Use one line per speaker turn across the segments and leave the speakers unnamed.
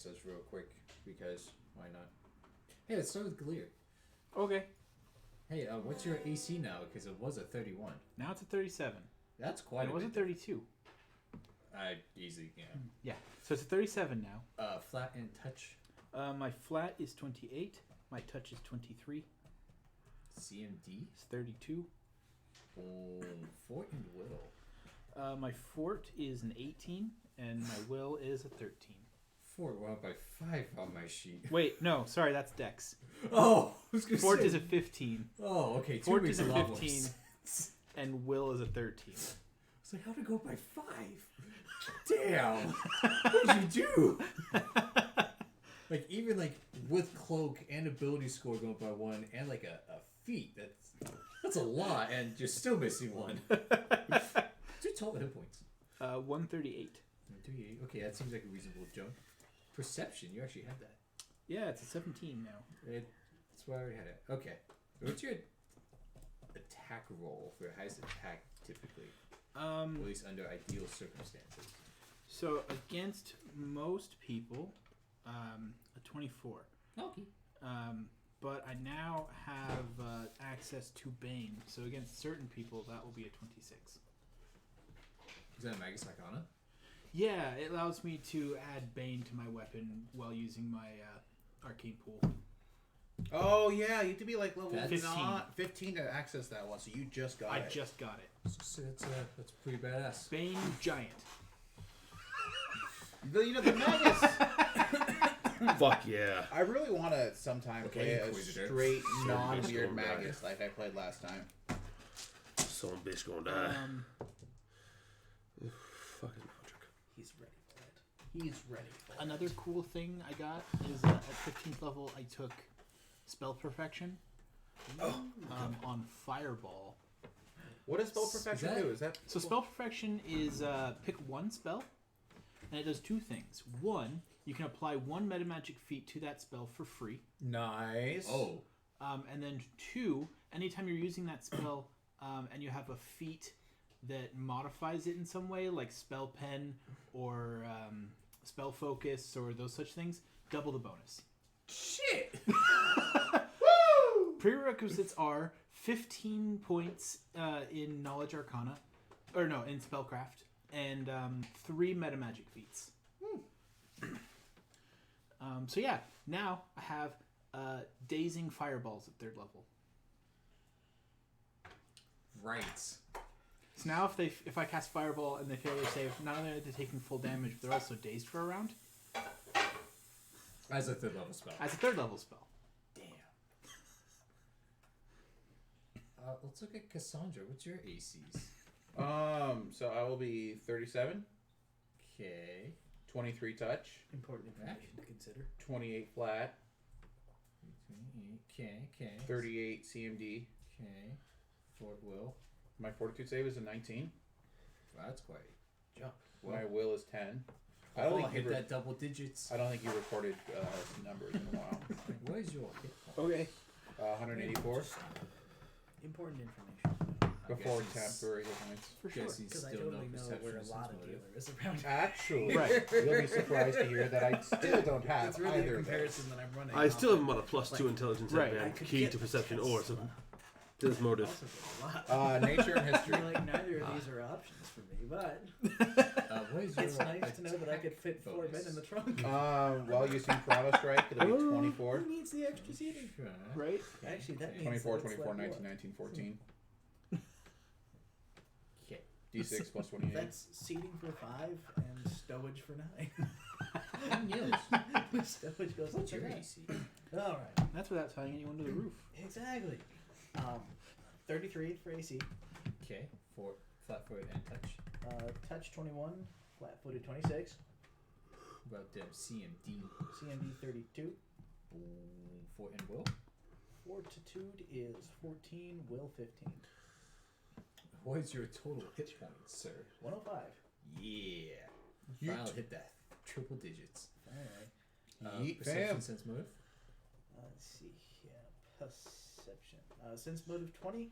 says real quick because why not? Hey, let's start with Gleer.
Okay.
Hey, what's your AC now? Because it was a 31.
Now it's a 37.
That's quite.
It was a 32.
Easy, yeah.
Yeah. So it's a 37 now.
Flat and touch.
My flat is 28. My touch is 23.
CMD.
It's 32.
Oh, fort and will.
My fort is an 18, and my will is a 13.
Fort went up by 5 on my sheet.
Wait, no, sorry, that's Dex.
Oh, I was gonna
Fort
say.
is a 15.
Oh, okay.
Fort is a 15, and will is a 13.
I was like, how'd it go up by 5? Damn. What did you do? Like, even like with cloak and ability score going up by 1 and like a feat, that's a lot, and you're still missing 1. What's your total hit points?
138.
138. Okay, that seems like a reasonable jump. Perception, you actually have that.
Yeah, it's a 17 now.
That's why I already had it. Okay. What's your attack roll for your highest attack typically? Or at least under ideal circumstances.
So against most people, a 24.
Okay.
But I now have access to Bane. So against certain people, that will be a 26.
Is that a Magus Arcana?
Yeah, it allows me to add Bane to my weapon while using my arcane pool.
Oh yeah, you have to be like level
15
to access that one. So you just got it.
I just got it.
So that's pretty badass.
Bane Giant.
The Magus.
Fuck yeah.
I really want to sometime play a
Inquisitor.
straight non-weird
bitch gonna
Magus like I played last time.
Some bitch gonna die. Fucking Patrick.
He's ready for it. He's ready for it.
Another cool thing I got is at 15th level I took Spell Perfection on Fireball.
What does Spell Perfection do? Is that
So Spell Perfection is pick one spell, and it does two things. One, you can apply one metamagic feat to that spell for free.
nice?
Oh.
And then two, anytime you're using that spell and you have a feat that modifies it in some way, like Spell Pen or Spell Focus or those such things, double the bonus.
Shit!
Woo! Prerequisites are 15 points in Knowledge Arcana, or no, in Spellcraft, and 3 metamagic feats. So yeah, now I have Dazing Fireballs at 3rd level.
Right.
So now if I cast Fireball and they fail their save, not only are they taking full damage, but they're also dazed for a round.
As a 3rd level spell.
As a 3rd level spell.
Damn. Let's look at Cassandra. What's your ACs?
So I will be 37,
Okay.
23 touch,
Important information to consider.
28 flat,
Okay.
38 CMD.
Okay. Fort Will.
My fortitude save is a 19.
Wow, that's quite a jump.
My will is 10. I
I
don't
don't
think
hit
you
that double digits.
I don't think you recorded numbers in a while.
What is your hit point?
Okay.
184
Important information.
before
guessing
temporary hit points.
For sure.
Guessing
Because I
still
totally
no
know
perception
where a
of
lot
sense
of
motive.
dealer is around.
Actually,
Right.
you'll be surprised to hear that I still don't have
It's really
either
a
of those.
comparison that I'm running.
I still have
off
him on a
of,
+2 intelligence
Right.
and
I could
key
get
to perception
this
or some
one.
this motive.
Also get a lot.
Nature and
I
history.
feel like neither of these are options for me, but
What is your
it's nice to know that I could fit 4 men in the trunk.
While using Chrono Strike, it'll be 24.
Who needs the extra seating?
Right?
Actually, that means
24,
that it's
24,
like
19, 19, 14.
Okay.
D6 plus 28.
That's seating for 5 and stowage for 9.
Yes.
Stowage goes
What's
up
your
to 9.
AC?
All right.
That's without tying anyone to the roof.
Exactly. 33 for AC.
Okay. Flat-footed and touch.
Touch 21. Flat-footed 26.
About CMD.
CMD 32.
Fort and Will.
Fortitude is 14. Will 15.
What is your total hit points, sir?
105.
Yeah. Finally hit that triple digits.
Alright.
Yeet,
Perception,
fam.
sense motive.
Let's see here. Perception. Sense motive 20.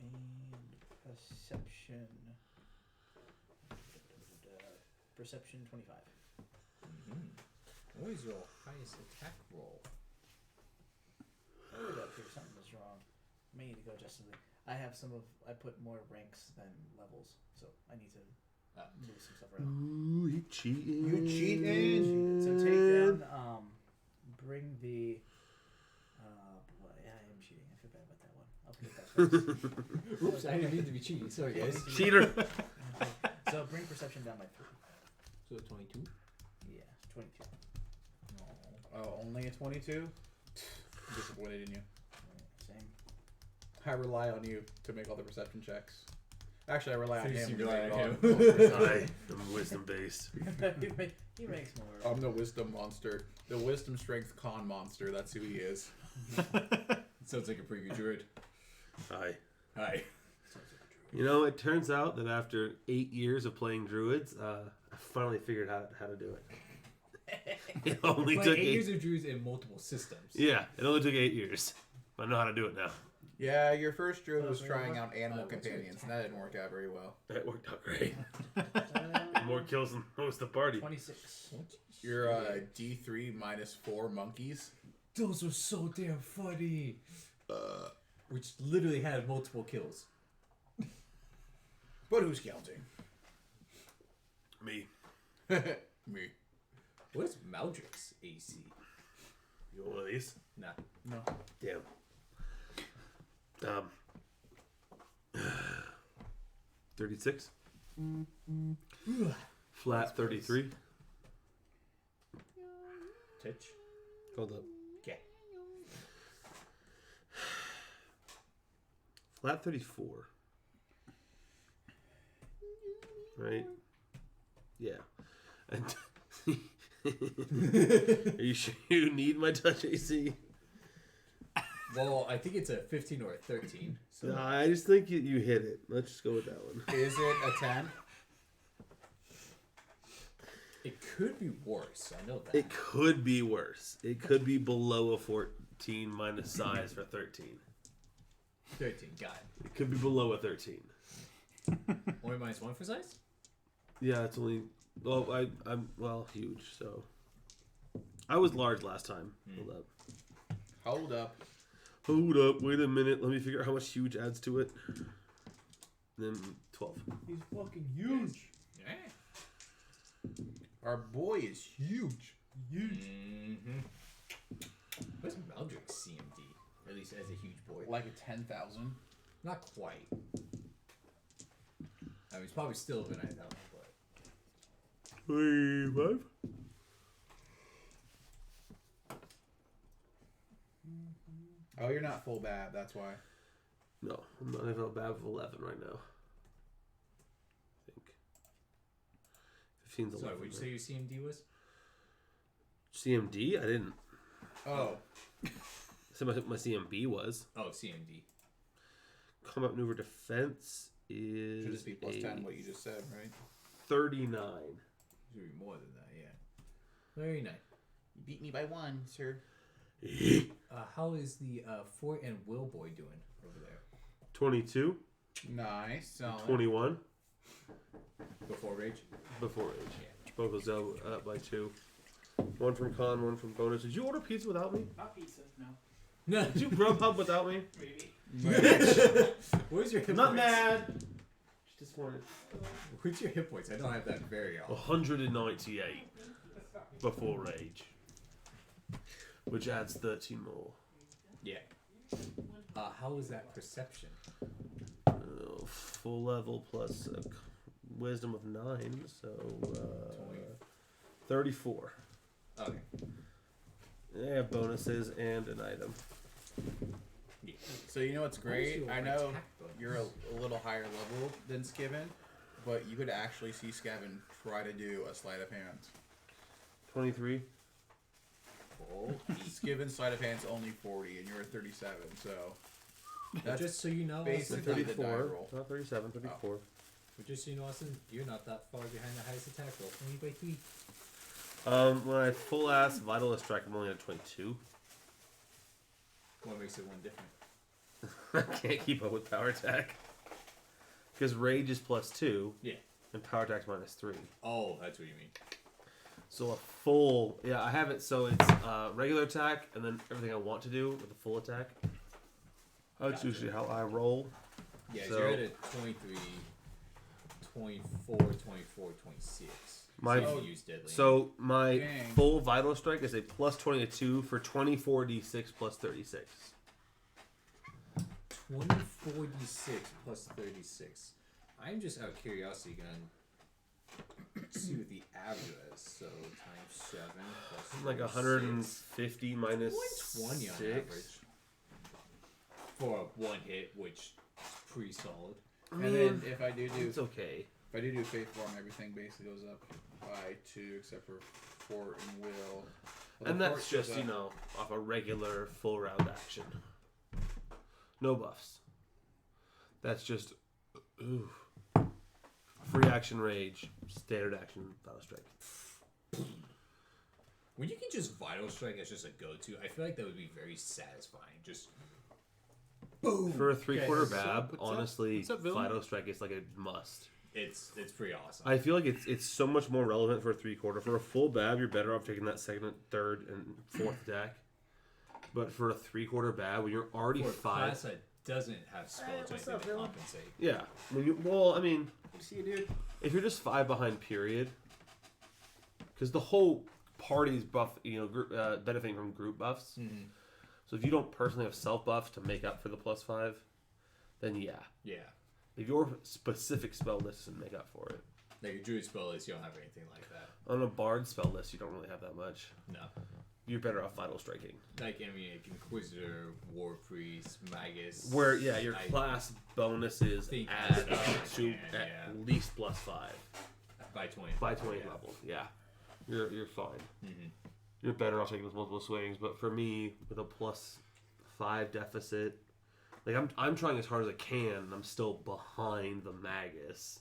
And perception. Perception 25.
What is your highest attack roll?
Hold up here, something is wrong. I may need to go adjust something. I put more ranks than levels, so I need to move some stuff around.
Ooh, he cheating.
You cheating?
So take down, bring the, boy, yeah, I am cheating. I feel bad about that one. I'll put that first.
Oops, I didn't mean to be cheating. Sorry, guys.
Cheater.
So bring perception down by 3.
So 22.
Yeah, 22.
Oh, only a 22? Disappointed in you.
Same.
I rely on you to make all the perception checks. Actually, I rely on
Seriously,
him to
rely
make
on
all
him.
I'm wisdom based.
he makes more.
I'm the wisdom monster. The wisdom strength con monster. That's who he is.
Sounds like a pretty good druid.
Hi.
Hi.
You know, it turns out that after 8 years of playing druids, I finally figured out how to do it. It only
Like
took
8
8
years of druids in multiple systems.
Yeah, it only took 8 years. I know how to do it now.
Yeah, your first druid was
Oh,
trying
what-
out animal
what's your
companions, and that didn't work out very well.
That worked out great. More kills than most of the party.
26.
You're D3 minus 4 monkeys.
Those were so damn funny. Which literally had multiple kills.
But who's counting?
Me.
Me.
What is Maldrick's AC?
You want one of these?
Nah.
No.
Damn. 36. Flat 33.
Touch.
Hold up.
Okay.
Flat 34. Right? Yeah. And are you sure you need my touch AC?
Well, I think it's a 15 or a 13. So
No, I just think you hit it. Let's just go with that one.
Is it a 10?
it could be worse. I know that.
It could be worse. It could be below a 14 minus size for 13.
13. Got it.
It could be below a 13.
Only minus 1 for size?
Yeah, it's only. Well, I'm huge. So I was large last time. Hold up.
Hold up.
Hold up. Wait a minute. Let me figure out how much huge adds to it. Then 12.
He's fucking huge.
Yeah.
Our boy is huge.
Mm-hmm. What's Maldrick's CMD? At least as a huge boy.
Like a 10,000.
Not quite. I mean, it's probably still over 9,000, but
5.
Oh, you're not full bad. That's why.
No, I'm not even bad with 11 right now. I think 15's 11.
sorry, would you say your CMD was?
CMD? I didn't.
Oh.
So my CMB was.
Oh, CMD.
Combat maneuver defense is.
Should just be plus
a
10 what you just said, right?
39.
Should be more than that, yeah. Very nice.
You beat me by 1, sir.
How is the Fort and Will boy doing over there?
22.
Nice. Solid.
21.
Before rage?
Before age. Both of those up by 2. One from con, one from bonus. Did you order pizza without me?
Not pizza, no.
No.
Did you Grubhub without me?
Maybe.
Where's your hit
Not
points?
mad. Just wanted
What's your hit points? I don't have that very often.
198 before rage, which adds 13 more.
Yeah. How is that perception?
Full level plus a wisdom of 9, so 34.
Okay.
Yeah, bonuses and an item.
Yeah.
So you know what's great?
your
I know
attack bonus?
you're a little higher level than Skiven, but you could actually see Skevin try to do a sleight of hand.
23.
Oh,
Skiven's sleight of hand's only 40, and you're a 37, so that's
just so you know,
basically
Austin,
the die
34.
roll.
Not 37, 34.
just so you know, Austin, you're not that far behind the highest attack roll. Only by 3.
When I full ass Vitalist Strike, I'm only at 22.
What makes it one different?
I can't keep up with Power Attack. Because Rage is plus 2,
Yeah.
and Power Attack's minus 3.
Oh, that's what you mean.
So a full, yeah, I have it. So it's regular attack and then everything I want to do with a full attack. That's usually how I roll.
Yeah,
So-
you're at a 23, 24, 24, 26.
My-
so you use deadly.
So my
Dang.
full vital strike is a plus 22 for 24d6 plus 36.
24d6 plus 36. I'm just out of curiosity gonna see what the average is. So times 7 plus
Like
36.
150 minus
120 on
6.
average. For a one hit, which is pretty solid.
I
And
mean,
then if I do
it's okay.
Faith Form, everything basically goes up by 2 except for Fort and Will. Well,
And
the
that's
Fort goes
just,
up-
off a regular full round action. No buffs. That's just free action rage, standard action, vital strike.
When you can just Vital Strike as just a go-to, I feel like that would be very satisfying. Just boom.
For a 3/4
what's up?
bab,
What's up?
honestly,
What's up, villain?
vital strike is like a must.
It's pretty awesome.
I feel like it's so much more relevant for a 3/4. For a full bab, you're better off taking that second, third, and fourth attack. But for a 3/4 bab, when you're already
For a
5,
class that doesn't have spells or
what's
anything
up,
to
villain?
compensate.
yeah. I mean,
Good to see you, dude.
if you're just 5 behind, period, because the whole party's buff, benefiting from group buffs.
Mm-hmm.
So if you don't personally have self buffs to make up for the +5, then yeah.
Yeah.
If your specific spell list doesn't make up for it.
Like a druid spell list, you don't have anything like that.
On a bard spell list, you don't really have that much.
No.
You're better off vital striking.
Like, I mean, like Inquisitor, War Priest, Magus.
Where, yeah, your
I
class bonuses
think
add
add
up
up,
to
yeah.
at least +5.
By 20.
By 20
yeah.
level, yeah. You're fine.
Mm-hmm.
You're better off taking those multiple swings, but for me, with a +5 deficit, like I'm trying as hard as I can, and I'm still behind the Magus.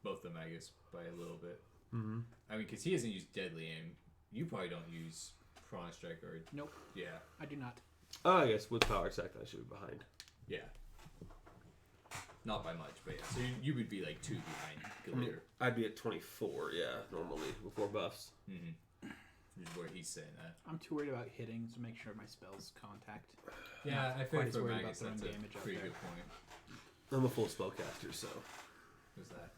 Both the Magus by a little bit.
Mm-hmm.
I mean, because he doesn't use Deadly Aim. You probably don't use Prawn Strike or...
Nope,
Yeah.
I do not.
Oh, I guess with power attack, I should be behind.
Yeah. Not by much, but yeah. So you would be like 2 behind Galir.
I'd be at 24, yeah, normally, before buffs.
Mm-hmm. Which is where he's saying that.
I'm too worried about hitting to make sure my spells contact.
Yeah, I
quite
think
as
for
worried about
Magus,
throwing
that's a
damage out
pretty
there.
good point.
I'm a full spellcaster, so.
Who's that?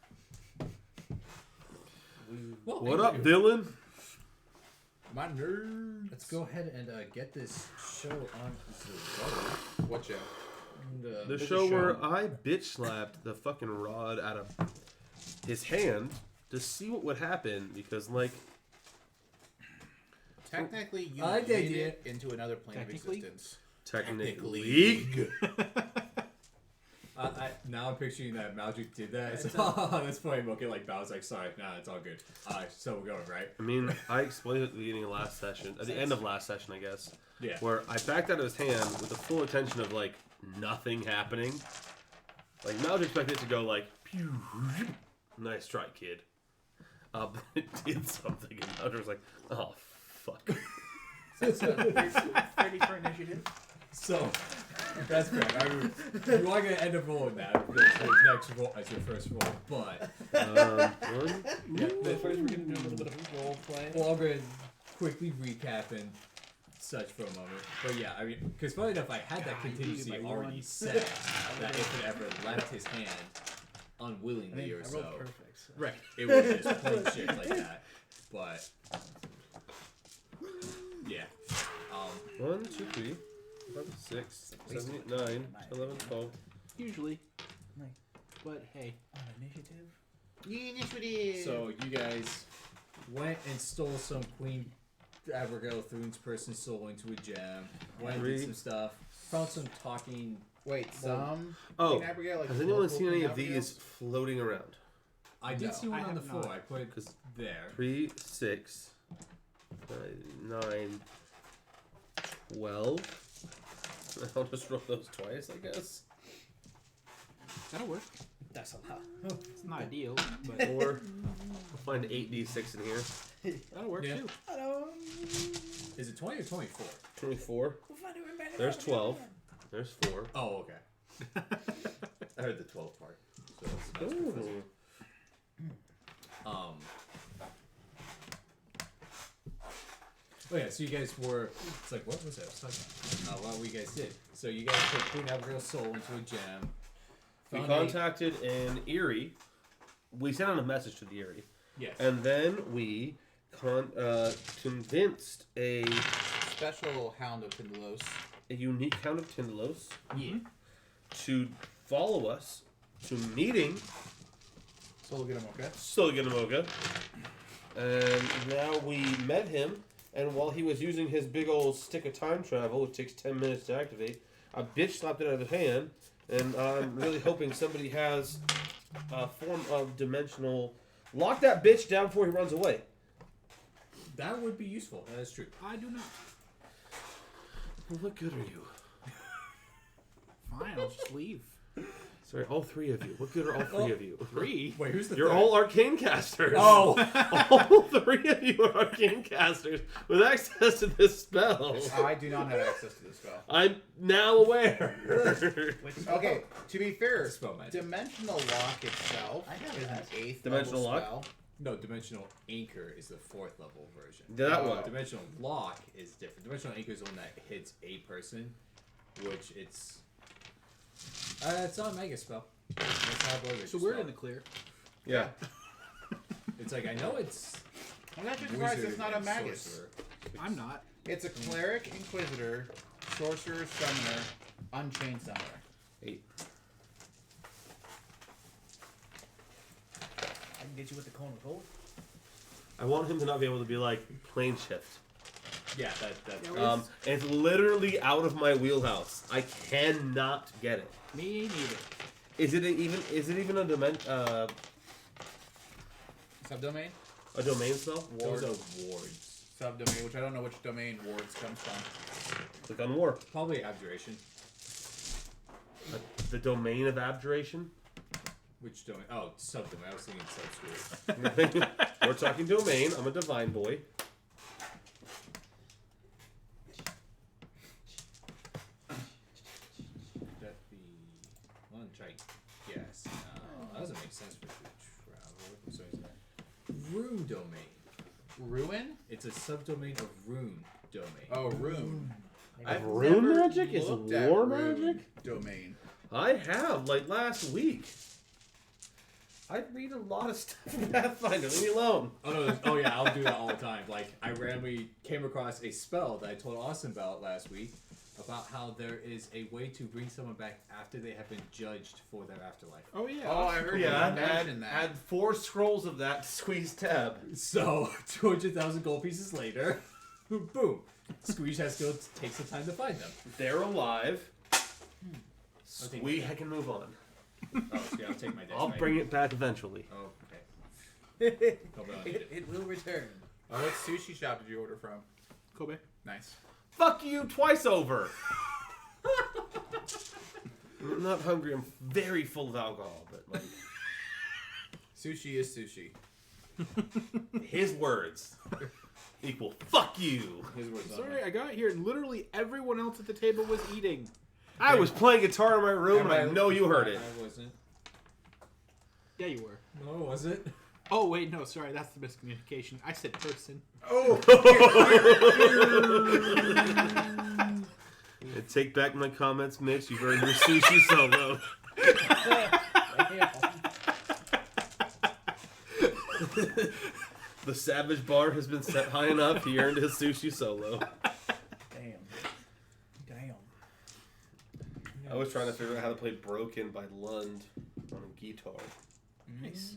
Well,
What up, Dylan?
My nerds.
Let's go ahead and get this show on the road.
Watch out.
And,
The show where I bitch slapped the fucking rod out of his hand to see what would happen because, like,
Technically, you
I like the
made
idea.
it into another plane of
Technically?
existence.
technically.
now I'm picturing that Maldrick did that.
It's
That's funny. Okay, like Bow's like, sorry, nah, it's all good. So we're going, right?
I mean, I explained it at the beginning of last session, at the end of last session, I guess,
Yeah.
where I backed out of his hand with the full intention of, like, nothing happening. Like, now I would expect it to go, like, pew, nice try, kid. But it did something, and Maldrick was like, oh, fuck.
So, 30 for initiative.
So that's fair. You are gonna end up rolling that as your next roll, as your first roll, but
One.
yeah,
First, we're gonna do a little bit of role play.
well, I'm gonna quickly recap and such for a moment. But yeah, I mean, because funny enough, I had that contingency already set that if it ever left his hand unwillingly or
I
so,
rolled perfect. So.
right, it would just play shit like that. But yeah,
1, 2, 3, 5, 6, 7, 8, 9, 11, 12.
Usually.
Nice.
But hey,
On initiative.
so you guys went and stole some Queen Abigail Thrune's person soul into a gem. Went and did
3.
some stuff. Found some talking.
Wait, some.
Oh,
Queen Abigail, like
has anyone
local
seen any
Queen
of these
Abigails?
floating around?
I did
No.
see one
I
on the
have
floor.
not.
I put it
'Cause
there.
3, 6, 9, 12. I'll just roll those twice, I guess.
that'll work.
That's a lot.
It's not ideal, but
Or we'll find 8d6 in here.
that'll work
Yeah.
too.
Is it 20 or 24?
24.
We'll find it when
There's 12. There's 4.
Oh, okay. I heard the 12 part. So that's
Ooh.
Oh yeah, so you guys were. It's like what was it? I was talking about. What we guys did. So you guys put Queen Abigail's soul into a gem.
We
found
contacted an Erie. We sent out a message to the Erie.
Yes.
And then we convinced a
Special Hound of Tindalos.
unique Hound of Tindalos
Yeah.
to follow us to meeting Sologanamoka. And now we met him, and while he was using his big old stick of time travel, which takes 10 minutes to activate, a bitch slapped it out of his hand, and I'm really hoping somebody has a form of dimensional... Lock that bitch down before he runs away.
That would be useful. That is true.
I do not.
Well, what good are you?
Fine, I'll just leave.
Sorry, all three of you. What good are all three of you?
3?
Wait, who's the
You're
third?
all arcane casters.
Oh.
All three of you are arcane casters with access to this spell.
I do not have access to this spell.
I'm now aware.
Okay, to be fair,
Spell magic.
Dimensional Lock itself
I have
is an
that.
8th
Dimensional
level
Lock?
spell.
No, Dimensional Anchor is the 4th level version.
That one.
Dimensional Lock is different. Dimensional Anchor is the one that hits a person, which it's not a mega spell. It's not a blizzard
So we're
spell.
in the clear.
Yeah.
It's like I know it's.
I'm actually surprised it's
wizard
not a
and
Magus.
sorcerer.
I'm not.
It's a Cleric, Inquisitor, Sorcerer, Summoner, Unchained Summoner.
8.
I can get you with the cone of gold.
I want him to not be able to be like plane shift.
Yeah, that's.
Yeah,
And it's literally out of my wheelhouse. I cannot get it.
Me neither.
Is it even a
Subdomain?
a domain spell?
Those are wards.
Subdomain, which I don't know which domain wards comes from.
Click on war.
Probably abjuration.
The domain of abjuration.
Which domain? Oh, subdomain. I was thinking subschool.
We're talking domain. I'm a divine boy.
That be. Well, try. Yes. That doesn't make sense for travel. So is that rune domain?
Ruin?
It's a subdomain of rune domain.
Oh, Rune. I've
Rune
never
magic is
looked at
war
Rune
magic?
Domain.
I have, like last week. I read a lot of stuff in Pathfinder. Leave me alone.
Oh no! Oh yeah, I'll do that all the time. Like I randomly came across a spell that I told Austin about last week about how there is a way to bring someone back after they have been judged for their afterlife.
Oh yeah.
Oh, I heard you mention that.
add 4 scrolls of that to squeeze tab.
So 200,000 gold pieces later, boom! Squeeze has to go take some time to find them.
They're alive.
I'll take
We
my-
can move on.
Oh, yeah, I'll take my dash.
I'll bring it back eventually.
Oh, okay. Probably not need it.
It will return.
Oh, what sushi shop did you order from?
Kobe.
Nice.
Fuck you twice over. I'm not hungry. I'm very full of alcohol, but like
Sushi is sushi.
his words equal fuck you.
His words on
Sorry,
it.
I got here and literally everyone else at the table was eating.
I was playing guitar in my room, and I know you heard it.
I wasn't.
Yeah, you were.
No, it wasn't.
Oh wait, no, sorry, that's the miscommunication. I said person.
Oh!
Take back my comments, Mitch. You've earned your sushi solo. The savage bar has been set high enough. He earned his sushi solo.
Damn.
I was trying to figure out how to play Broken by Lund on a guitar.
Nice.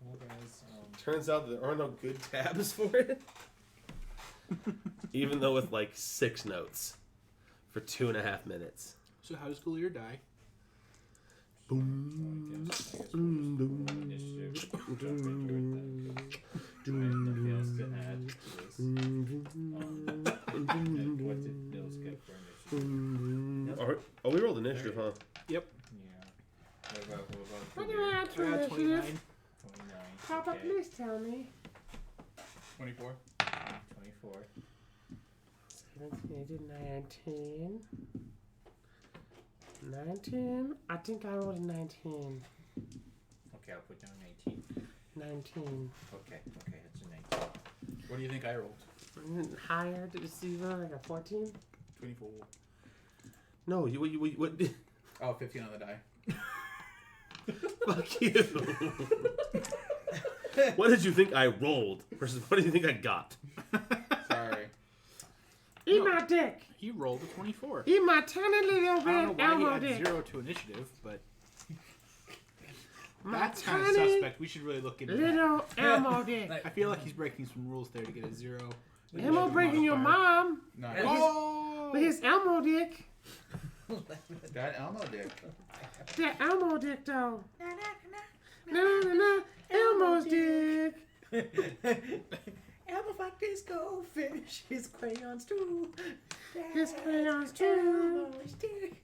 Well, guys,
Turns out there are no good tabs for it. Even though with like 6 notes for 2.5 minutes.
So how does Gallier die?
Boom.
I guess we'll just roll initiative. Anything else to add to this? What did Nils get for initiative?
Oh, we rolled initiative, huh?
Yep.
Yeah. What about
I got 29.
29?
Papa,
Okay.
please tell me.
24.
24.
19. 19? I think I rolled a 19.
Okay, I'll put down 19.
19.
Okay, that's a 19.
What do you think I rolled?
Higher to deceiver, like a 14?
24.
No, you what?
Oh, 15 on the die.
Fuck you. What did you think I rolled versus what do you think I got?
Sorry.
Eat my dick.
He rolled a 24.
Eat my tiny little
I don't know
red
why
elbow
he had
dick.
0 to initiative, but
My
that's kind of
tiny
suspect. We should really look into that.
little elbow dick.
I feel like he's breaking some rules there to get a 0.
Elmo breaking your mom
Nice.
Oh!
with his Elmo dick.
That Elmo dick.
That Elmo dick though. Na na na Elmo's dick.
Elmo fucked his goldfish, his crayons too.
His crayons too.
Elmo's dick.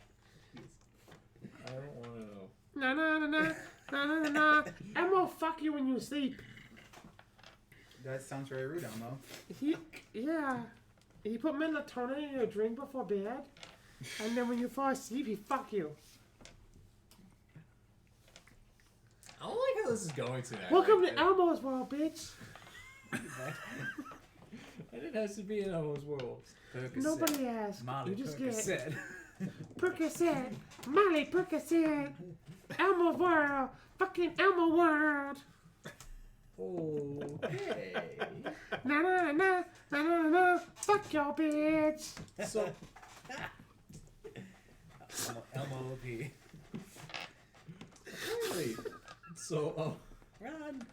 I don't want to know.
Na na na na na na na. Elmo fuck you when you sleep.
That sounds very rude, Elmo.
Yeah. He put melatonin in your drink before bed, and then when you fall asleep, he fuck you.
I don't like how this is going tonight.
Welcome
Like,
to Elmo's world, bitch.
I didn't have to be in Elmo's world.
Nobody asked.
Molly
You just
Percocet.
get Percocet, Molly Percocet, Elmo world, fucking Elmo world.
Oh, hey.
Na na na na na na. Fuck your bitch.
So,
Elmo OP.
really, so,
Run.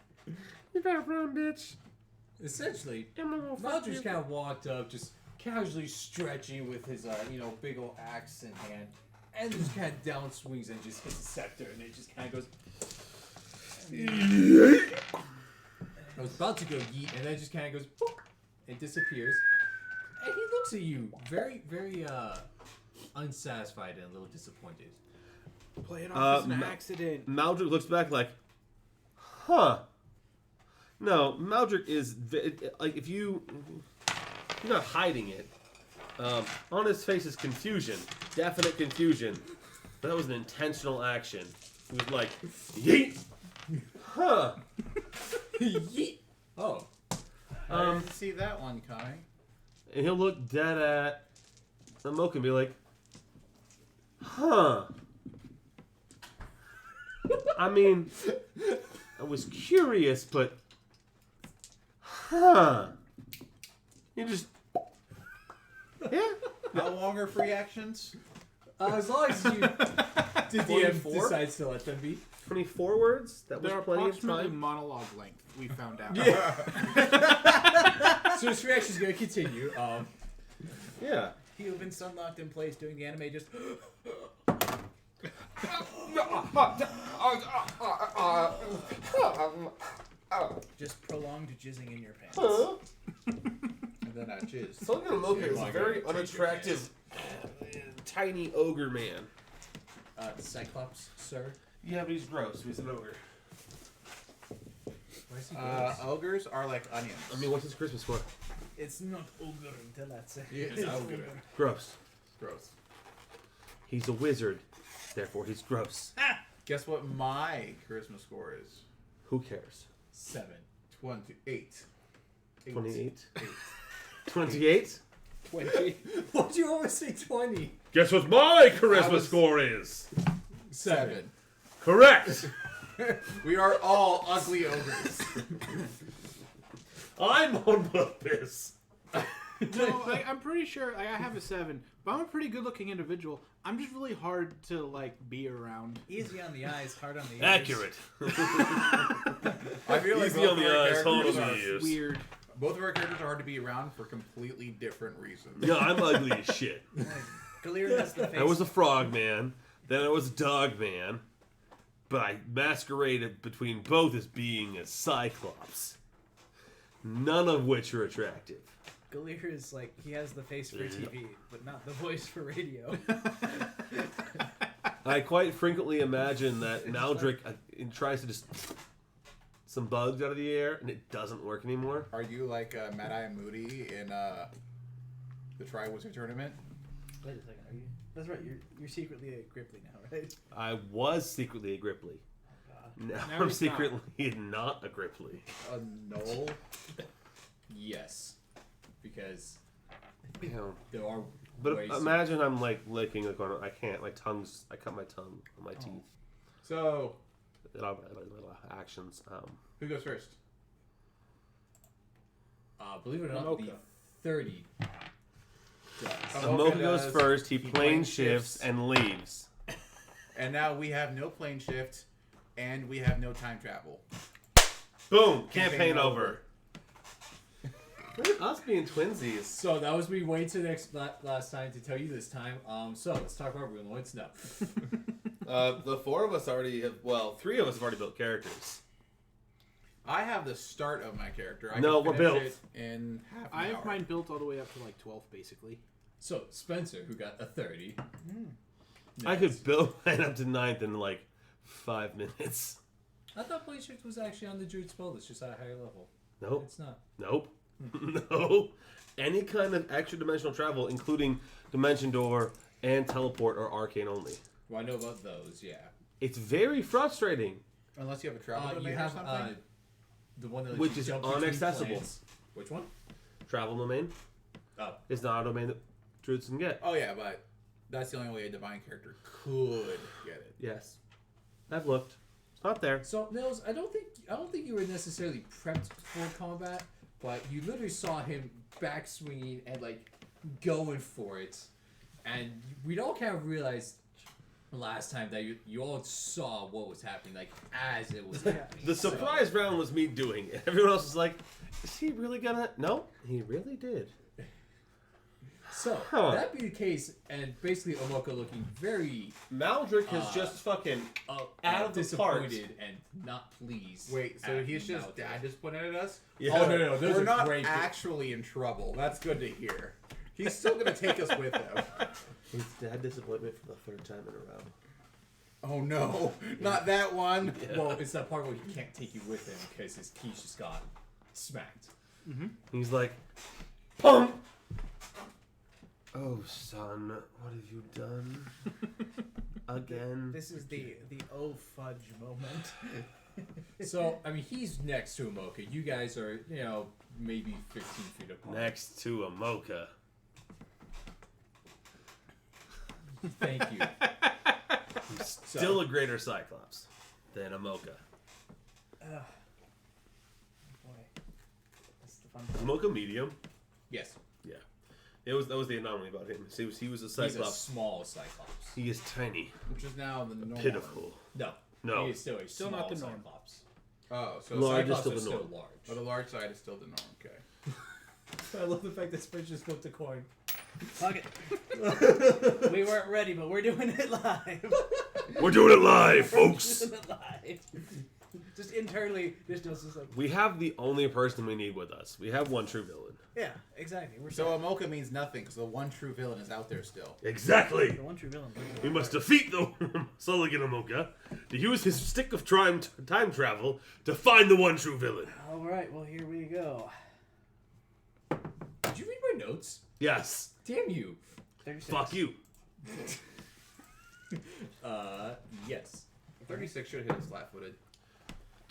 You better run, bitch.
essentially,
Elmo will fuck
Maldridge
you.
kind of walked up, just casually stretching with his, big old axe in hand, and just kind of down swings and just hits the scepter, and it just kind of goes. I was about to go yeet, and then it just kind of goes, boop, and disappears. And he looks at you, very, very, unsatisfied and a little disappointed.
Play it off as an
Ma-
accident.
Maldrick looks back like, huh. No, Maldrick is like if you're not hiding it. On his face is confusion, definite confusion. But that was an intentional action. He was like, yeet, huh.
Yeet. Oh.
I didn't see that one coming.
And he'll look dead at Mocha and be like, huh. I mean, I was curious, but huh. You just, yeah.
How long are free actions?
As long as you did the
24?
decides to let them be.
24 words? That was
They're
plenty of
approximately
time.
monologue length, we found out.
So his reaction is going to continue.
Yeah.
You've been sunlocked in place doing the anime just. Just prolonged jizzing in your pants.
And then I jizz.
Sullivan Mocha is a
Like
very
a-
unattractive, tiny ogre man.
Cyclops, sir.
Yeah, but he's gross. He's an ogre.
Why is he gross?
Ogres are like onions.
I mean, what's his Christmas score?
It's not ogre until that's it.
Yeah, it's ogre.
Gross.
Gross.
He's a wizard. Therefore, he's gross.
Guess what my charisma score is?
Who cares?
7.
28.
28? 28?
20.
Why'd you always say 20?
Guess what my charisma
was-
score is?
7.
Correct!
We are all ugly ogres.
I'm on purpose.
No, I'm pretty sure I have a 7, but I'm a pretty good-looking individual. I'm just really hard to be around.
Easy on the eyes, hard on the ears.
Accurate.
I feel like
Easy
both
on
of
the
our
eyes, hard on
characters
the
are-
ears.
Weird.
Both of our characters are hard to be around for completely different reasons.
Yeah, I'm ugly as shit.
Galir has the face.
I was a frog man, then I was a dog man, but I masqueraded between both as being a cyclops. None of which are attractive.
Galir is like, he has the face for TV, but not the voice for radio.
I quite frequently imagine that Maldrick tries to just some bugs out of the air, and it doesn't work anymore.
Are you like Mad Eye Moody in the Tri-Wizard Tournament?
Wait a second, are you? That's right, you're secretly a Gripply now, right?
I was secretly a Gripply. Now
Now
I'm
he's
secretly not a Gripply.
A Knoll?
Yes. Because because
Damn.
there are
But
ways.
imagine I'm like licking the corner. I can't. My tongue's. I cut my tongue on my teeth.
So,
Actions.
who goes first?
Believe it or not,
Amoka.
the 30 does.
Amoka goes
does.
first. He
He
plane
plane
shifts
shifts.
and leaves.
And now we have no plane shift, and we have no time travel.
Boom! Campaign over. Look at us being twinsies.
So that was me waiting to the last time to tell you this time. So let's talk about Runeloids now.
The four of us already have. Well, three of us have already built characters.
I have the start of my character. I
No,
can
we're
finish
built.
it in half an
I
hour.
have mine built all the way up to like 12, basically.
So Spencer, who got a 30.
I
Next.
could build mine up to 9th in like 5 minutes.
I thought Blade Shift was actually on the Druid spell list, just at a higher level.
Nope.
It's not.
Nope. No. Any kind of extra dimensional travel, including Dimension Door and Teleport, are arcane only.
Well, I know about those, yeah.
It's very frustrating.
Unless you have a travel
You
domain
have
or something.
the one that lets
Which
you
is
jump between
inaccessible.
planes. Which one?
Travel domain
Oh.
is not a domain that druids can get.
Oh yeah, but that's the only way a divine character could get it.
Yes. I've looked. It's not there.
So Nils, I don't think you were necessarily prepped for combat, but you literally saw him back swinging and like going for it, and we'd all kind of realized last time that you all saw what was happening, like as it was happening.
The surprise round was me doing it. Everyone else was like, is he really gonna? No, he really did.
So
Huh.
that being the case, and basically Omoka looking very
Maldrick has just fucking out of the
disappointed and not pleased.
Wait, so
at
he's just
Maldrick.
dad just pointed at us?
Yeah.
Oh no, those
We're
are
not
great.
actually in trouble. That's good to hear. He's still gonna take us with him.
His dad disappointment for the 3rd time in a row.
Oh no, not that one.
Well, it's that part where he can't take you with him because his keys just got smacked.
He's like, pump. Oh son, what have you done? Again.
This is the oh fudge moment.
So, I mean, he's next to Omoka. You guys are, maybe 15 feet apart.
Next to a mocha.
Thank you.
Still a greater Cyclops than a mocha.
Boy, that's the fun
Is
part.
mocha medium?
Yes.
Yeah. That was the anomaly about him. He was a
He's a
Cyclops.
small Cyclops.
He is tiny,
Which is now the norm.
pitiful.
No.
No.
He is still a
Still
small
not the norm.
Cyclops.
Oh, so
Large is
Cyclops
still
are
the
still
norm.
large.
Oh, the large side is still the norm. Okay.
I love the fact that Spencer just flipped a coin.
Fuck it. We weren't ready, but we're doing it live.
We're doing it live, folks.
Doing it live. Just internally, just like,
We have the only person we need with us. We have one true villain.
yeah, exactly. We're
So Amoka means nothing because the one true villain is out there still.
Exactly.
the one true villain.
We must defeat the Sulligan Amoka to use his stick of time travel to find the one true villain.
All right, well here we go.
Did you read my notes?
Yes.
Damn you.
36.
Fuck you.
Yes.
36 should hit us flat-footed.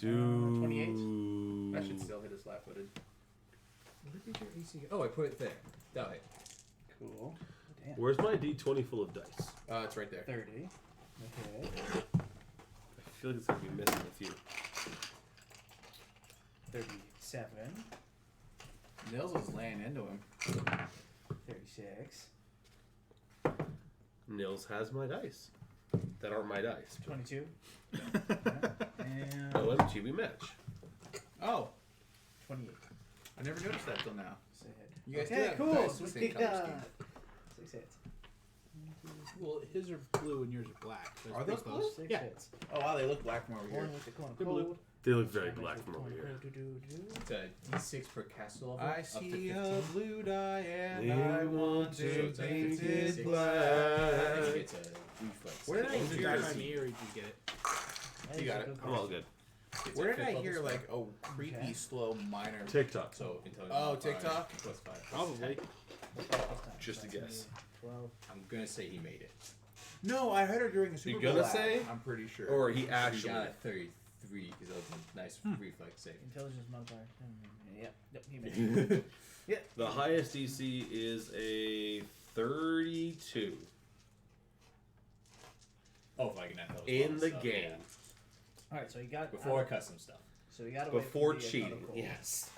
28?
That should still hit us flat-footed.
Where did your AC go? Oh, I put it there. That way.
Cool. Damn.
Where's my D20 full of dice?
It's right there.
30. Okay.
I feel like it's gonna be missing a few.
37.
Nils was laying into him.
36.
Nils has my dice. That aren't my dice.
22. And
OMG, we match.
Oh,
28.
I never noticed that till now.
Say it.
You guys do
Okay,
have
cool.
dice
So
the
we
same color
got
scheme.
6 hits.
Well, his are blue and yours are black. So it's
Are
pretty
those
close.
6
Yeah.
hits.
Oh wow, they look black from over here.
One with the corner
They're
cold.
blue.
They look very
Damage
black
with
from over
corner
here.
cold. Do-do-do.
It's a D6 per castle level.
I
up to
see
15.
a blue die and
We
I
want
want
to
to
it's like
paint
56.
it
I
black.
think it's a reflex.
Where did I
Was it
hear
die
this?
by me or did you get it?
Hey,
You got
it's a
it.
good
I'm all
question.
good.
It's
Where
a
did I
fifth
hear
level
like
spell.
a creepy,
Okay.
slow minor?
TikTok.
So intelligence.
Oh,
five
TikTok?
plus 5.
Probably.
What's time?
Just a
That's
guess.
me. 12.
I'm gonna say he made it.
No, I heard her during a Super
You
Bowl
gonna
ad,
say?
I'm pretty sure.
Or he
He
actually.
got a 33 because that was a nice reflex save.
Intelligence modifier. Yep. Yep. He made it. Yep.
The highest DC is a 32
Oh, if I can have those
in
bonus
the
stuff,
game.
yeah.
All right, so you got
Before custom stuff.
So we got away
Before
from the
cheating.
canonical.
Yes.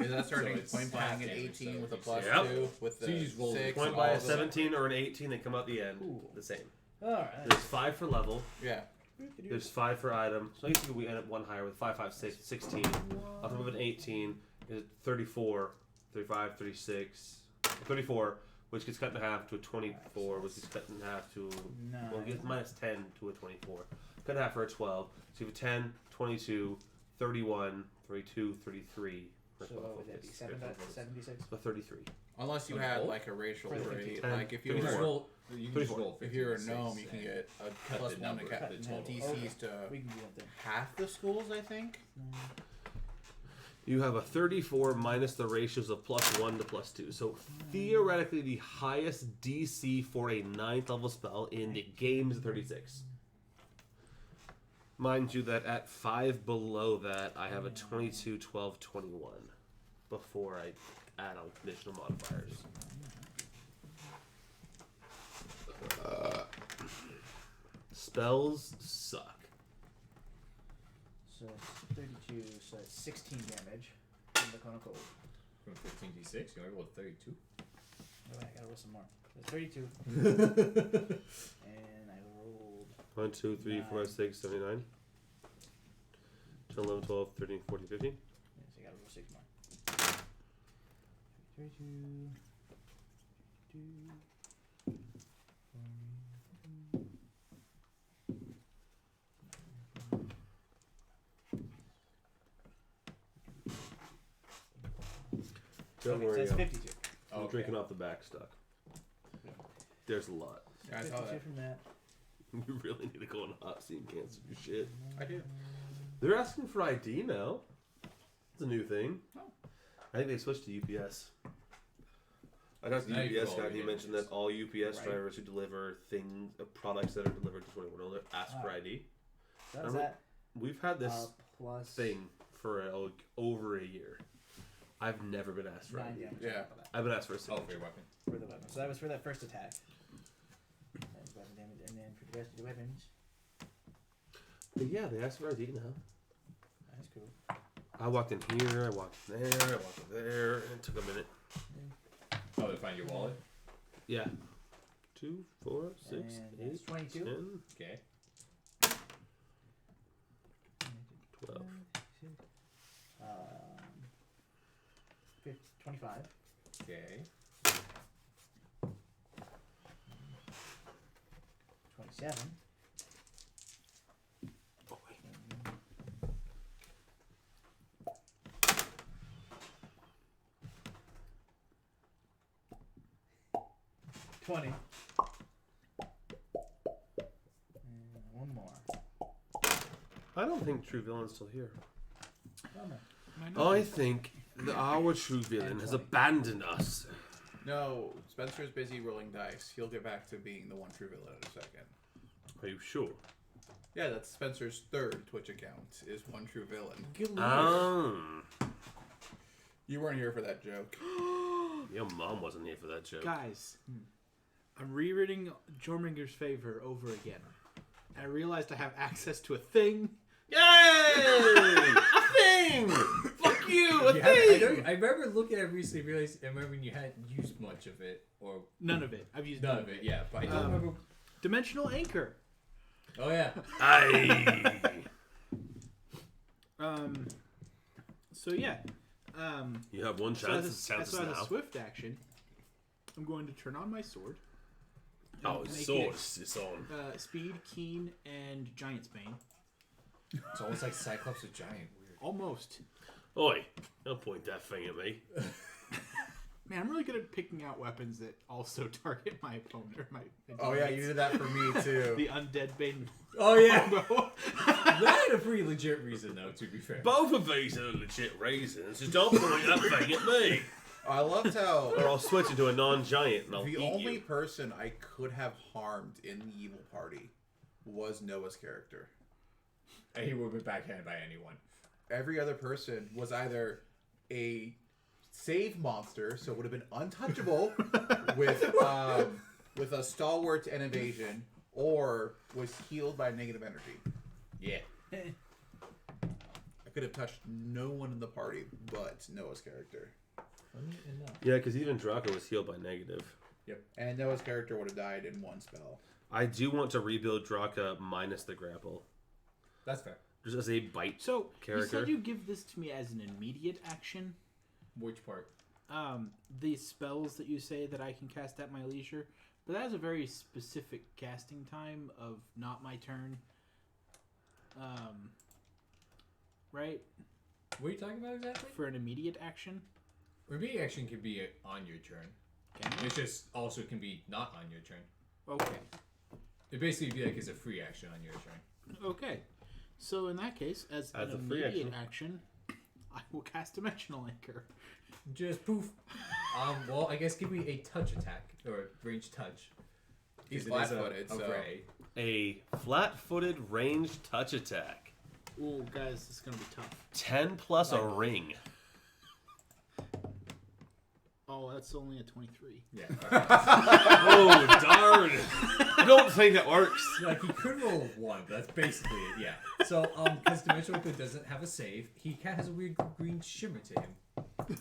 Is that starting
So it's
point
half
buying an
damage,
18
so
with a
it's-
plus
Yep.
2 with the
So you just roll the
6
Point
and
by
all
a
of them?
17 or an 18, they come out the end.
Cool.
The same.
All right.
There's 5 for level.
Yeah.
There's 5 for item. So I guess we end up one higher with 5, 5, 6, 16. On top of an 18 is 34, 35, 36, 34, which gets cut in half to a 24, which gets cut in half to well, it gets minus 10 to a 24. Cut in half for a 12. So you have a 10, 22, 31, 32, 33.
So what would that be? 76?
So 33.
Unless you
On
had
both?
like a racial
For the
trait.
15.
Like if you
You can just
were
roll. You can just
34.
roll
if you're a
15,
gnome, you can
and
get a
cut
plus
the
1
number,
to
cut the total.
DCs to
We can do that then.
half the schools, I think.
You have a 34 minus the ratios of plus 1 to plus 2. So theoretically, the highest DC for a 9th level spell in the game is 36. Mind you that at 5 below that, I have a 22, 12, 21 before I add on conditional modifiers. Spells suck.
So it's 32, so it's 16 damage from the conical.
From 15d6, you want to roll 32?
Oh, I gotta roll some more. So 32, and I rolled
1, 2, 3, 4, 5, 6, 7, 8, 9. 10, 11, 12, 13, 14, 15.
Yeah, so I gotta roll 6 more. 32. 42.
Don't
Okay,
worry,
so it's
I'm
52.
Okay.
drinking off the back stuck. There's a lot.
Yeah, I saw
52
that.
from that.
You really need to go on a hot seat and cancel your shit.
I do.
They're asking for ID now. It's a new thing.
Oh.
I think they switched to UPS. I talked to
Now
the
you can
UPS
go
guy
all
and he
your
mentioned
images.
that all UPS
Right.
drivers who deliver things, products that are delivered to 21 older ask for
Ah.
ID.
So that's
Remember-
that.
We've had this
Plus
thing for over a year. I've never been asked for
9
ID.
damage.
Yeah.
For that.
I've been asked for a
Oh,
signature.
for your weapon.
For the weapon. So that was for that first attack. That's weapon damage, and then for the rest of the weapons,
But yeah, they asked for ID now.
that's cool.
I walked in here, I walked in there, I walked in there, and it took a minute.
Oh, to find your wallet?
Yeah. 2, 4, 6,
And
8,
that's 22.
10,
Okay.
12.
25.
Okay.
27.
Oh, wait.
20. And one more.
I don't think True Villain's still here.
Bummer.
I think our True Villain has
20.
abandoned us.
No, Spencer's busy rolling dice. He'll get back to being the one true villain in a second.
Are you sure?
Yeah, that's Spencer's third Twitch account, is one true villain. You weren't here for that joke.
Your mom wasn't here for that joke.
Guys, I'm rereading Jorminger's Favor over again. I realized I have access to a thing.
Yay! A thing! Fuck you! A thing!
I remember looking at it recently, realized I remember when you hadn't used much of it, or
None of it. I've used
none of it, yeah. But I don't
Um,
remember.
Dimensional Anchor.
Oh yeah.
Aye.
So yeah.
You have one
So
chance.
as
Chances
a
now.
swift action, I'm going to turn on my sword.
Oh,
Make
it's
it,
It's on.
Speed, Keen, and Giant's Bane.
It's almost like Cyclops a giant. Weird.
Almost.
Oi! Don't point that thing at me.
Man, I'm really good at picking out weapons that also target my opponent or my
Oh yeah, you did that for me too.
the undead Bane.
Oh yeah.
combo.
That had a pretty legit reason, though. To be fair.
Both of these are legit reasons. Just don't point that thing at me.
I loved how
Or I'll switch into a non-giant and I'll
the
eat
only
you.
person I could have harmed in the evil party was Noah's character.
And he would have been backhanded by anyone.
Every other person was either a save monster, so it would have been untouchable with a stalwart and evasion, or was healed by negative energy.
Yeah.
I could have touched no one in the party but Noah's character.
Funny enough.
Yeah, because even Draco was healed by negative.
Yep.
And Noah's character would have died in one spell.
I do want to rebuild Draka minus the grapple.
That's fair.
Just as a bite
So
character.
you said you give this to me as an immediate action.
Which part?
The spells that you say that I can cast at my leisure, but that is a very specific casting time of not my turn. Right?
What are you talking about exactly?
For an immediate action.
Immediate action can be on your turn.
Can you?
It just also can be not on your turn.
Okay.
It basically be like it's a free action on your turn.
Okay. So in that case, as
As
an
a free
immediate action, I will cast Dimensional Anchor.
Just poof. Well, I guess give me a touch attack or range touch.
He's
'Cause it is
flat-footed,
a
so...
ray.
A flat-footed ranged touch attack.
Ooh, guys, this is gonna be tough.
10 plus a ring.
Oh, that's only a 23.
Yeah.
Oh, darn. I don't think that works.
Like he could roll 1, but that's basically it. Yeah. So because Dimensional Anchor doesn't have a save, he kind of has a weird green shimmer to him.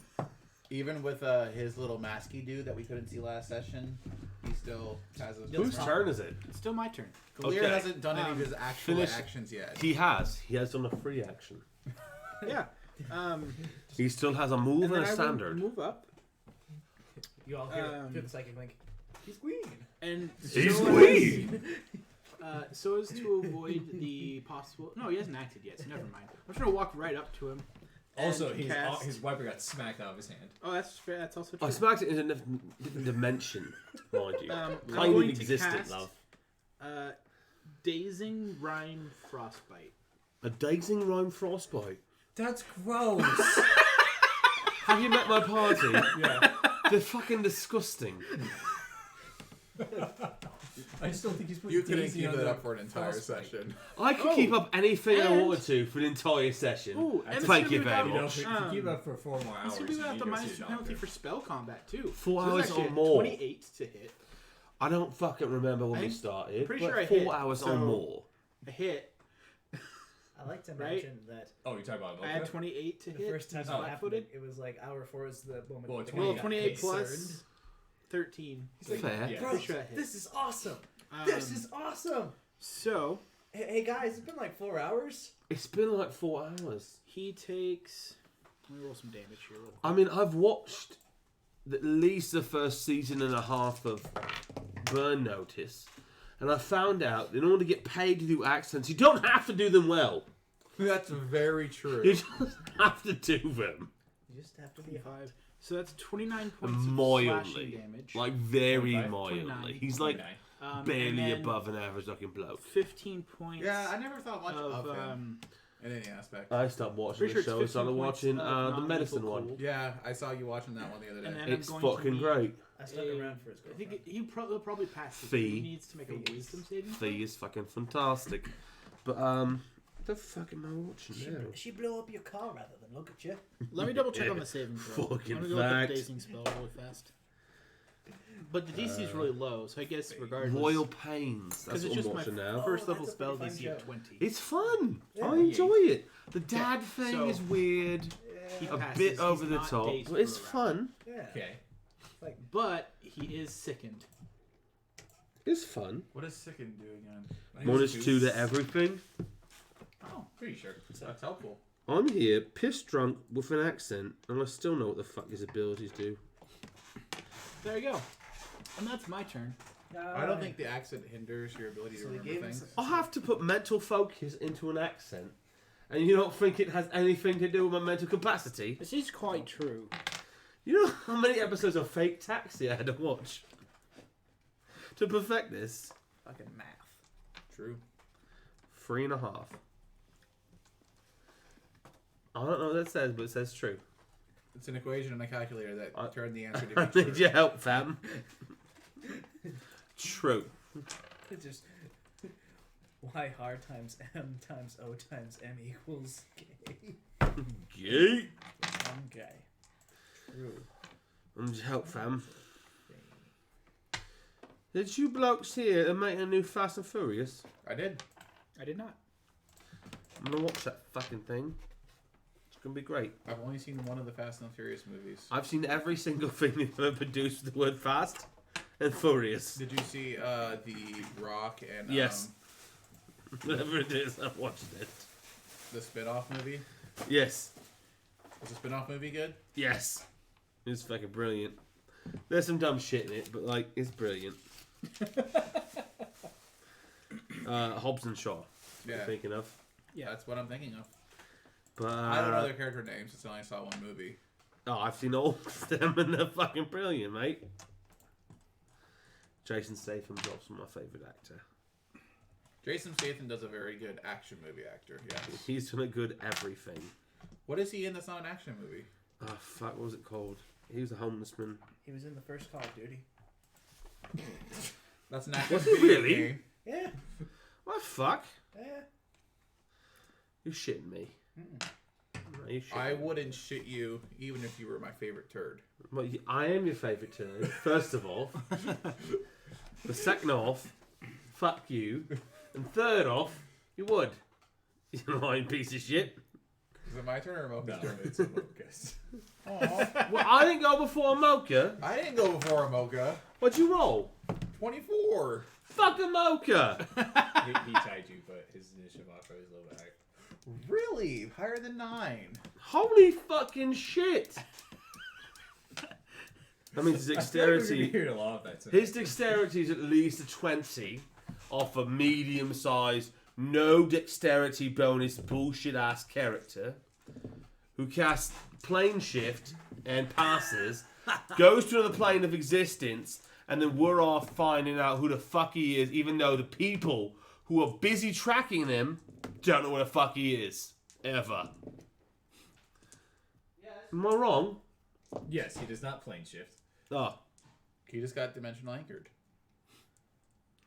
Even with his little masky dude that we couldn't see last session, he still has a...
Whose turn is it?
It's still my turn.
Galir
Okay.
hasn't done any of his actual
finish-
actions yet.
He has. He has done a free action.
Yeah.
He still has a move and,
then
a
I will
standard.
move up.
You all hear the psychic link. He's green.
And
He's
so
green.
so as to avoid the possible... No, he hasn't acted yet, so never mind. I'm just going to walk right up to him.
Also,
and
his
cast-
his wiper got smacked out of his hand.
Oh, that's fair. That's also true.
I smacked it in a different dimension, mind you.
I'm
Kind
going
of
to
existent,
cast,
love.
Dazing Rhyme Frostbite.
A dazing rhyme frostbite.
That's gross.
Have you met my party?
Yeah.
They're fucking disgusting.
I just don't think he's put
You couldn't
Daisy
keep
on
that
the
up for an entire
frostbite.
session.
I could
Oh,
keep up anything I
and-
wanted to for an entire session.
Ooh, and
Thank
it's
you
gonna be
very
without-
You know,
much.
if you keep it up for 4 more hours,
It's going to be
you
without
need
the
to go
minus
see
2
a
penalty
doctor.
for spell combat, too.
4
So
hours
it's actually
or
a
more.
28 to hit.
I don't fucking remember when we
I'm
started.
pretty
but
sure I
4
hit,
hours
so-
or more.
A hit.
I like to
Right?
mention that
Oh, you're talking about
I had
Loka?
28 to
the
hit.
first time
He's
it happened,
flat-footed.
it was like hour 4 is the moment.
Well,
the guy
28
got
28 plus
concerned.
13.
He's like,
Fair.
Yeah.
Bro,
Pretty sure I hit.
this is awesome. This
Um,
is awesome.
So,
Hey guys, it's been like 4 hours.
It's been like 4 hours.
he takes... Let me roll some damage here real quick.
I mean, I've watched at least the first season and a half of Burn Notice, and I found out in order to get paid to do accents, you don't have to do them well.
That's very true.
You just have to do them
You just have to be hot.
5. So that's 29 points of slashing
mildly,
damage.
like very
25,
mildly.
29.
He's like
29.
And
barely
then
above an average looking bloke.
15 points
Yeah, I never thought much
of...
of him in any aspect.
I stopped watching
Pretty
the
sure
show
it's
and started
15 points
watching
of
the
non-lethal
medicine one.
cold.
Yeah, I saw you watching that one the other
And
day.
then
It's
I'm going
fucking
to need
great.
I stuck around for his
I think
girlfriend.
he'll probably pass this.
Fee.
He needs to make a wisdom saving throw.
Fee is fucking fantastic. But the fuck am I watching now?
She blew up your car rather than look at you.
Let me double check on the saving throw.
Fucking
I'm gonna go look
fact.
up Dazing Spell really fast. But the DC is really low, so I guess regardless.
Royal Pains. That's
Because
what
it's
I'm
just my
watching now.
first
Oh,
level
that's a
spell
pretty fun
DC of
show.
20.
It's fun.
Yeah.
I enjoy it. The dad thing
so-
is weird.
He
A
passes.
bit over
He's
the
not
top.
dazed
But it's
for a round.
fun.
Yeah.
Okay.
But he is sickened.
It's fun.
What is Sicken doing on?
-2 to everything.
Oh, pretty sure.
That's helpful.
I'm here, pissed drunk with an accent, and I still know what the fuck his abilities do.
There you go. And that's my turn.
I don't think the accent hinders your ability to
So he
remember
gave
things.
us.
I have to put mental focus into an accent, and you don't think it has anything to do with my mental capacity?
This is quite true.
You know how many episodes of Fake Taxi I had to watch to perfect this?
Fucking math.
True.
3.5. I don't know what that says, but it says true.
It's an equation and a calculator that
I-
turned the answer
I
to be
need
true.
your help, fam. True.
It's just y hard times m times o times m equals k.
Gay.
I'm gay. True.
I need your help, fam. Did you blokes here and make a new Fast and Furious?
I did.
I did not.
I'm gonna watch that fucking thing. It's gonna be great.
I've only seen one of the Fast and Furious movies.
I've seen every single thing they've ever produced with the word fast and furious.
Did you see The Rock and
Yes. Whatever it is, I've watched it.
the spin-off movie?
Yes.
Was the spin-off movie good?
Yes. It's fucking brilliant. There's some dumb shit in it, but like, it's brilliant. Hobbs and Shaw.
Yeah.
I'm thinking of.
Yeah, that's what I'm thinking of.
But
I don't know their character names since I only saw one movie.
oh, I've seen all of them and they're fucking brilliant, mate. Jason Statham's also my favourite actor.
Jason Statham does a very good action movie actor. Yes.
He's done a good everything.
What is he in that's not an action movie?
Oh fuck, what was it called? He was a homeless man.
He was in the first Call of Duty.
That's an action
Was he
video
really?
game.
Yeah.
What the fuck?
Yeah.
You shitting me? Are you shitting
I
me?
wouldn't shit you even if you were my favorite turd.
Well, I am your favourite turd, first of all. But second off, fuck you. And third off, you would. You lying piece of shit.
Is it my turn or Mocha's
No,
turn?
it's a focus.
Well, I didn't go before Mocha.
I didn't go before a Mocha.
What'd you roll?
24.
Fuck a Mocha!
he tied you, but his initiative offer is a little bit higher.
Really? Higher than 9.
Holy fucking shit! That means his
I feel like we're gonna
dexterity.
hear a lot of that tonight.
His dexterity is at least a 20 off a medium sized, no dexterity bonus bullshit ass character who casts plane shift and passes, goes to another plane of existence, and then we're off finding out who the fuck he is, even though the people who are busy tracking him don't know where the fuck he is. Ever. Am I wrong?
Yes, he does not plane shift.
Oh,
He just got dimensional anchored.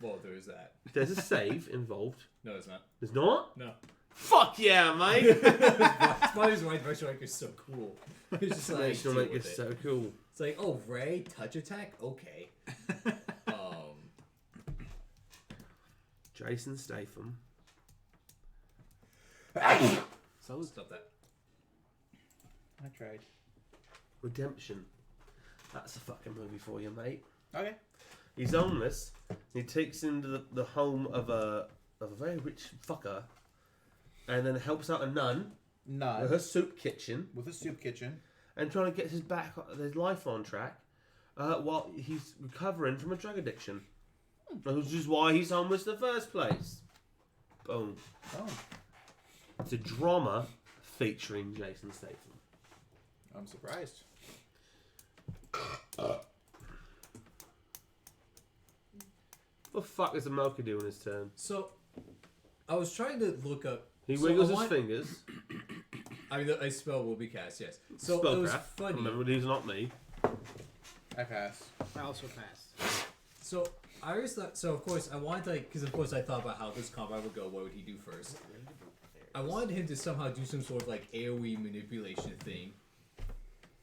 Well, there is that.
there's a save involved.
No, it's not.
There's not?
No.
Fuck yeah, mate!
That's why his white Dimensional Anchor is so cool. It's just like,
Dimensional
deal
Link
with
is
it.
so cool.
It's like, oh, Ray, touch attack? Okay.
Jason Statham.
So stop that.
I tried.
Redemption. That's a fucking movie for you, mate.
Okay.
He's homeless. He takes into the home of a very rich fucker, and then helps out a nun with her
None.
soup kitchen,
With a soup kitchen.
and trying to get his life on track, while he's recovering from a drug addiction. Which is why he's homeless in the first place. Boom.
Oh.
It's a drama featuring Jason Statham.
I'm surprised.
What the fuck is a Mocha doing his turn?
So, I was trying to look up.
He
so
wiggles
I
his
want-
fingers.
I mean, a spell will be cast, yes. So it was
Spellcraft.
funny.
Remember, he's not me.
I pass.
I also passed.
So I always thought. So of course I wanted to, because of course I thought about how this combat would go. What would he do first? I wanted him to somehow do some sort of like AOE manipulation thing,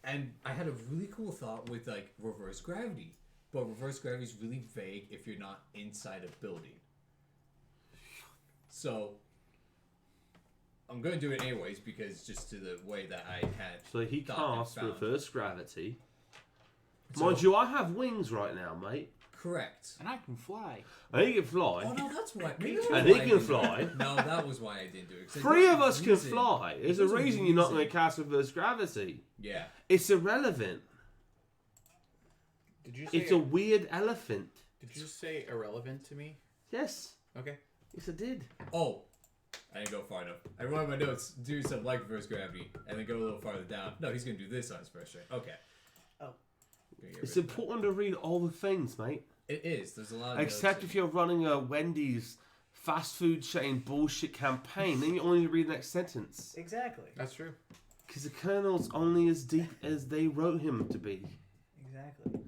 and I had a really cool thought with like reverse gravity. But reverse gravity is really vague if you're not inside a building. So I'm gonna do it anyways because just to the way that I had.
So he
thought and
casts
found.
reverse gravity.
So-
Mind you, I have wings right now, mate.
Correct.
And I can fly.
And he can fly.
Oh no, that's why. Maybe that's
And
why
he
I
can
didn't do
fly.
it. No, that was why I didn't do it. 'cause
Three
there's
of
a
us can
reason.
fly. There's a
There's a
reason you're not
reason.
going to cast reverse gravity.
Yeah.
It's irrelevant.
Did you say
It's a weird elephant.
Did you say irrelevant to me?
Yes.
Okay.
Yes, I did.
Oh, I didn't go far enough. I wrote my notes, do something like reverse gravity, and then go a little farther down. No, he's gonna do this on his first strike. Okay.
Oh.
Gonna get
It's
rid of that.
important to read all the things, mate.
It is. There's a lot of
Except
notes
if you're running a Wendy's fast food chain bullshit campaign, then you only need to read the next sentence.
Exactly.
That's true.
Because the Colonel's only as deep as they wrote him to be.
Exactly.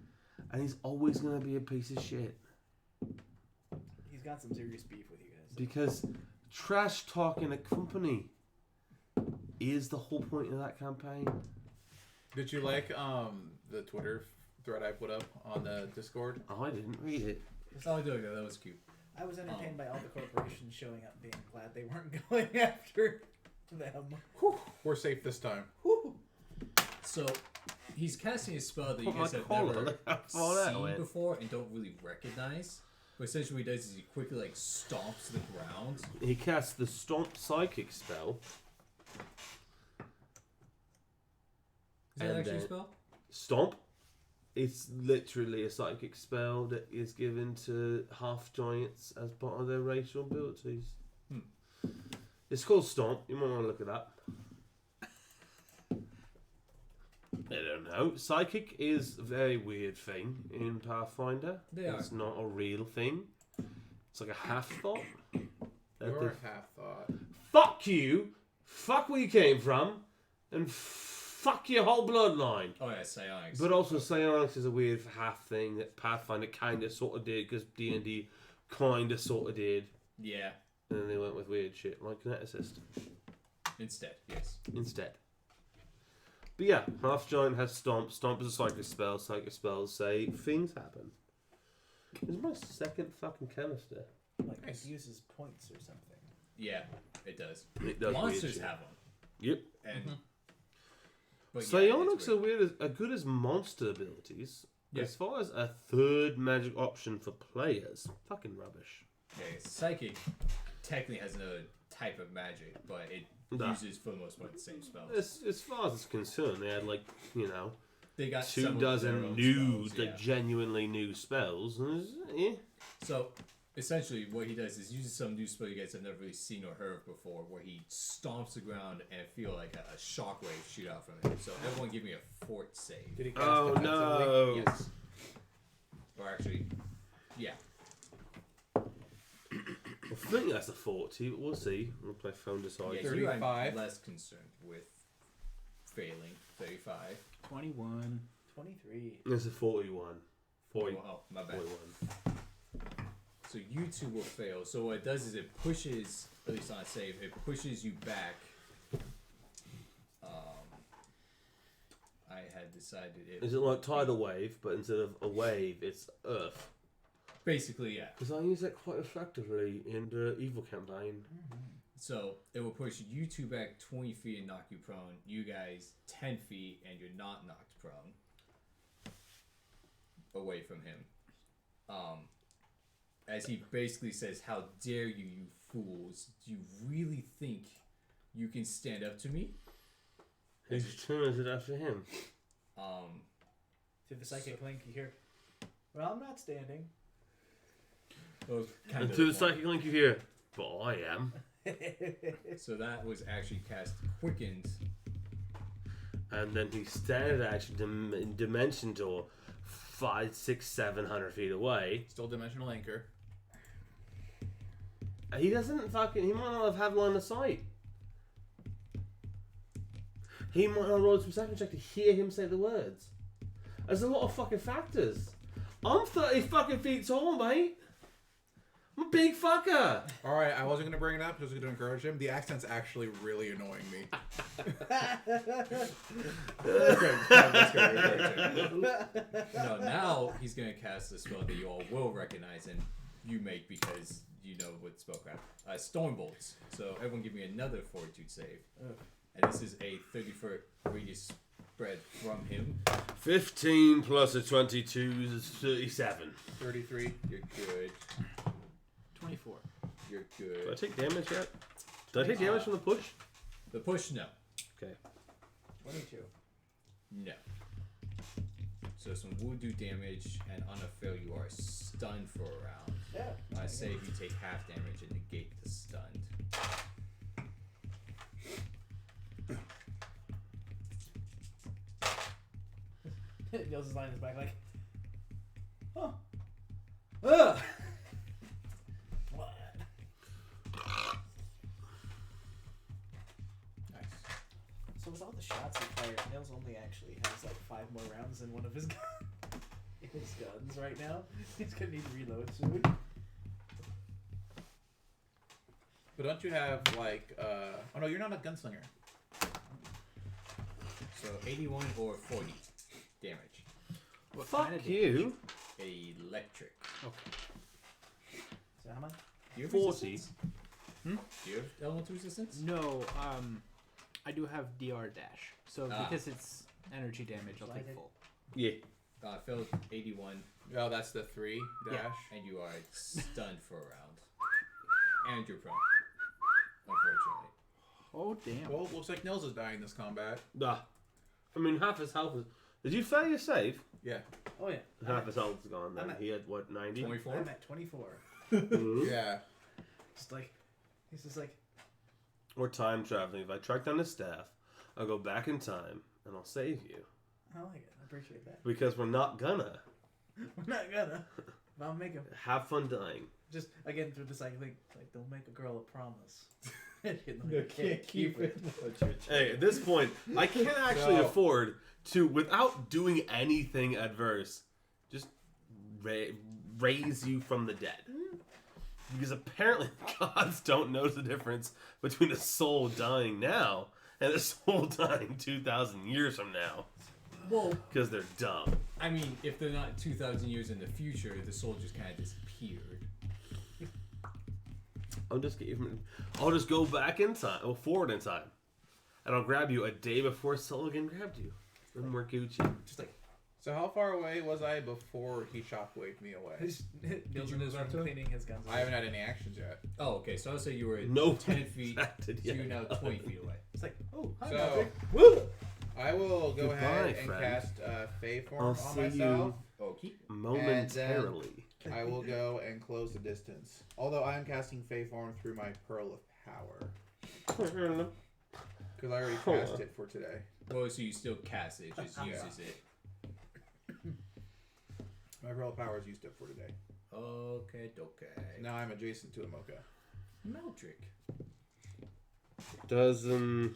And he's always going to be a piece of shit.
He's got some serious beef with you guys.
Because trash talking a company is the whole point of that campaign.
Did you like the Twitter thread I put up on the Discord?
Oh, I didn't read it.
Oh, that was cute.
I was entertained by all the corporations showing up, being glad they weren't going after them.
Whew, we're safe this time.
Whew.
So he's casting a spell that you
Put my
guys have
collar
never
all that
seen
way.
before and don't really recognize. But essentially what he does is he quickly like stomps the ground.
He casts the Stomp Psychic spell.
Is that
And
actually a
then-
spell?
Stomp. It's literally a psychic spell that is given to half giants as part of their racial abilities. It's called Stomp. You might want to look it up. I don't know. Psychic is a very weird thing in Pathfinder. It's not a real thing. It's like a half thought.
You're a half thought.
Fuck you. Fuck where you came from. And fuck your whole bloodline.
Oh yeah, psionics.
But also, psionics is a weird half thing that Pathfinder kind of sort of did because D&D kind of sort of did.
Yeah.
And then they went with weird shit like Kineticist
Instead, yes.
instead. But yeah, half giant has Stomp. Stomp is a psychic spell. Psychic spells say things happen. This is my second fucking canister.
Like,
Nice.
it uses points or something.
Yeah, it does.
It does weird
Monsters
shit.
have them.
Yep.
And but yeah,
Psionics
it's
are
weird.
good as monster abilities.
Yeah.
As far as a third magic option for players, fucking rubbish.
Okay, psychic technically has another type of magic, but it
Nah.
uses for the most part the same spells.
As far as it's concerned, they had like,
They got
2
some of their
dozen
own
new,
spells,
like genuinely new spells. And
So essentially, what he does is uses some new spell you guys have never really seen or heard of before, where he stomps the ground and feel like a shockwave shoot out from him. So everyone, give me a fort save.
Did he cast
Oh,
defensively?
no.
Yes. Or actually, yeah.
I think that's a 40, but we'll see. We'll play phone decide.
Yeah, you I'm
35.
less concerned with failing. 35.
21.
23.
It's a 41. 40,
Oh, my bad.
41.
So you two will fail. So what it does is it pushes, at least on a save, it pushes you back. I had decided it.
Is it like tidal wave, but instead of a wave, it's earth?
Basically, yeah.
Because I use that quite effectively in the Evil campaign.
So it will push you two back 20 feet and knock you prone. You guys 10 feet and you're not knocked prone. Away from him. As he basically says, "How dare you, you fools? Do you really think you can stand up to me?"
Whose turn is it after him?
To the psychic link, you hear, well, I'm not standing.
Well, kind
And
of
to the
the point.
psychic link you hear, but I am.
So that was actually cast quickened.
And then he standard action in dimension door 500, 600, 700 feet away.
Still dimensional anchor.
He doesn't fucking. He might not have had line of sight. He might not roll a perception check to hear him say the words. There's a lot of fucking factors. I'm 30 fucking feet tall, mate. I'm a big fucker.
All right, I wasn't gonna bring it up. I was gonna encourage him. The accent's actually really annoying me.
No, now he's gonna cast a spell that you all will recognize and you make because you know what spellcraft. Storm bolts. So everyone, give me another fortitude save. And this is a 30-foot radius spread from him.
15 plus a 22 is 37.
33.
You're good.
24.
You're
Do I
good.
take damage yet? Did I take damage from the push?
The push, no.
Okay.
22.
No. So some wound do damage, and on a fail you are stunned for a round.
Yeah.
I say if you take half damage and negate the stunned.
Nils is lying his back like, huh. Ugh. What?
Nice.
So with all the shots he fired, Nils only actually has like 5 more rounds in one of his guns right now. He's gonna need to reload soon.
But don't you have like? Oh no, you're not a gunslinger.
So 81 or 40 damage.
What
Fuck
kind of
you.
Electric.
So how much?
Do you have
40.
resistance? Do you have elemental resistance?
No, I do have DR dash. So
Ah.
because it's energy damage, I'll take full.
Yeah.
Phil, 81,
Oh, that's the 3 dash.
and you are stunned for a round. And you're prone. Unfortunately.
Oh damn.
Well, looks like Nils is dying this combat.
Nah. I mean, half his health is. Did you fail your save?
Yeah.
Oh yeah.
Half his health is gone then.
I'm at-
He had, what, 90?
24?
I'm at 24.
Mhm.
Yeah.
Just like, he's just like,
Or time traveling. If I track down his staff, I'll go back in time and I'll save you.
I like it. I appreciate that.
Because we're not gonna.
We're not gonna. But I'll make him.
Have fun dying.
Just again through the cycle thing. Like, don't make a girl a promise. You
You can't keep it.
Hey, at this point, I can't actually
So-
afford to, without doing anything adverse, just raise you from the dead. Because apparently gods don't know the difference between a soul dying now and a soul dying 2,000 years from now.
Well,
Because they're dumb.
I mean, if they're not 2,000 years in the future, the soul just kind of disappeared.
I'll just go back in time, or forward in time, and I'll grab you a day before Sullivan grabbed you. And we're Gucci.
Just like,
So how far away was I before he shockwaved me away?
Nils
you
is
move up to him?
cleaning his guns.
I haven't had any actions yet.
Oh, okay. So I'll say you were
No
10 feet,
affected
so you're
yet.
now 20 feet away.
It's like, oh, hi,
So
Maverick.
I will go
Goodbye,
ahead and
friend.
cast Fey form
I'll
on
see
myself.
Okay.
Momentarily.
I will go and close the distance. Although I am casting Fey form through my Pearl of Power. Because I already cast it for today.
Well, so you still cast it, it just uses it.
My Pearl of Power is used up for today.
Okay.
Now I'm adjacent to a Mocha.
Meldrick.
Dozen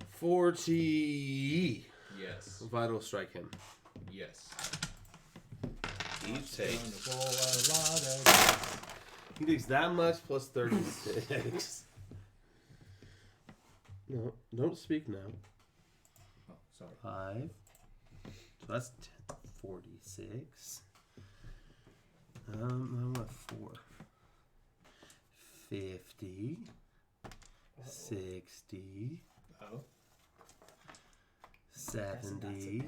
40.
Yes.
Vital strike him.
Yes.
He
Gonna
takes.
roll a lot of...
He takes that much plus 36. No, don't speak now.
Oh, sorry.
5. So that's 10, 46. I'm at 4. 50. 60.
Oh.
70.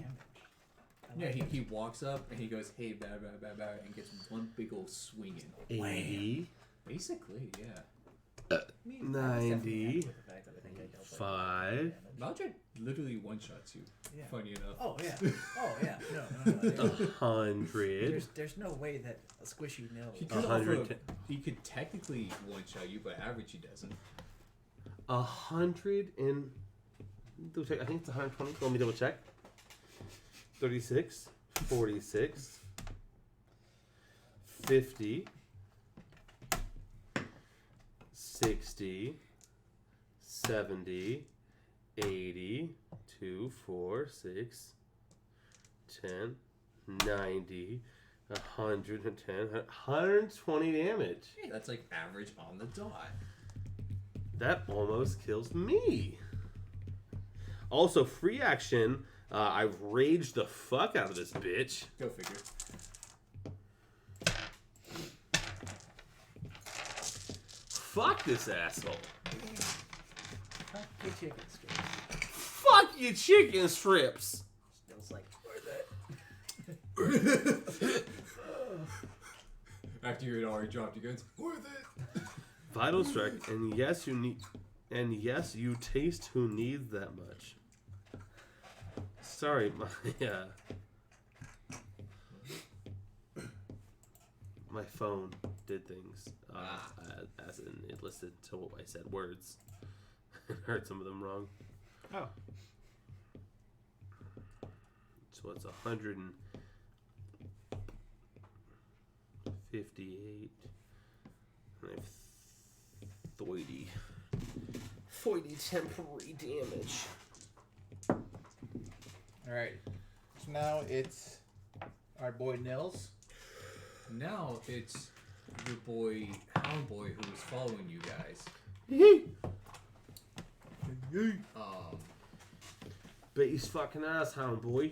Yeah, he walks up and he goes, hey, bah, bah, bah, bah, and gets one big old swinging.
80.
Basically, yeah.
90. 5.
Meldrick literally one-shots you.
Yeah.
Funny enough.
Oh yeah. Oh yeah. No.
100.
There's no way that a squishy nail.
He could
100.
also, he could technically one-shot you, but average he doesn't.
100 and... Double check. I think it's 120. Let me double check. 36. 46. 50. 60. 70. 80. 2, 4, 6. 10. 90. 110. 120 damage.
Hey, that's like average on the dot.
That almost kills me. Also, free action. I've raged the fuck out of this bitch.
Go figure.
Fuck this asshole.
Fuck your chicken strips.
Fuck you, chicken strips.
Nils like, worth it.
After you had already dropped your guns, worth it.
Vital strike, and yes, you taste who needs that much. Sorry, my phone did things. As in, it listened to what I said words. Heard some of them wrong.
Oh.
So it's 158. And I have 40 temporary damage.
Alright. So now it's our boy Nils.
Now it's your boy, Hound Boy, who was following you guys.
Beat his fucking ass, hound boy.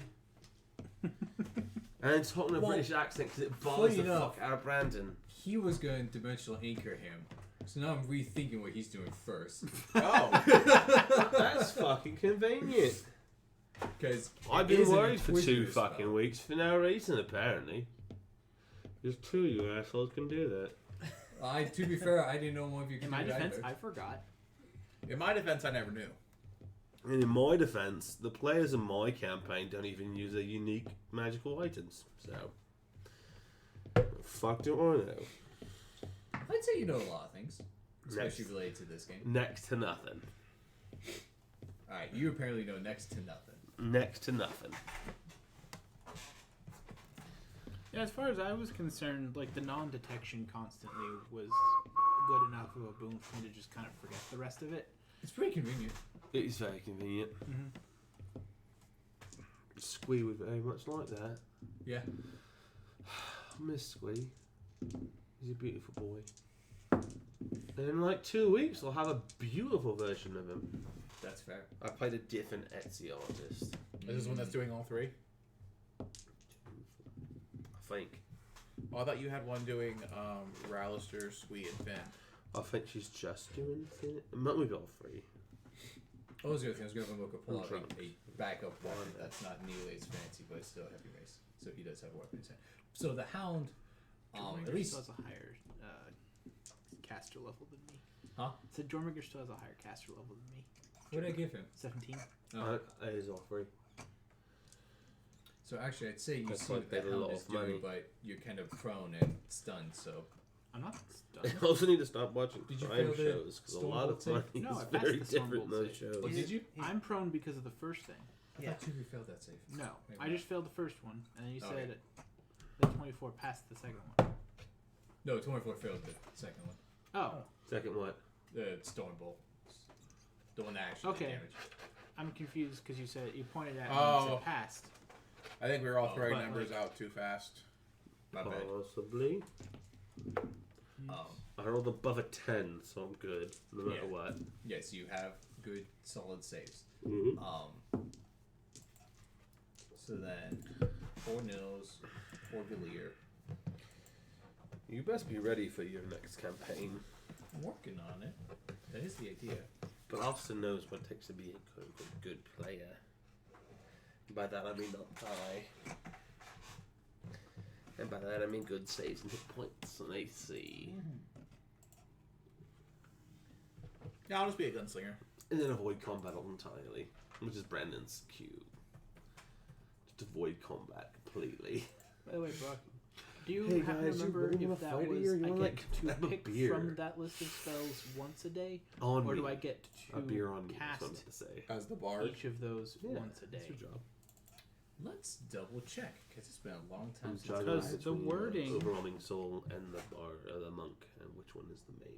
And talking a
Well,
British accent because it bothers the
funny enough-
fuck out of Brandon.
He was going to dimensional anchor him. So now I'm rethinking what he's doing first.
Oh.
That's fucking convenient.
Because
I've been worried for 2 fucking weeks for no reason, apparently. Just 2 of you assholes can do that.
To be fair, I didn't know one of you could
In my
do that
defense,
either.
I forgot.
In my defense, I never knew.
And in my defense, the players in my campaign don't even use their unique magical items. So, fuck do I know?
I'd say you know a lot of things, especially
Next.
related to this game.
Next to nothing.
Alright, you apparently know next to nothing.
Next to nothing.
Yeah, as far as I was concerned, like the non-detection constantly was good enough of a boon for me to just kind of forget the rest of it.
It's pretty convenient.
It is very convenient.
Mm-hmm.
Squee was very much like that.
Yeah.
I miss Squee. He's a beautiful boy. And in like 2 weeks, I'll have a beautiful version of him.
That's fair.
I played a different Etsy artist.
Is this one that's doing all 3?
I think.
Oh, I thought you had one doing Ralister, Sweet, and Finn.
I think she's just doing it. Maybe all 3.
Oh, was the other thing. I was going to look up pull
I'm
out
drunk.
a backup weapon that's not nearly as fancy, but it's still heavy race. So he does have a weapon in his hand. So the Hound, at least...
still has a higher caster level than me.
Huh?
So Jormungandr still has a higher caster level than me.
What did I give him?
17.
Oh.
That is all 3.
So actually, I'd say you
That's
see
like
what the
they
Hound
lot
is
of money.
doing, but you're kind of prone and stunned, so...
I'm not
I
stunned.
also need to stop watching
Did you
crime
fail the
shows because a lot of
Stormbolt
money
save?
No, I
is
passed
very
the
different in
Stormbolt
those
save.
shows.
Oh, did you?
I'm prone because of the first thing.
I
Yeah.
thought you failed that save.
No,
Maybe
I
not.
just failed the first one, and then you
Oh,
said
okay.
the 24 passed the second one.
No, 24 failed the second one.
Oh,
Second what?
The Stormbolt. The one that actually did
Okay.
damage.
I'm confused because you said you pointed at me
Oh.
and said passed.
I think we were all
Oh,
throwing
but,
numbers
like-
out too fast. My bad.
Possibly. I rolled above a 10, so I'm good, no matter
Yeah.
what.
Yes, you have good, solid saves.
Mm-hmm.
So then, 4 nils, 4 Gallier.
You best be ready for your next campaign.
I'm working on it. That is the idea.
But Austin knows what it takes to be a good player. By that I mean not die. And by that I mean good saves and hit points and AC.
Yeah, I'll just be a gunslinger.
And then avoid combat entirely, which is Brandon's cue. Just avoid combat completely.
By the way, Brock, do you
Hey
happen
guys,
to
you
remember
really wanna
if that
fight
was
here? You
I
wanna,
get
like, have
to
a
pick
beer?
from that list of spells once a day,
On
or
me.
do I get
A beer
to
on me, that's what I'm
cast
about to say.
As the bard.
each of those
Yeah,
once a day?
that's your job.
Let's double check, because it's been a long time
I'm
since
juggling
Because the
between
wording-
overwhelming soul and the monk, and which one is the main?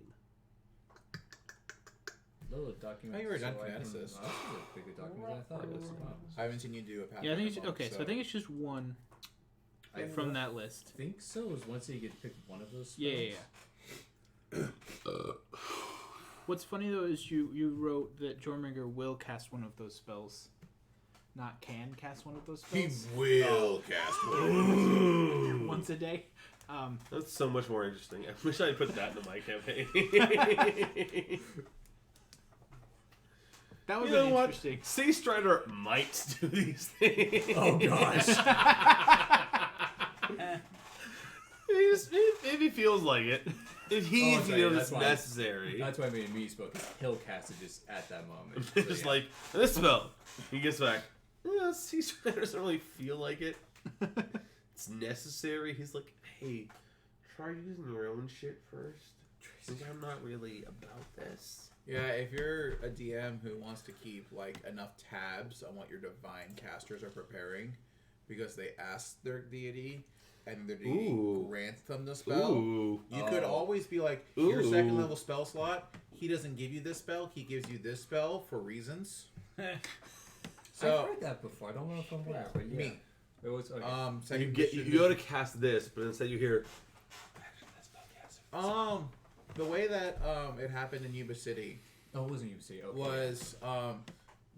little document.
Oh, you were a
so
dungeon
I can-
geneticist.
Oh, this is a bigger document than I thought it was. Wow.
I haven't seen you do a Pathfinder.
Yeah, I think it's,
monk,
okay. So I think it's just one
I
from that list.
think so. Is once you get to pick one of those spells.
Yeah, yeah, yeah. What's funny though is you wrote that Jormungandr will cast one of those spells, not can cast one of those
He
spells
will cast one.
once a day.
That's so much more interesting. I wish I put that into my campaign.
That would
You
be
know what?
interesting.
Sea Strider might do these things.
Oh gosh.
If he feels like it. If he
Oh, sorry,
feels
that's
it's
why.
necessary.
That's why I made me spoke. He'll cast it just at that moment.
It's
So,
just
yeah.
like, this spell. He gets back. Yeah, Sea Strider doesn't really feel like it. It's necessary. He's like, hey, try using your own shit first. Like, I'm not really about this.
Yeah, if you're a DM who wants to keep like enough tabs on what your divine casters are preparing, because they ask their deity and their deity
Ooh.
grants them the spell,
Ooh.
you could
Oh.
always be like, your second
Ooh.
level spell slot, he doesn't give you this spell, he gives you this spell for reasons.
I've
So,
heard that before. I don't know if I'm aware, but yeah.
me.
It was okay.
You
second
get you go to cast this, but instead you hear.
the way that it happened in Yuba City
Oh, it wasn't you say. Okay.
was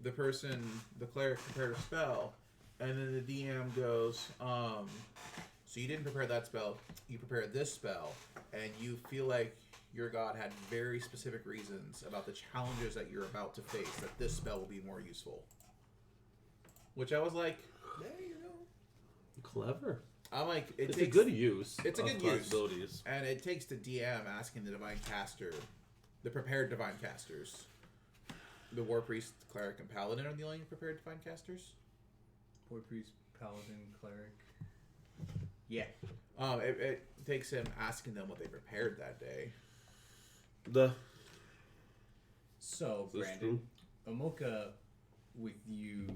the cleric prepared a spell, and then the DM goes, so you didn't prepare that spell, you prepared this spell, and you feel like your god had very specific reasons about the challenges that you're about to face that this spell will be more useful. Which I was like, there you go.
Clever.
I'm like,
It's a good use.
It's a
of
good use.
abilities.
And it takes the DM asking the divine caster, the prepared divine casters. The war priest, cleric, and paladin are the only prepared divine casters.
War priest, paladin, cleric. Yeah.
It takes him asking them what they prepared that day.
So,
Is this
Brandon, Amoka, with you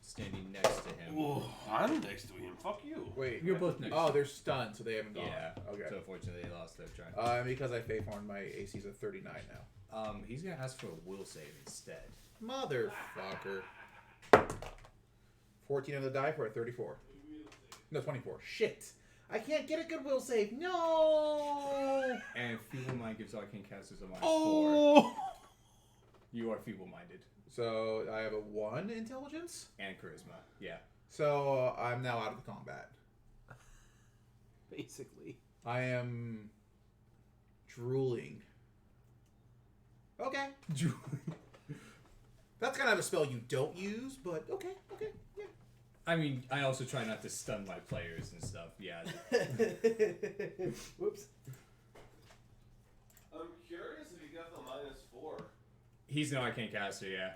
standing next to him.
Oh, I'm next to him. Fuck you.
Wait,
You're both next.
oh, they're stunned, so they haven't gone.
Yeah.
Okay.
So unfortunately, they lost their turn.
Because I faith horn, my AC's a 39 now.
He's gonna ask for a will save instead.
Motherfucker. 14 on the die for a 34. No, 24. Shit. I can't get a good will save. No.
And feeble mind gives arcane casters a -4.
Oh!
You are feeble-minded
So I have a 1 intelligence.
and charisma. Yeah.
So I'm now out of the combat.
Basically.
I am drooling. Okay. That's kind of a spell you don't use, but okay, yeah.
I mean, I also try not to stun my players and stuff. Yeah.
Whoops.
I'm curious if you got the -4.
He's an arcane caster. Yeah.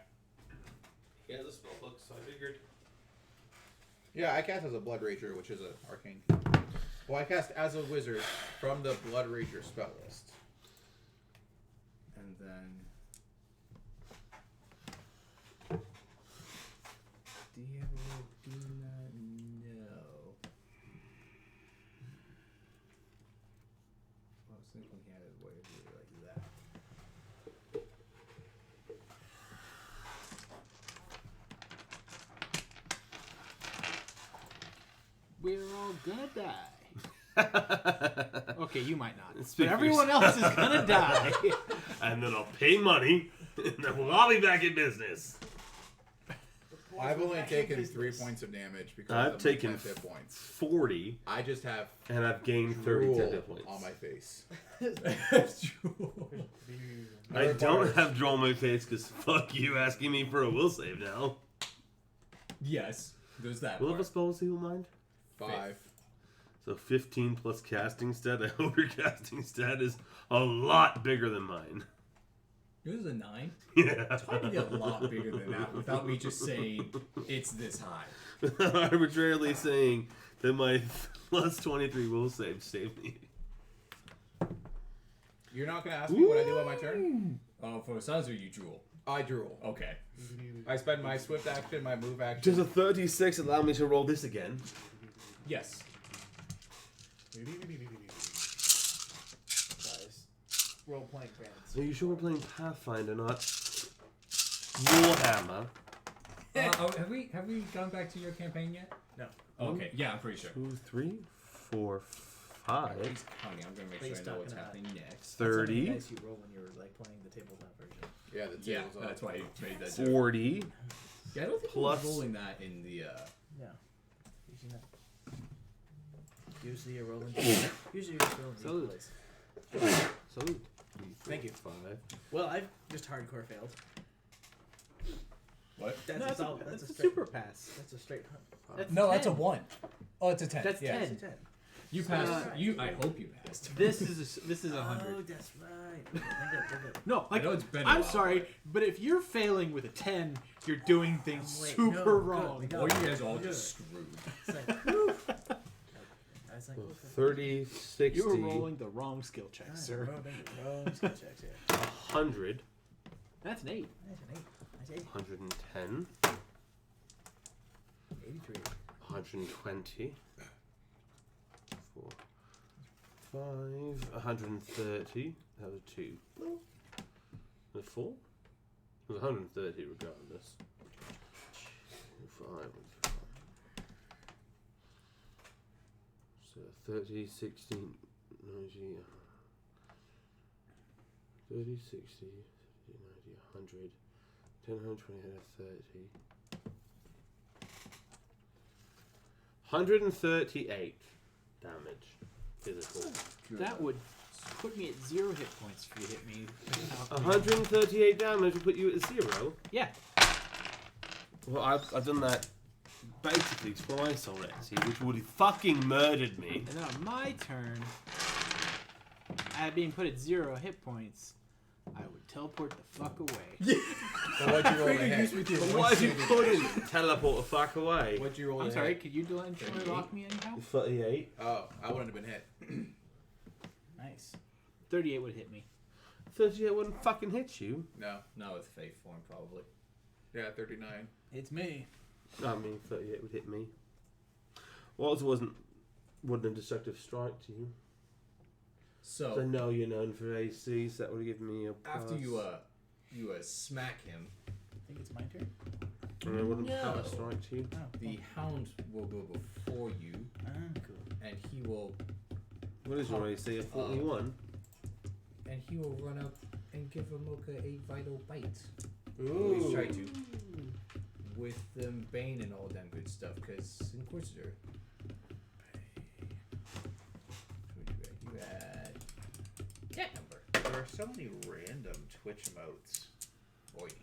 He has a spell book, so I figured.
Yeah, I cast as a Blood Rager, which is an arcane. Well, I cast as a wizard from the Blood Rager spell list.
And then. Diablo do not know. I was thinking he had a way of doing it like that.
We're all gonna die. Okay, you might not.
Speak
But
for
everyone
yourself.
else is gonna die.
And then I'll pay money, and then we'll all be back in business.
I've only taken 3 points of damage because
I've
of
taken
my 10 hit points.
40,
I just have
and I've gained 30
drool
hit points.
on my face.
I don't have drool on my face because fuck you asking me for a will save now.
Yes, there's that.
Will of a
part.
spell seal mind?
5.
So 15 plus casting stat. I hope your casting stat is a lot bigger than mine.
Yours is a 9.
Yeah.
It's probably a lot bigger than that without me just saying it's this high.
Arbitrarily saying that my plus 23 will save saved me.
You're not going to ask me what I do on my turn?
For the sounds of it, you drool.
I drool.
Okay.
I spend my swift action, my move action.
Does a 36 allow me to roll this again?
Yes.
Guys, role playing
Are you sure we're playing Pathfinder, not Warhammer?
Have we gone back to your campaign yet?
No.
Okay. Yeah, I'm pretty sure.
2, 3, 4,
Alright,
5,
he's counting. I'm gonna make
Please
sure I know
stop
what's
gonna
happening next.
30,
Nice you roll when you were like playing the tabletop version.
Yeah, the
Yeah,
tables
that's
up.
why he made that joke.
40.
Yeah, I don't think
Plus-
he was rolling that in the.
No. Usually not. Usually you're rolling. Usually you're just rolling
Salute.
equalize.
Salute.
Thank you.
5.
Well, I've just hardcore failed.
What?
That's,
No,
a,
that's
solid,
a
that's a straight,
super pass.
That's a straight hunt.
That's
No, that's a
10.
1. Oh, it's a 10.
That's
yeah.
10.
That's a 10.
You passed. I hope you passed.
This is a 100.
Oh, that's right. Okay, we're good.
No, like
I know it's been a
I'm
while,
sorry,
but-
but if you're failing with a 10, you're doing things
Wait,
super
no, good,
wrong.
we got
Or
it.
you guys all
We're
just
good.
screwed.
It's like, whew. I was like, okay.
30, 60,
You were rolling the wrong skill check,
Alright,
sir.
Roll skill checks here.
100,
That's an 8.
That's an 8. That's 8.
110,
83.
120, 4, 5, 130. That was 2. The 4? It was 130 regardless. 5. So 30, 16, 90, 30, 60, 100, 10, 120, 30. 138 damage. Physical.
That would put me at 0 hit points if you hit me.
138 damage will put you at 0?
Yeah.
Well, I've done that basically twice already, which would have fucking murdered me.
And then on my turn, at being put at 0 hit points, I would teleport the fuck away.
So what'd you roll to hit?
But what if you couldn't teleport the fuck away?
What'd you roll
I'm
to
sorry,
hit?
could you lock me anyhow?
38.
Oh, I wouldn't have been hit.
Nice.
38 would hit me.
38 wouldn't fucking hit you.
No.
Not with Faith form, probably.
Yeah, 39.
It's me.
I mean, 38 would hit me. What wasn't a destructive strike to you?
So
I know you're known for AC, so that would give me a plus.
after you smack him,
I think it's my turn.
And I wouldn't have
No.
a strike to you.
Oh,
the hound will go before you,
cool.
and he will
What is your AC? A 41?
run up and give Amoka a vital bite.
Ooh.
He's trying to. With them Bane and all them good stuff, because Inquisitor. You had that number.
There are so many random Twitch emotes.
40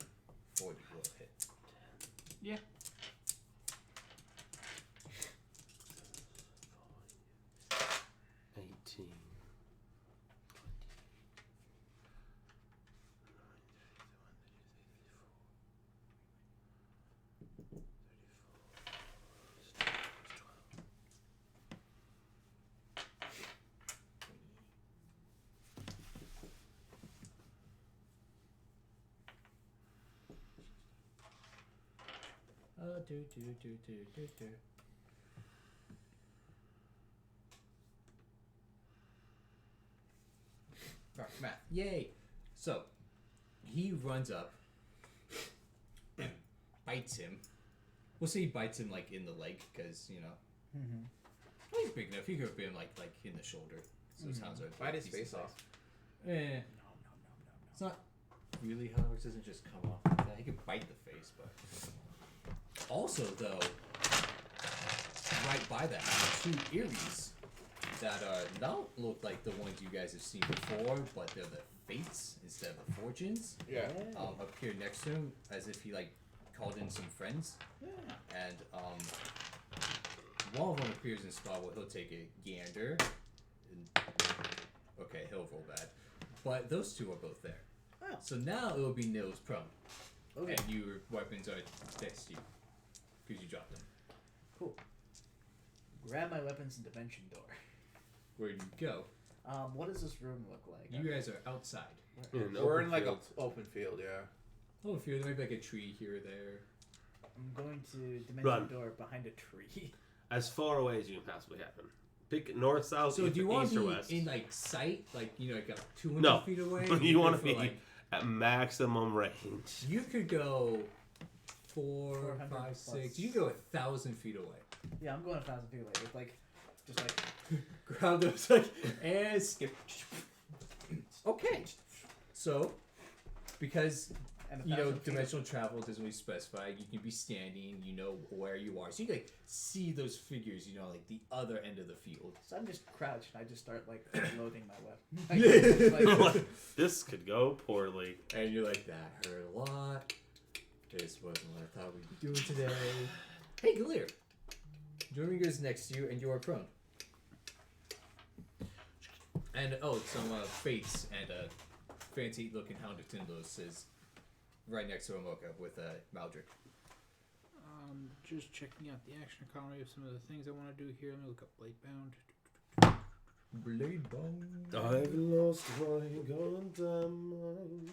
will hit.
Yeah.
Do. Right, math. Yay! So, he runs up and bites him. We'll say he bites him like in the leg, because
Mm-hmm.
well, he's big enough. He could have been like in the shoulder. So his hands are
Bite his
decent
face
size.
off.
Eh,
No.
it's not really how it works. It doesn't just come off like that. He can bite the face, but also though, right by that, two Eries that don't look like the ones you guys have seen before, but they're the fates instead of the fortunes.
Yeah.
Appear next to him as if he like called in some friends, and one of them appears in a spot where he'll take a gander. And, okay, he'll roll bad, but those two are both there.
Oh.
So now it will be Nils prone,
Okay.
and your weapons are next to you because you dropped them.
Cool. Grab my weapons and dimension door.
Where do you go?
What does this room look like?
You guys are outside.
We're in like an open field, yeah.
Oh, if you're maybe like a tree here or there.
I'm going to dimension
Run.
door behind a tree.
As far away as you can possibly happen. Pick north, south,
So do you want
east,
to
or
be
west.
in like sight, like like 200
No.
feet away?
You want to
for,
be
like,
at maximum range.
You could go 4,
400
5,
plus.
6. You could go 1,000 feet away.
Yeah, I'm going 1,000 feet away. With just like.
Grab those and skip. Okay. So, because
And
you know
1,000 feet.
dimensional travel doesn't really specify, you can be standing. You know where you are, so you can like see those figures. Like the other end of the field.
So I'm just crouched and I just start like loading my weapon. Like,
This could go poorly.
And you're like, that hurt a lot. This wasn't what I thought we'd be doing today. Hey, Galir. Jorminger is next to you, and you are prone. And, some fates and a fancy-looking Hound of Tindos is right next to Amoka with Maldrick.
Just checking out the action economy of some of the things I want to do here. Let me look up Blade Bound.
Blade Bound.
I've lost my goddamn mind.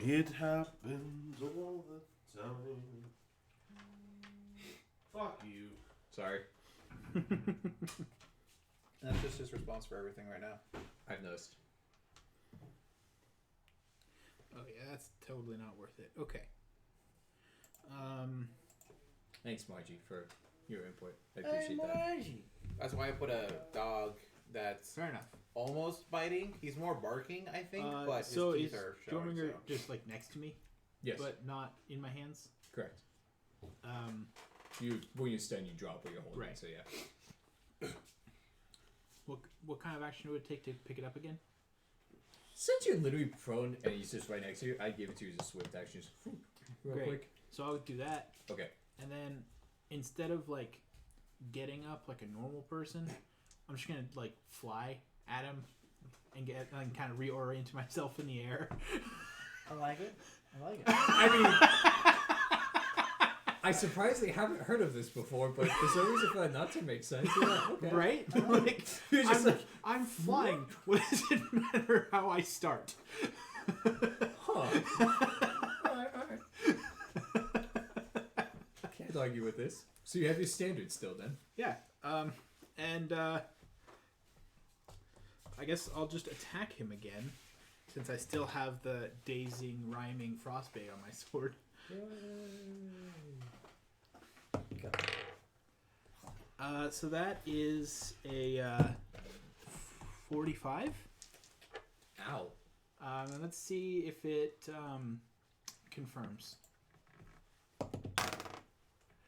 It happens all the time. Fuck you.
Sorry,
That's just his response for everything right now.
I've noticed.
Oh yeah, that's totally not worth it. Okay.
Thanks, Margie, for your input. I appreciate that.
Margie.
That's why I put a dog that's
Fair enough.
almost biting. He's more barking, I think, but his
so
teeth
is
are showing.
Jormungandr
So.
just like next to me,
Yes.
but not in my hands?
Correct.
Um,
When you stun, you drop what you're holding.
Right.
So yeah.
what kind of action would it take to pick it up again?
Since you're literally prone and he's just right next to you, I'd give it to you as a swift action. Just real
Great.
quick.
So I would do that,
Okay.
and then instead of like getting up like a normal person, I'm just gonna like fly at him and kind of reorient myself in the air.
I like it.
I mean, I surprisingly haven't heard of this before, but there's no reason for that not to make sense. Yeah, okay.
Right? Like,
You're just
I'm, I'm flying. What does it matter how I start?
Huh. Alright. Can't argue with this. So you have your standards still then?
Yeah. And I guess I'll just attack him again, since I still have the dazing, rhyming frostbite on my sword. So that is a 45.
Ow.
And let's see if it confirms.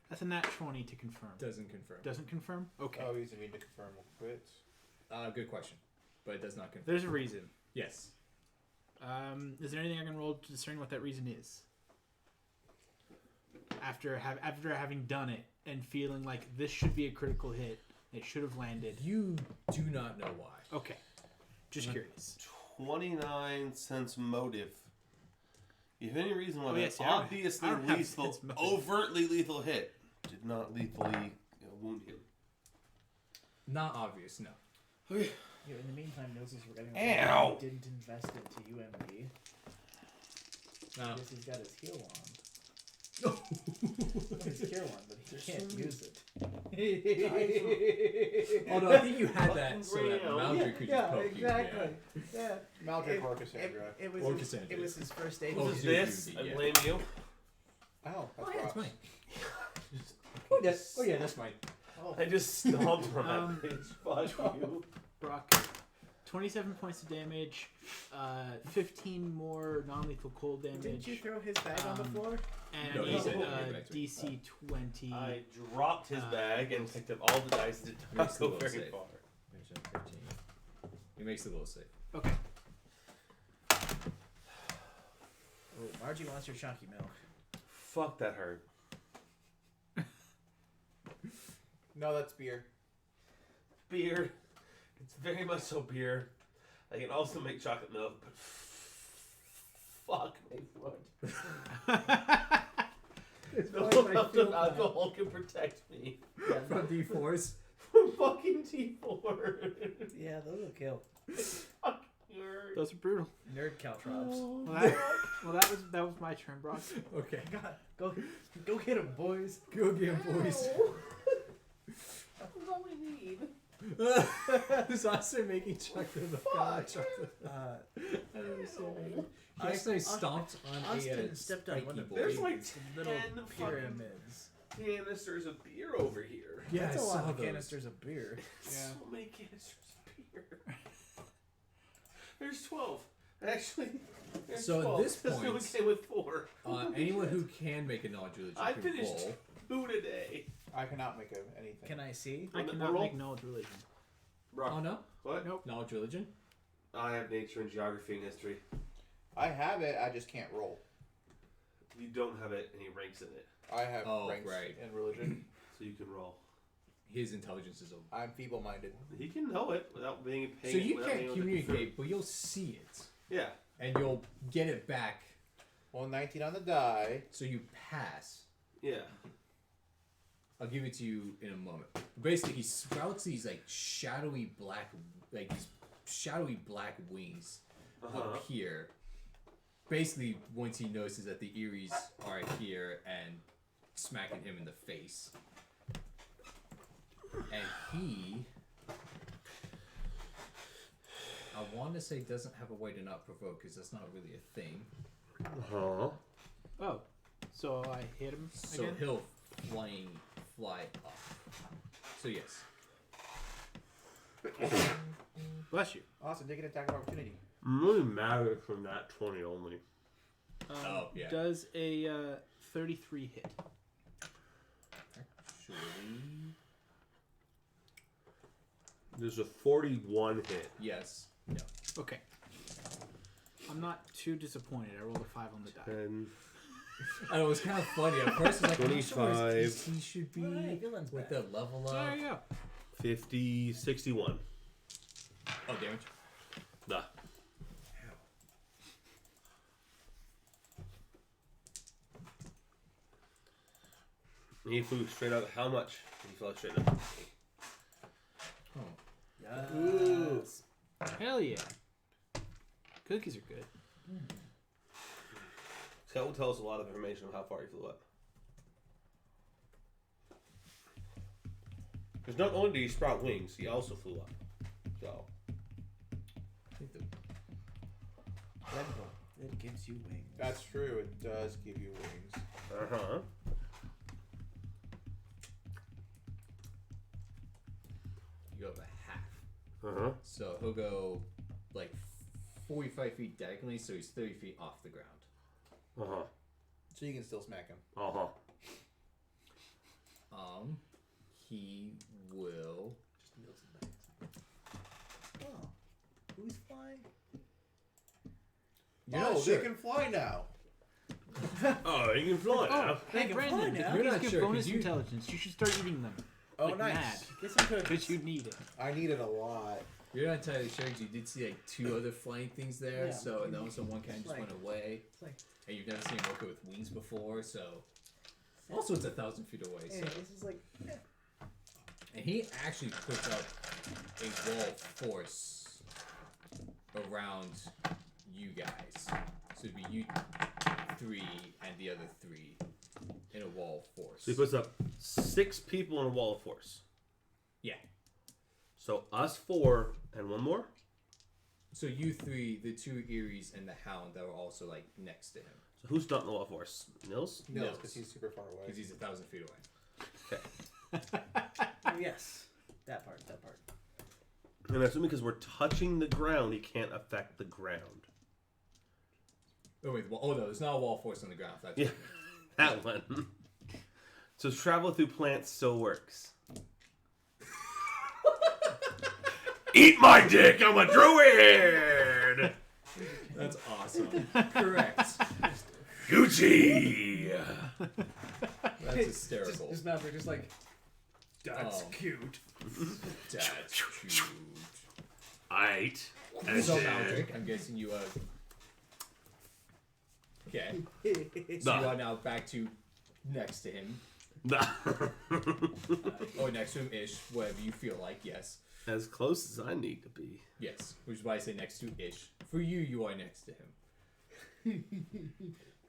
That's a nat 20 to confirm.
Doesn't confirm.
Doesn't confirm? Okay.
Oh, he's immune to confirm quits.
Good question. But it does not confirm.
There's a reason.
Yes.
Is there anything I can roll to discern what that reason is? After having done it and feeling like this should be a critical hit, it should have landed.
You do not know why.
Okay. Just curious.
29 sense motive. You have any reason why
Oh,
that
yes, I don't-
obviously
I don't have
lethal,
sense motive.
overtly lethal hit did not lethally wound him?
Not obvious, no.
Okay.
Yeah, in the meantime, Noses were getting
Ow!
didn't invest into UMD.
No.
Because he's got his heal wand. His heal wand, but he can't use it.
Although I think you had that so that
Fucking
Maldry could just poke
exactly. Yeah.
Maldrick
It-
or Cassandra.
It was
Or
his,
Cassandra.
it was his first aid.
Oh,
What is
you
this?
do,
I
yeah.
blame you.
Oh,
Oh,
that's
yeah, it's
rocks.
mine. Oh, yeah, that's mine.
Oh,
I just stomped on
Um,
that bitch. Fuck you.
Brock, 27 points of damage, 15 more non-lethal cold
didn't
damage,
you throw his bag on the floor?
and
No,
I
he
need
said give it back to me.
DC 20.
I dropped his bag and picked up all the dice that did not
Makes the
go
will
very
save.
far.
13. He makes the little save.
Okay.
Oh, Margie wants your chunky milk.
Fuck, that hurt.
No, that's beer.
Beer. It's very much so beer. I can also make chocolate milk, but fuck my foot. No amount of alcohol can protect me
Yeah,
From D4s.
from fucking T4.
yeah, those will kill.
Those are brutal.
Nerd caltrops.
Well, that was my turn, Brock.
Okay.
God, go get him, boys.
Go get him, boys.
That's all we need.
This Austin making chocolate milk. Chocolate. I don't understand. He actually stomped on
Austin
a
stepped on one
spiky
of
boy.
There's like
little
10 fucking
pyramids.
canisters of beer over here.
Yeah,
That's
I
a lot
saw
of
those.
canisters of beer.
Yeah.
So many canisters of beer. There's 12. Actually, there's
So at
12.
this
This one
point,
came with 4.
anyone who can make a knowledge religion
I
can
finished
roll.
2 today.
I cannot make anything.
Can I see?
I
On the
cannot
roll?
make knowledge religion.
Brock,
Oh no,
what?
Nope.
knowledge religion.
I have nature and geography and history.
I have it. I just can't roll.
You don't have any ranks in it,
I have
Oh,
ranks
right.
in religion.
so you can roll.
His intelligence is a.
I'm feeble-minded.
He can know it without being paying.
So you
without
can't
being able to
communicate, but you'll see it,
confirm. Yeah.
and you'll get it back.
Well, 19 on the die.
So you pass.
Yeah.
I'll give it to you in a moment. Basically, he sprouts these like shadowy black wings up here. Basically, once he notices that the Eries are here and smacking him in the face, and he, I want to say, doesn't have a way to not provoke because that's not really a thing.
Huh.
Oh, so I hit him
So
again?
he'll fly up. So yes.
Bless you.
Awesome. Take an attack of opportunity.
I'm really mad from that 20 only.
Oh, yeah.
Does a 33 hit?
Actually,
There's a 41 hit.
yes. No.
Okay. I'm not too disappointed. I rolled a 5 on the die.
10,
I know, it was kind of funny. At first, I was like, I'm not sure where
25.
his DC should be
Alright, Dylan's
with
back.
the level
There
up.
you go.
50, 61.
Oh, damage.
Nah. He flew straight up. How much? He fell straight up.
Yes.
Hell yeah. Cookies are good.
That will tell us a lot of information on how far he flew up. Because not only did he sprout wings, he also flew up. So.
I think the
Red Bull. It gives you wings.
That's true. It does give you wings.
Uh-huh.
you go up a half.
Uh-huh.
So he'll go like 45 feet diagonally, so he's 30 feet off the ground.
Uh-huh.
So you can still smack him.
Uh-huh.
He will.
Oh. Who's flying?
You're
Oh,
not sure.
they can fly now.
Oh, he can fly now.
Oh, hey
can
Brandon,
fly
the
now.
You're
cookies
not
give
sure, 'cause
bonus
you-
intelligence. You should start eating them.
Oh,
Like
nice.
mad.
Get some cookies.
Because you need it.
I need it a lot.
You're not entirely sure because you did see like 2 other flying things there.
Yeah,
So and also one kind just
like-
went away,
It's like,
and you've never seen a rocket with wings before. So also it's 1,000 feet away.
hey,
So
this is like,
and he actually put up a wall of force around you guys. So it'd be you 3 and the other 3 in a wall of force.
So he puts up 6 people in a wall of force.
Yeah.
So us 4 and one more?
So you 3, the 2 Eries, and the Hound that were also like next to him
So who's not in the wall of force? Nils?
No,
Nils.
because he's super far away.
because he's 1,000 feet away.
oh, yes. That part.
And I'm assuming because we're touching the ground, he can't affect the ground.
Oh wait, oh no, there's not a wall of force on the ground. That's
Yeah, that one. So travel through plants still works. Eat my dick, I'm a druid!
That's awesome. Correct.
Gucci!
That's hysterical.
His mouth are just like,
That's
cute.
That's cute.
Aight. And
So
then-
Maldrick, I'm guessing you okay. So
Nah.
you are now back to next to him.
Nah.
Or next to him ish, whatever you feel like, yes.
As close as I need to be.
Yes. Which is why I say next to ish. For you, you are next to him.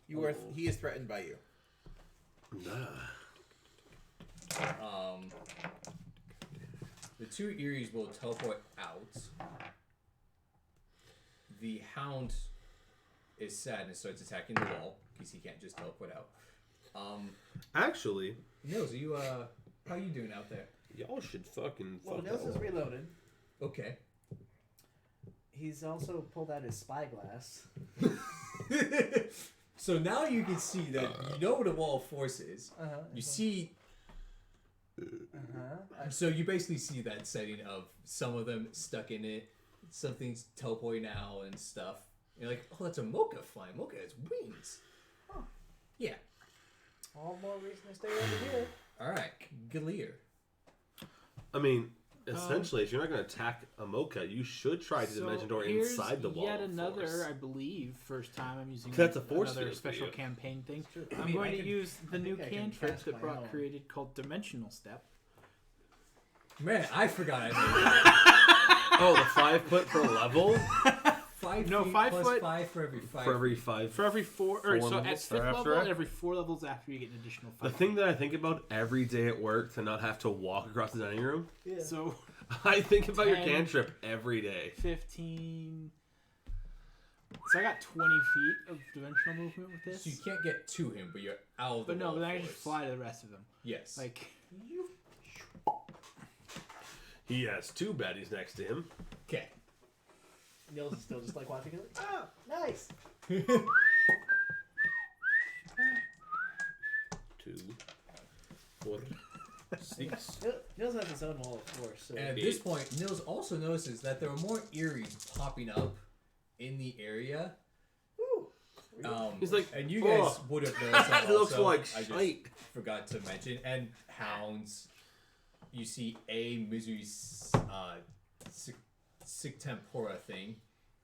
You are. He is threatened by you.
Nah.
The 2 Eries will teleport out. The Hound is sad and starts attacking the wall because he can't just teleport out.
Actually,
Nils, are you how are you doing out there?
y'all should fucking
Well,
fuck
Nils is
off.
reloaded.
Okay.
He's also pulled out his spyglass.
So now you can see that you know what a wall of force is.
Uh-huh.
You see,
Uh-huh.
so you basically see that setting of some of them stuck in it, something's teleporting out and stuff. You're like, oh, that's a Mocha flying. Mocha has wings.
Huh.
Yeah.
All more reason to stay over here.
All right, Galir.
I mean, essentially, if you're not going to attack a Mocha, you should try to dimension door
here's
inside the wall.
Yet
of
another,
force.
I believe, first time I'm using
That's a force
another
field for
special
you.
campaign thing.
I
I'm
mean,
going
I
to
can-
use the
I
new
think I can
cantrip
cast
that
my
Brock
own.
created called Dimensional Step.
Man, I forgot I made
Oh, the 5 foot per level?
it. 5
No,
feet
5
plus
foot-
5 for every 5.
For every 5.
For every four
Four
so at
levels,
5th
or after
level,
it?
every 4 levels after you get an additional 5.
The thing that I think about every day at work to not have to walk across the dining room,
Yeah.
So
I think about your
10.
cantrip every day.
15. So I got 20 feet of dimensional movement with this.
So you can't get to him, but you're out of the
But no,
wall
but then
of
I can just
force.
fly to the rest of them.
Yes.
Like,
He has 2 baddies next to him.
Okay.
Nils is still just like watching it. Like, oh, nice.
2, 4, 6.
Nils has his own wall of force. So
And at this point, Nils also notices that there are more Eries popping up in the area.
Woo.
He's like,
and you guys would have noticed that
it looks
also.
like
I just
shite.
forgot to mention. And hounds. You see a misery sick tempora thing,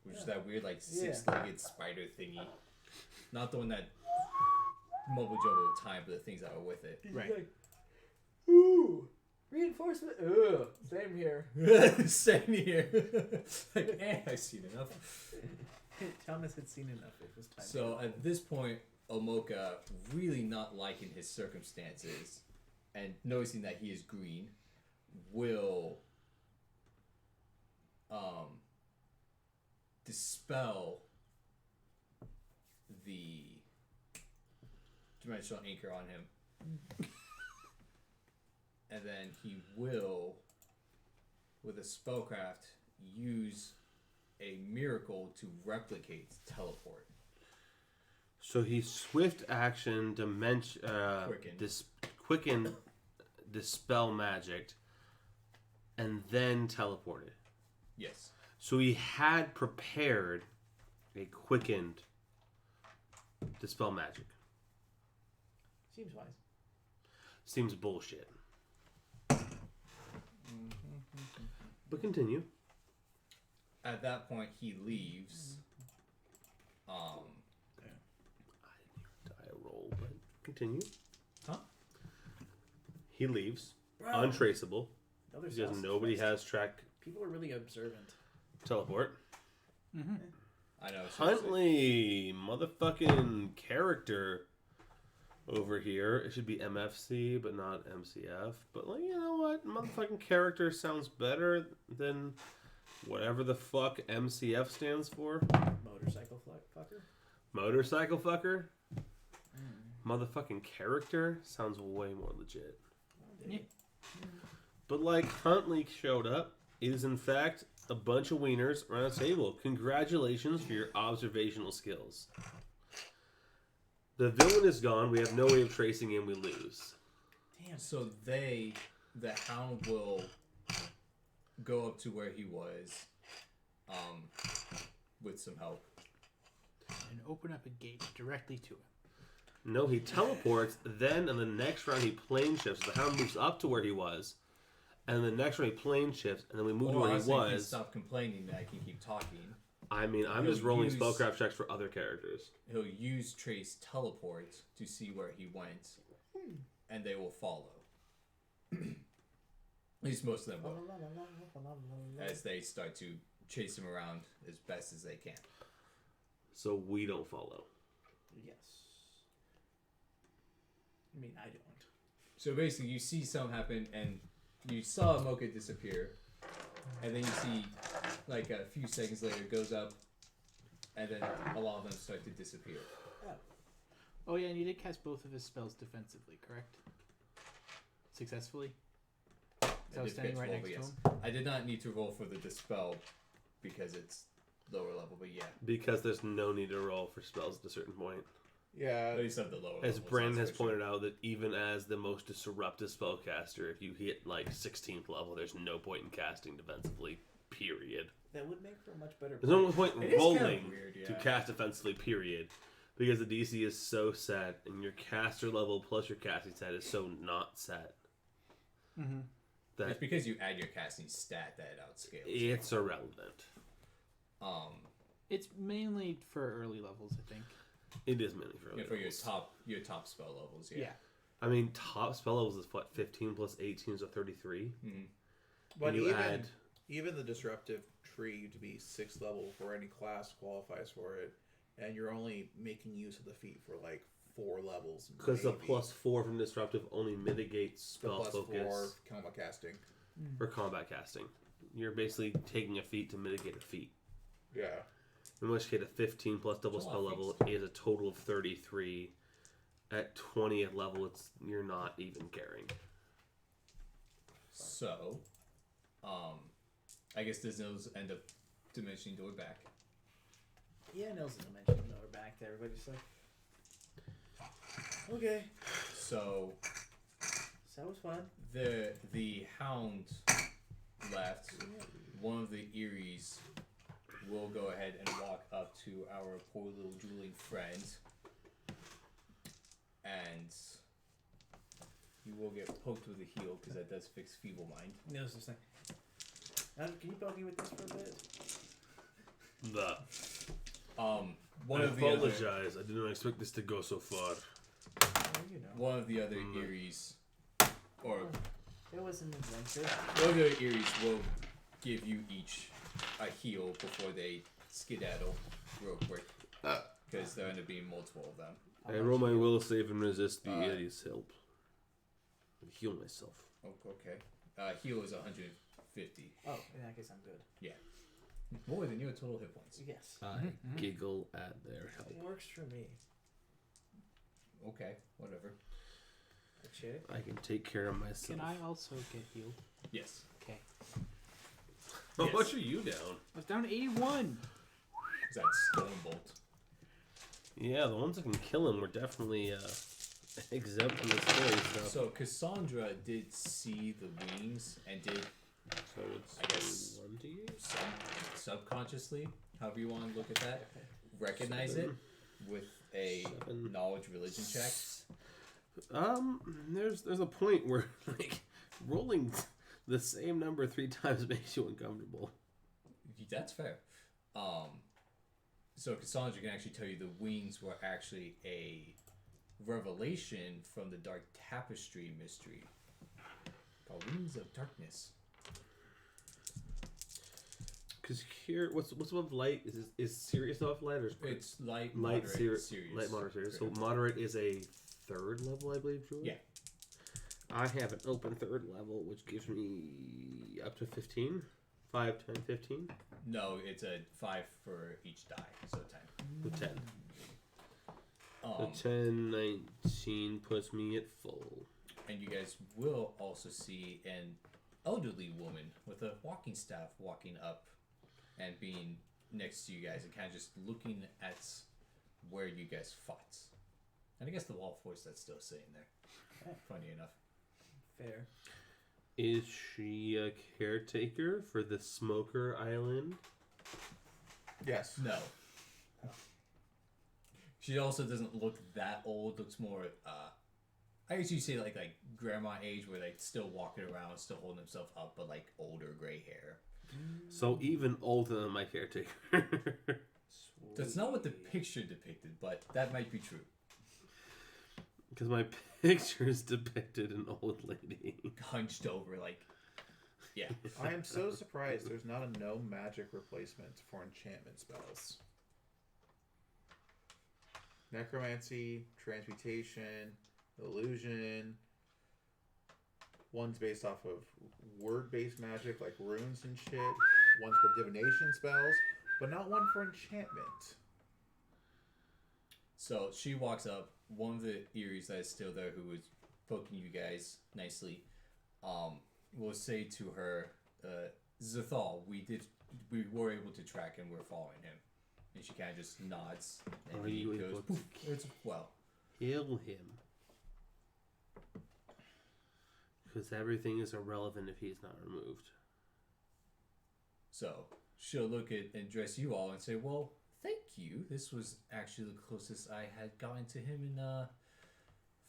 which is that weird like six-legged spider thingy. Not the one that mumble jumble at the time, but the things that are with it.
Right.
Like, ooh, reinforcement. Ugh, same here.
Same here. Like, I've seen enough.
Thomas had seen enough. It was time.
So at this point, Omoka, really not liking his circumstances and noticing that he is green, will dispel the dimensional anchor on him. And then he will, with a spellcraft, use a miracle to replicate teleport.
So he swift action quicken dispel magic and then teleported.
Yes.
So he had prepared a quickened dispel magic.
Seems wise.
Seems bullshit. But continue.
At that point, he leaves.
I didn't even die a roll, but continue.
Huh?
He leaves.
Bro.
Untraceable.
Other
Because
sauce
nobody
is
has track
People are really observant.
teleport.
Mm-hmm.
I know.
Huntley, motherfucking character over here. It should be MFC, but not MCF. But, like, you know what? Motherfucking character sounds better than whatever the fuck MCF stands for.
Motorcycle fucker.
Motorcycle fucker? Motherfucking character sounds way more legit.
Yeah.
But, like, Huntley showed up. It is, in fact, a bunch of wieners around a table. Congratulations for your observational skills. The villain is gone. We have no way of tracing him. We lose.
Damn.
So the hound will go up to where he was, with some help.
And open up a gate directly to him.
No, he teleports. Then, in the next round, he plane shifts. The hound moves up to where he was. And the next round, he plane shifts. And then we move to where he
Honestly, can
was.
stop complaining that I can keep talking.
I mean, I'm
He'll
just rolling
use-
spellcraft checks for other characters.
He'll use Trace teleport to see where he went, and they will follow. At least most of them will, as they start to chase him around as best as they can.
So we don't follow.
Yes. I mean, I don't.
So basically, you see something happen, and you saw Mocha disappear, and then you see, like a few seconds later, it goes up, and then a lot of them start to disappear.
Oh yeah, and you did cast both of his spells defensively, correct? Successfully? So I was standing right next to him?
I did not need to roll for the dispel because it's lower level, but yeah.
Because there's no need to roll for spells at a certain point.
Yeah.
At least at the lower
As
levels,
Brandon has
that's for sure.
pointed out, that even as the most disruptive spellcaster, if you hit like 16th level, there's no point in casting defensively, period.
That would make for a much better.
There's no point
It
in
is
rolling
kind of weird,
to
yeah.
cast defensively, period. Because the DC is so set, and your caster level plus your casting stat is so not set.
Mm-hmm.
That
It's because you add your casting stat that it outscales.
it's irrelevant.
It's mainly for early levels, I think.
It is mainly for,
Yeah, for your
levels.
top spell levels, yeah.
Yeah.
I mean, top spell levels is what, 15 plus 18 is a 33?
But
And you
even,
add-
even the disruptive tree to be 6th level for any class qualifies for it, and you're only making use of the feat for like 4 levels.
Because the
maybe.
+4 from disruptive only mitigates
The
spell
+4
focus
combat casting.
or combat casting. You're basically taking a feat to mitigate a feat.
Yeah.
In which case, a 15 plus double
That's a lot
spell
of
level
feats.
is a total of 33. At 20th level, you're not even caring.
So, I guess does those end up dimensioning door back.
Yeah, Nils didn't mention him. We're back to everybody's like, okay.
So
That was fun.
the hound left. One of the Eries will go ahead and walk up to our poor little drooling friend, and you will get poked with a heel because that does fix feeble mind.
Nils just like, can you poke me with this for a bit?
One
I
of the other,
apologize. I did not expect this to go so far.
Well, you know.
one of the other Eries, or
It was an adventure.
one of the other Eries will give you each a heal before they skedaddle real quick, because there end up being multiple of them.
I roll my will save and resist the Eddie's help. And heal myself.
Oh, okay. Heal is 150.
Oh, in that case, I'm good.
Yeah. More than your total hit points.
Yes.
I giggle at their help.
It works for me.
Okay, whatever.
A chick.
I can take care of myself.
Can I also get healed?
Yes.
Okay.
How
Yes.
much are you down?
I was down to 81.
Is that Stone Bolt?
Yeah, the ones that can kill him were definitely exempt from the scary stuff.
So Cassandra did see the wings and did
So it's
I guess-
1 to you?
subconsciously, however you want to look at that, recognize it with a
7.
knowledge religion check.
There's a point where like rolling the same number 3 times makes you uncomfortable.
That's fair. So Cassandra can actually tell you the wings were actually a revelation from the Dark Tapestry mystery called Wings of Darkness.
Because here, what's above light? Is serious above light or is
It's light,
light,
moderate, serious.
light, moderate, serious? So
Correct.
moderate is a 3rd level, I believe. Julie?
Yeah.
I have an open 3rd level, which gives me up to 15. 5, 10, 15.
No, it's a 5 for each die, so 10.
With 10.
Um,
So 10, 19 puts me at full.
And you guys will also see an elderly woman with a walking staff walking up and being next to you guys and kind of just looking at where you guys fought. And I guess the wall force that's still sitting there. Funny enough.
Fair.
Is she a caretaker for the Smoker Island?
Yes.
No. She also doesn't look that old. Looks more, I guess you'd say like grandma age, where like still walking around, still holding himself up, but like older gray hair.
So even older than my caretaker.
That's not what the picture depicted, but that might be true.
Because my pictures depicted an old lady.
Hunched over, like, yeah.
I am so surprised there's not a no magic replacement for enchantment spells. Necromancy, transmutation, illusion. One's based off of word-based magic like runes and shit. One's for divination spells, but not one for enchantment.
So she walks up. One of the Eries that is still there, who was poking you guys nicely, will say to her, Zathal, we were able to track him. We're following him. And she kind of just nods, and
Are
he
you
goes,
able to
poof, it's, well,
Kill him. Because everything is irrelevant if he's not removed.
so she'll look at and address you all and say, well, thank you. This was actually the closest I had gotten to him in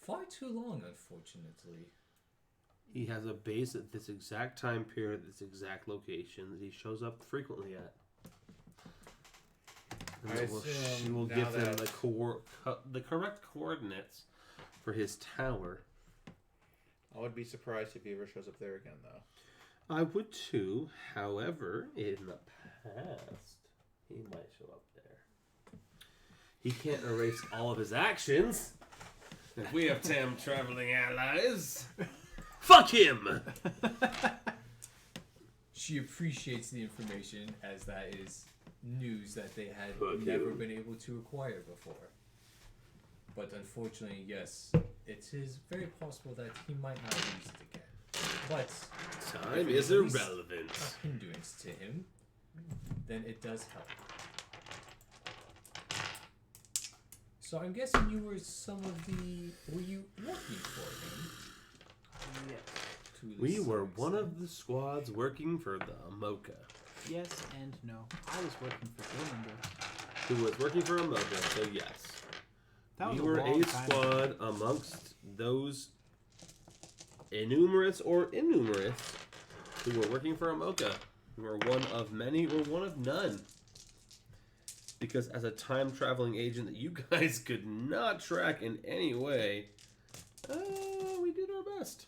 far too long, unfortunately.
He has a base at this exact time period, this exact location that he shows up frequently at. And
I
she
assume
will
now
give him
that-
the correct coordinates for his tower.
I would be surprised if he ever shows up there again, though.
I would too. However, in the past, he might show up there. He can't erase all of his actions. If we have 10 traveling allies, fuck him!
She appreciates the information, as that is news that they had
Fuck
never
you.
been able to acquire before. But unfortunately, yes, it is very possible that he might not use it again. But
Time
if it
is
at least
irrelevant.
a hindrance to him, then it does help. So I'm guessing you were some of the... Were you working for him?
Yes.
To the
We were
some
one
extent?
of the squads working for the Mocha,
Yes and no. I was working for Dorminger.
who was working for a Mocha, so yes.
That was
We were
long
a
time ago.
squad amongst those innumerous or innumerous who were working for a Mocha. We were one of many or one of none. Because as a time-traveling agent that you guys could not track in any way, we did our best.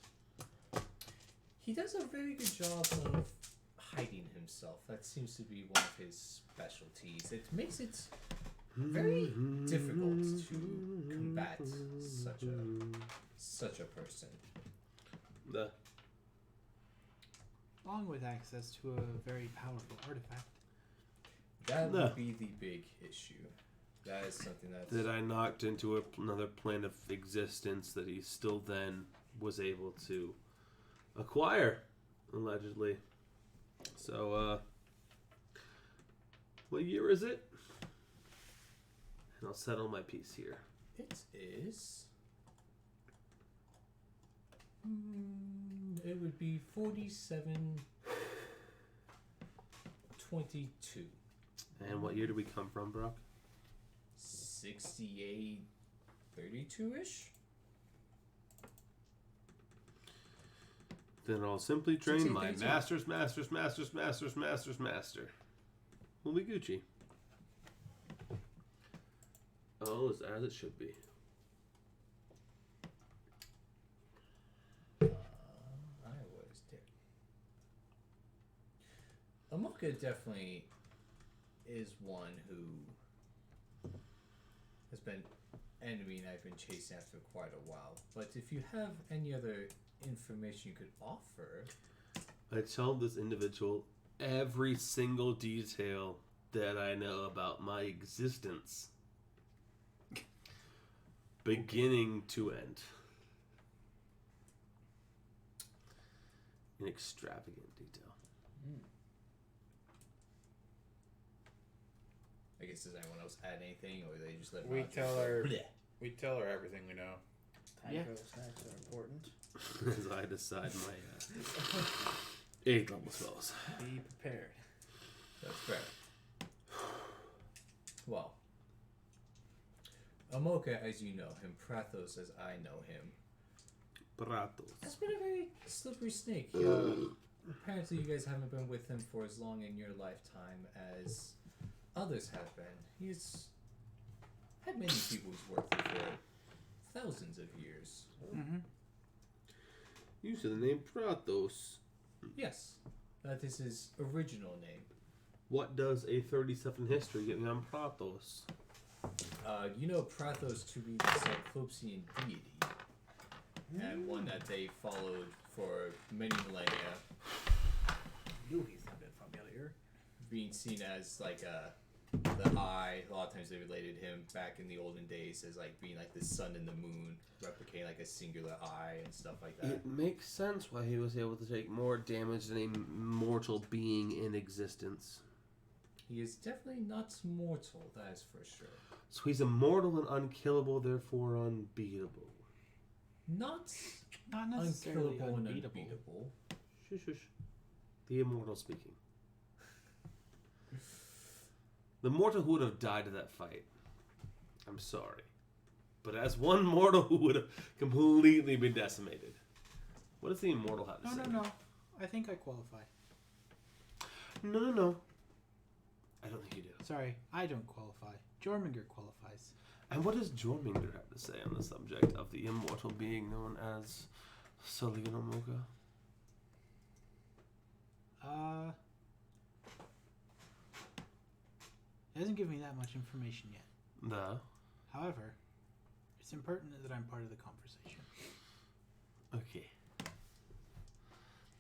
He does a very good job of hiding himself. That seems to be one of his specialties. It makes it very difficult to combat such a person.
The
Along with access to a very powerful artifact.
That
No.
would be the big issue. That is something
that I knocked into another plane of existence that he still then was able to acquire, allegedly. So, what year is it? And I'll settle my piece here.
It is. It would be 4722.
And what year did we come from, Brock?
6832-ish?
Then I'll simply train my
6832.
master. We'll be Gucci. All is as it should be.
I was there. Amoka definitely is one who has been enemy and I've been chasing after quite a while. But if you have any other information you could offer,
I tell this individual every single detail that I know about my existence. Beginning to end. In extravagant detail.
I guess does anyone else add anything or they just let
We
Roger
tell
go,
her-
"Bleh."
We tell her everything we know.
Time
Yeah.
travel snacks are important.
As I decide my 8th level spells.
Be prepared.
That's fair. Well, Amoka, as you know him, Prathos, as I know him,
Pratos.
has been a very slippery snake. Apparently, you guys haven't been with him for as long in your lifetime as others have been. He's had many people he's worked with for thousands of years.
Mm-hmm.
You said the name Pratos.
Yes, that is his original name.
What does a 37 history get me on Pratos?
You know Prathos to be the cyclopsian deity, and one that they followed for many millennia,
Knew he's a bit familiar.
being seen as like the eye. A lot of times they related him back in the olden days as like being like the sun and the moon, replicating like a singular eye and stuff like that.
It makes sense why he was able to take more damage than a mortal being in existence.
He is definitely not mortal, that is for sure.
So he's immortal and unkillable, therefore unbeatable.
Not
necessarily
unkillable and
unbeatable.
unbeatable.
Shush, shush. The immortal speaking. The mortal who would have died in that fight. I'm sorry. But as one mortal who would have completely been decimated. What does the immortal have to say?
No. I think I qualify.
No. I don't think you do.
Sorry, I don't qualify. Jorminger qualifies.
And what does Jorminger have to say on the subject of the immortal being known as Sullivan Omoka?
It doesn't give me that much information yet.
No.
However, it's impertinent that I'm part of the conversation.
Okay.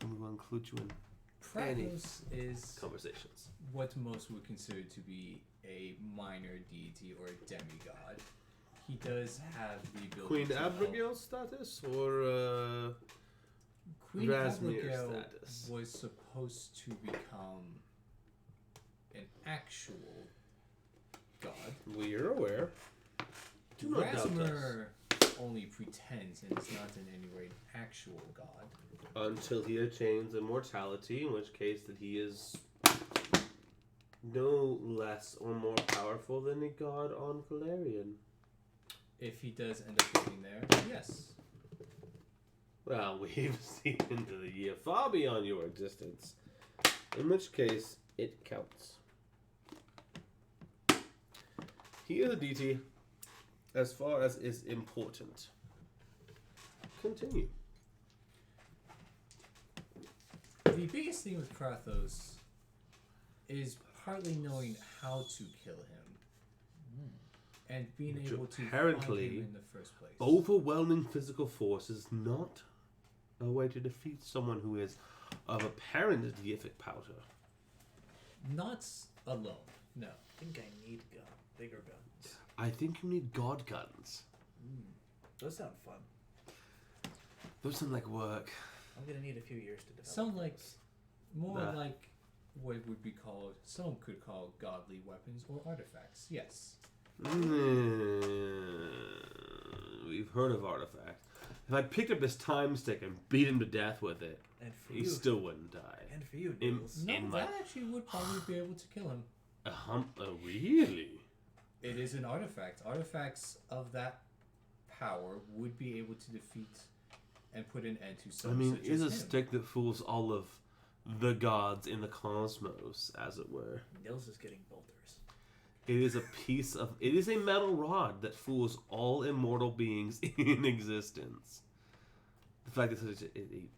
I'm going to include you in any
Prathos is
conversations.
what most would consider to be a minor deity or a demigod. He does have the ability
Queen
to help.
Abigail status or
Queen
Rasmir
Abigail
status?
was supposed to become an actual god.
We are aware. Do not doubt us.
Rasimer only pretends and is not in any way an actual god.
Until he attains immortality, in which case that he is no less or more powerful than a god on Valerian.
If he does end up getting there, yes.
Well, we've seen into the year far beyond your existence. In which case, it counts. He is a deity as far as is important. Continue.
The biggest thing with Krathos is partly knowing how to kill him. And being
Which
able to
apparently
find him in the first place.
Overwhelming physical force is not a way to defeat someone who is of apparent deific power.
Not alone, no.
I think I need bigger guns.
I think you need god guns.
Those sound fun.
Those sound like work.
I'm gonna need a few years to develop.
Sound like more
Nah.
like what would be called, some could call godly weapons or artifacts. Yes.
We've heard of artifact. If I picked up his time stick and beat him to death with it,
And for
he
you,
still wouldn't die.
and for you,
In-
Niels.
No,
In my-
that actually would probably be able to kill him.
Really?
It is an artifact. Artifacts of that power would be able to defeat and put an end to
I
someone
mean,
such
is
as
a
him.
stick that fools all of the gods in the cosmos, as it were.
Niels is getting boulders.
It is a piece of... It is a metal rod that fools all immortal beings in existence. The fact that such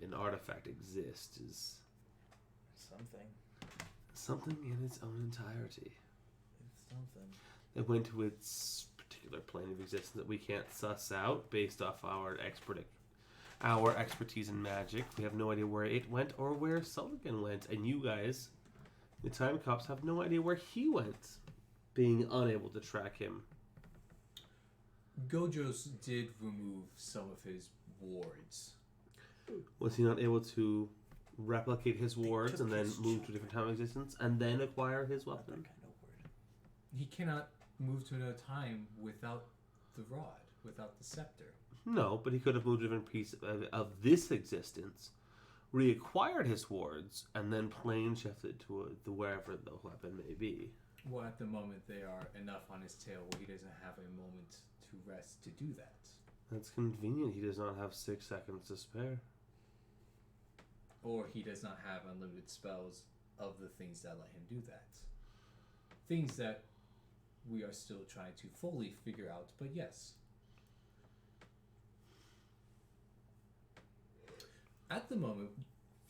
an artifact exists is
Something.
something in its own entirety.
It's something.
It went to its particular plane of existence that we can't suss out based off our expertise in magic. We have no idea where it went or where Sullivan went. And you guys, the Time Cops, have no idea where he went, being unable to track him.
Gojos did remove some of his wards.
Was he not able to replicate his wards
took
and then
his
move to a different time of existence and then acquire his
Not that
weapon?
kind of word.
He cannot move to another time without the rod, without the scepter.
No, but he could have moved to a different piece of this existence, reacquired his wards, and then plane shifted to wherever the weapon may be.
Well, at the moment, they are enough on his tail where he doesn't have a moment to rest to do that.
That's convenient. He does not have 6 seconds to spare.
Or he does not have unlimited spells of the things that let him do that. Things that we are still trying to fully figure out, but yes. At the moment,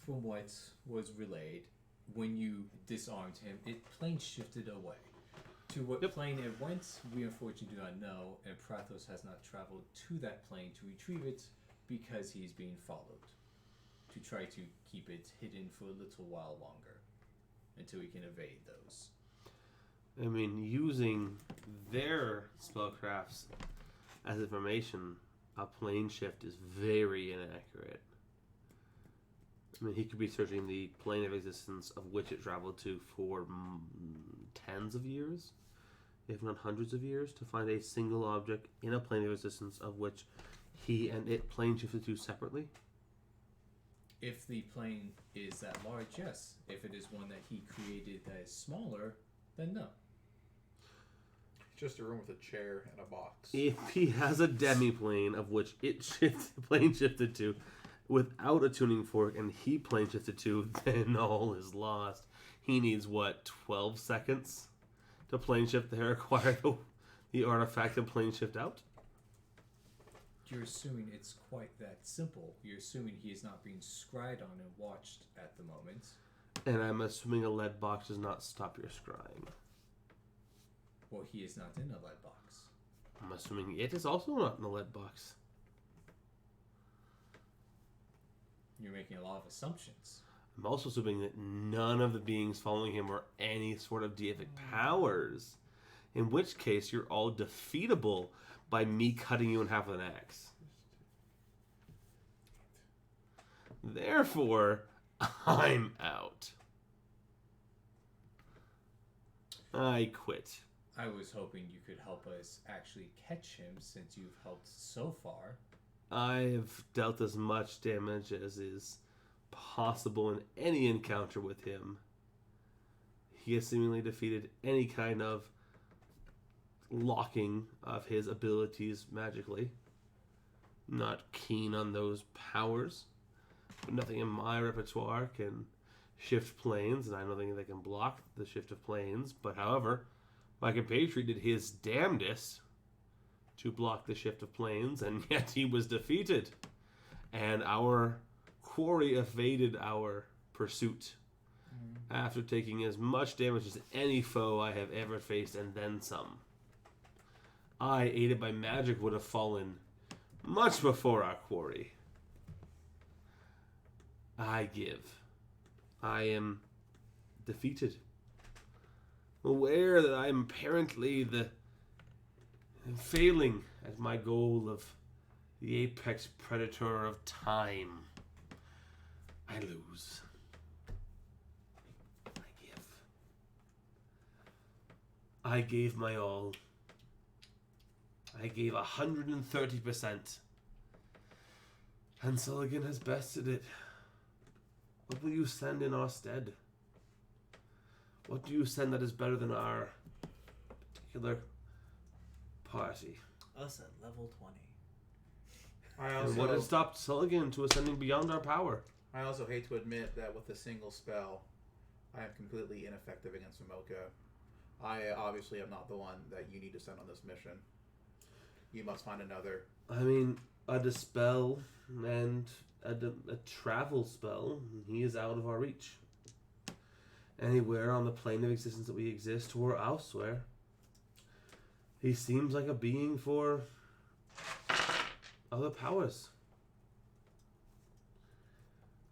from what was relayed, when you disarmed him, it plane shifted away. To what plane it went, we unfortunately do not know, and Prathos has not traveled to that plane to retrieve it because he's being followed. To try to keep it hidden for a little while longer until we can evade those.
I mean, using their spellcrafts as information, a plane shift is very inaccurate. I mean, he could be searching the plane of existence of which it traveled to for tens of years, if not hundreds of years, to find a single object in a plane of existence of which he and it plane shifted to separately.
If the plane is that large, yes. If it is one that he created that is smaller, then no.
Just a room with a chair and a box.
If he has a demi-plane of which it plane shifted to without a tuning fork and he plane shifted to, then all is lost. He needs, 12 seconds to plane shift there, acquire the artifact and plane shift out?
You're assuming it's quite that simple. You're assuming he is not being scried on and watched at the moment.
And I'm assuming a lead box does not stop your scrying.
Well, he is not in a lead box.
I'm assuming it is also not in a lead box.
You're making a lot of assumptions.
I'm also assuming that none of the beings following him are any sort of deific powers. In which case, you're all defeatable by me cutting you in half with an axe. Therefore, I'm out. I quit.
I was hoping you could help us actually catch him since you've helped so far.
I've dealt as much damage as is possible in any encounter with him. He has seemingly defeated any kind of locking of his abilities magically. Not keen on those powers. But nothing in my repertoire can shift planes, and I don't think they can block the shift of planes. But however, my compatriot did his damnedest to block the shift of planes, and yet he was defeated. And our quarry evaded our pursuit after taking as much damage as any foe I have ever faced, and then some. I, aided by magic, would have fallen much before our quarry. I give. I am defeated. Aware that I am apparently failing at my goal of the apex predator of time. I lose. I give. I gave my all. I gave 130%. And Sulligan has bested it. What will you send in our stead? What do you send that is better than our particular party?
Us at level 20.
And what has stopped Sulligan to ascending beyond our power?
I also hate to admit that with a single spell, I am completely ineffective against Amoka. I obviously am not the one that you need to send on this mission. You must find another.
I mean, a dispel and a travel spell, he is out of our reach. Anywhere on the plane of existence that we exist or elsewhere. He seems like a being for other powers.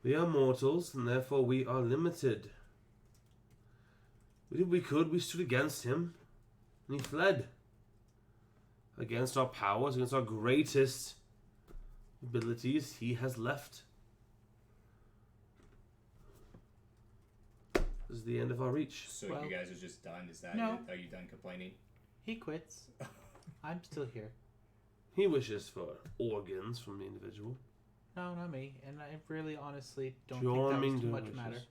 We are mortals, and therefore we are limited. We did what we could, we stood against him, and he fled. Against our powers, against our greatest abilities, he has left. This is the end of our reach.
So
Well,
you guys are just done? Is that
no.
it? Are you done complaining?
He quits. I'm still here.
He wishes for organs from the individual.
No, not me. And I really, honestly don't
Charming
think that was too much
delicious.
matter.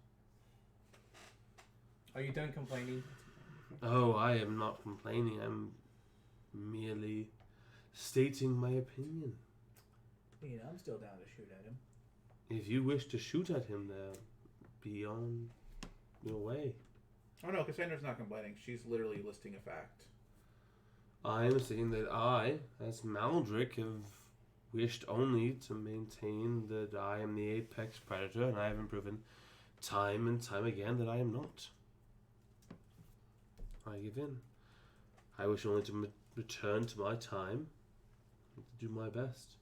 Are you done complaining?
Oh, I am not complaining. I'm merely stating my opinion.
You know, I'm still down to shoot at him.
If you wish to shoot at him there, be on your way.
Oh no, Cassandra's not complaining. She's literally listing a fact.
I am saying that I, as Maldrick, have wished only to maintain that I am the apex predator, and I have proven time and time again that I am not. I give in. I wish only to return to my time and to do my best.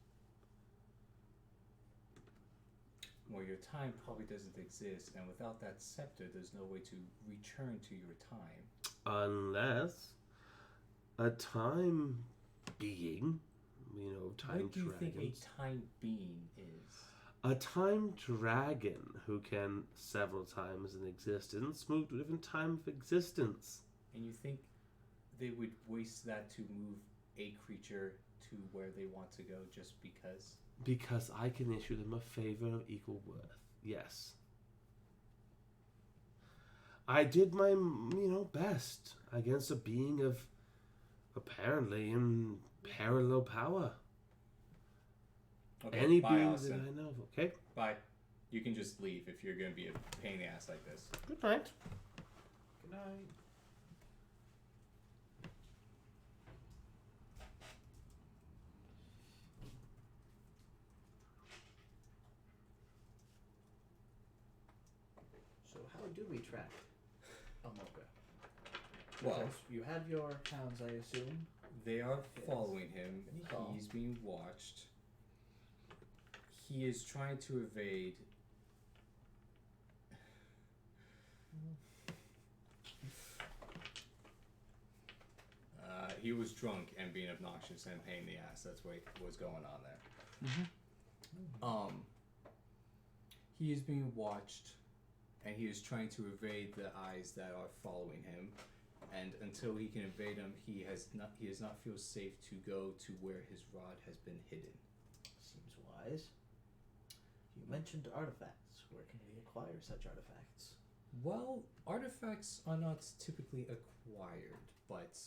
Well, your time probably doesn't exist, and without that scepter, there's no way to return to your time.
Unless a time being, time
What do you think
dragons.
a time being is?
A time dragon who can several times in existence move to a different time of existence.
And you think they would waste that to move a creature to where they want to go just because?
Because I can issue them a favor of equal worth. Yes. I did my, best against a being of apparently in parallel power.
Okay,
Any
bye,
being
Allison.
that I know of. Okay.
Bye. You can just leave if you're going to be a pain in the ass like this.
Good night.
Good night. So how do we track Amoka?
Well,
Because you have your hounds, I assume.
they are following him.
Nico.
He's being watched. He is trying to evade. He was drunk and being obnoxious and pain in the ass. That's what was going on there.
Mm-hmm.
He is being watched, and he is trying to evade the eyes that are following him. and until he can invade him, he does not feel safe to go to where his rod has been hidden.
Seems wise. You mentioned artifacts. Where can we acquire such artifacts?
Well, artifacts are not typically acquired, but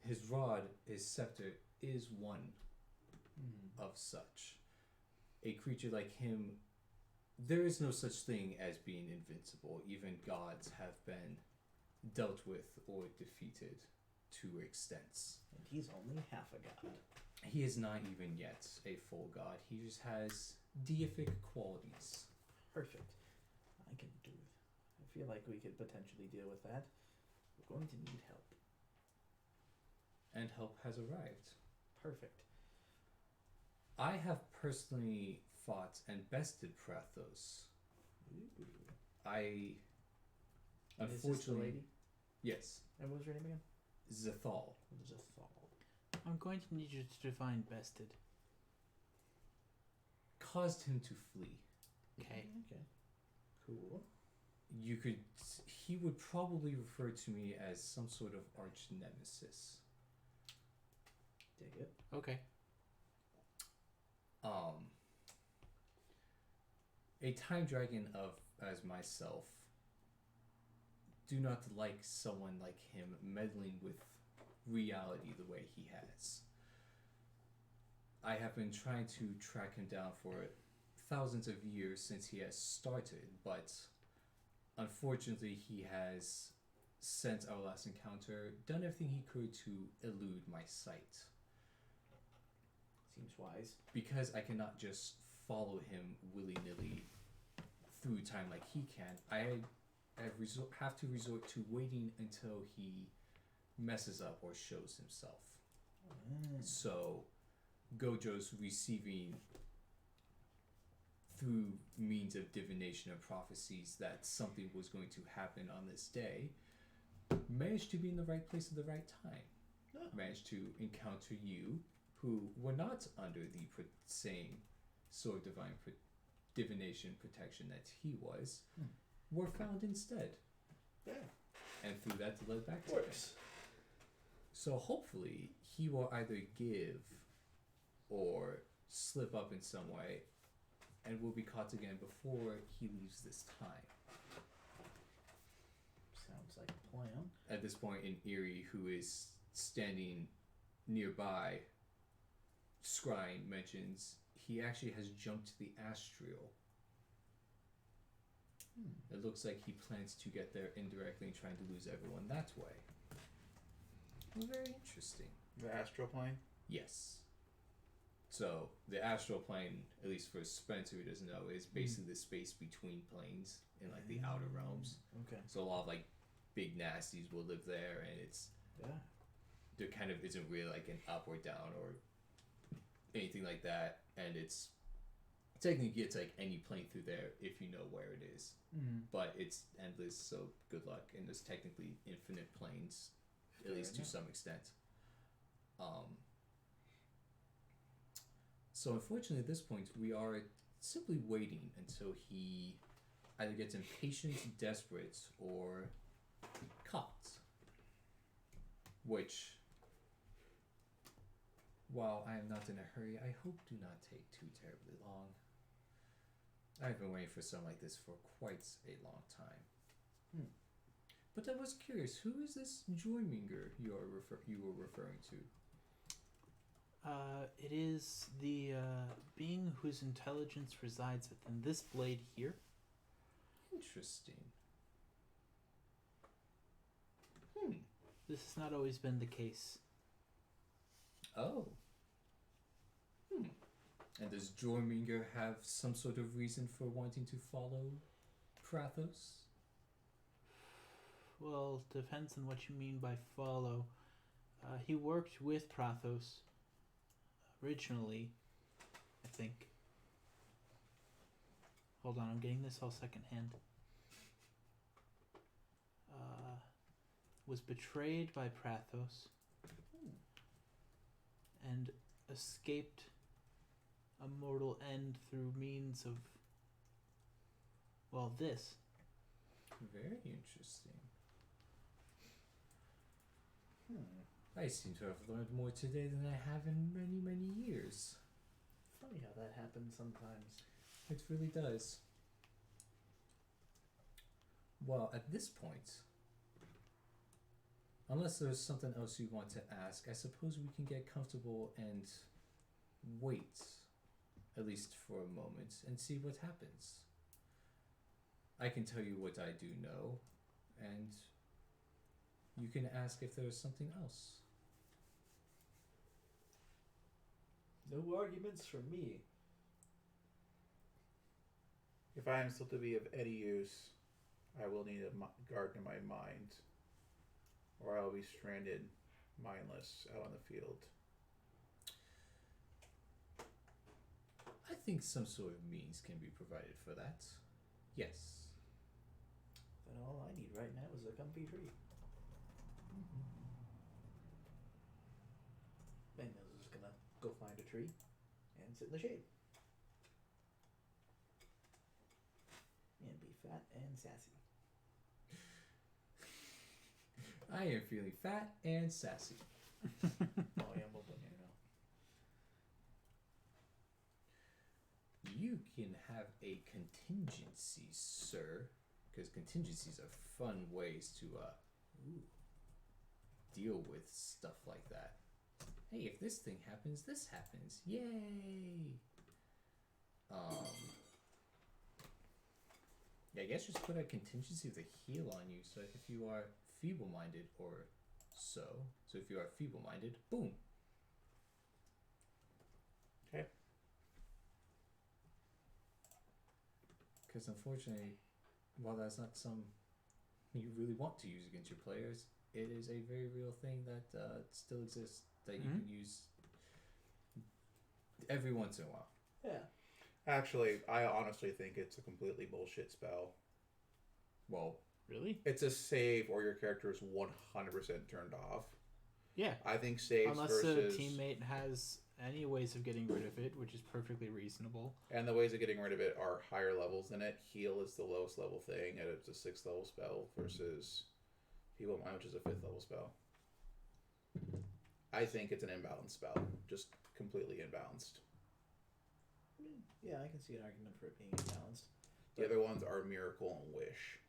his rod, his scepter, is one of such. A creature like him, there is no such thing as being invincible. Even gods have been dealt with or defeated to extents.
And he's only half a god.
He is not even yet a full god. He just has deific qualities.
Perfect. I can do it. I feel like we could potentially deal with that. We're going to need help.
And help has arrived.
Perfect.
I have personally fought and bested Prathos.
Ooh.
I
And is this the
unfortunately
lady?
yes,
And what was her name again?
Zathal
Zathal.
I'm going to need you to define bested.
caused him to flee.
Okay.
Okay. Cool.
He would probably refer to me as some sort of arch nemesis.
Dig it.
Okay.
A time dragon as myself do not like someone like him meddling with reality the way he has. I have been trying to track him down for thousands of years since he has started, but unfortunately he has, since our last encounter, done everything he could to elude my sight.
Seems wise.
Because I cannot just follow him willy-nilly through time like he can, I have to resort to waiting until he messes up or shows himself. So Gojo's receiving, through means of divination and prophecies, that something was going to happen on this day, managed to be in the right place at the right time.
Oh.
Managed to encounter you, who were not under the same sort of divination protection that he was, were found instead.
Yeah.
And through that led back to him. So hopefully he will either give or slip up in some way and will be caught again before he leaves this time.
Sounds like a plan.
At this point, in Erie, who is standing nearby, Scrying mentions he actually has jumped to the astral. It looks like he plans to get there indirectly and trying to lose everyone that way. Very interesting.
The astral plane?
Yes. So, the astral plane, at least for Spencer who doesn't know, is basically the space between planes in like the outer realms.
Okay.
So a lot of like big nasties will live there, and there kind of isn't really like an up or down or anything like that, and it's technically it's like any plane through there if you know where it is. But it's endless, so good luck. And there's technically infinite planes, at least to some extent. So unfortunately at this point we are simply waiting until he either gets impatient, desperate, or caught. Which, while I am not in a hurry, I hope do not take too terribly long. I've been waiting for something like this for quite a long time. But I was curious, who is this Joyminger you were referring to?
It is the being whose intelligence resides within this blade here.
Interesting.
This has not always been the case.
Oh. And does Jorminger have some sort of reason for wanting to follow Prathos?
Well, depends on what you mean by follow. He worked with Prathos originally, I think. Hold on, I'm getting this all secondhand. Was betrayed by Prathos and escaped a mortal end through means of, well, this.
Very interesting. I seem to have learned more today than I have in many, many years.
Funny how that happens sometimes.
It really does. Well, at this point, unless there's something else you want to ask, I suppose we can get comfortable and wait, at least for a moment, and see what happens. I can tell you what I do know, and you can ask if there's something else.
No arguments from me.
If I am still to be of any use, I will need a guard in my mind, or I will be stranded, mindless, out on the field.
I think some sort of means can be provided for that. Yes.
Then all I need right now is a comfy tree. And I was just gonna go find a tree and sit in the shade. And be fat and sassy.
I am feeling fat and sassy.
Oh, I am open here now.
You can have a contingency, sir, because contingencies are fun ways to deal with stuff like that. Hey, if this thing happens, this happens. Yay! Yeah, I guess just put a contingency with a heal on you, so if you are feeble-minded or so if you are feeble-minded, boom.
Okay.
Because unfortunately, while that's not some you really want to use against your players, it is a very real thing that still exists that you can use every once in a while.
Yeah.
Actually, I honestly think it's a completely bullshit spell.
Well,
Really?
It's a save or your character is 100% turned off.
Yeah.
I think saves
Unless
versus...
a teammate has any ways of getting rid of it, which is perfectly reasonable.
And the ways of getting rid of it are higher levels than it. Heal is the lowest level thing, and it's a 6th level spell versus Feeble Mind, which is a 5th level spell. I think it's an imbalanced spell. Just completely imbalanced.
Yeah, I can see an argument for it being imbalanced.
The other ones are Miracle and Wish.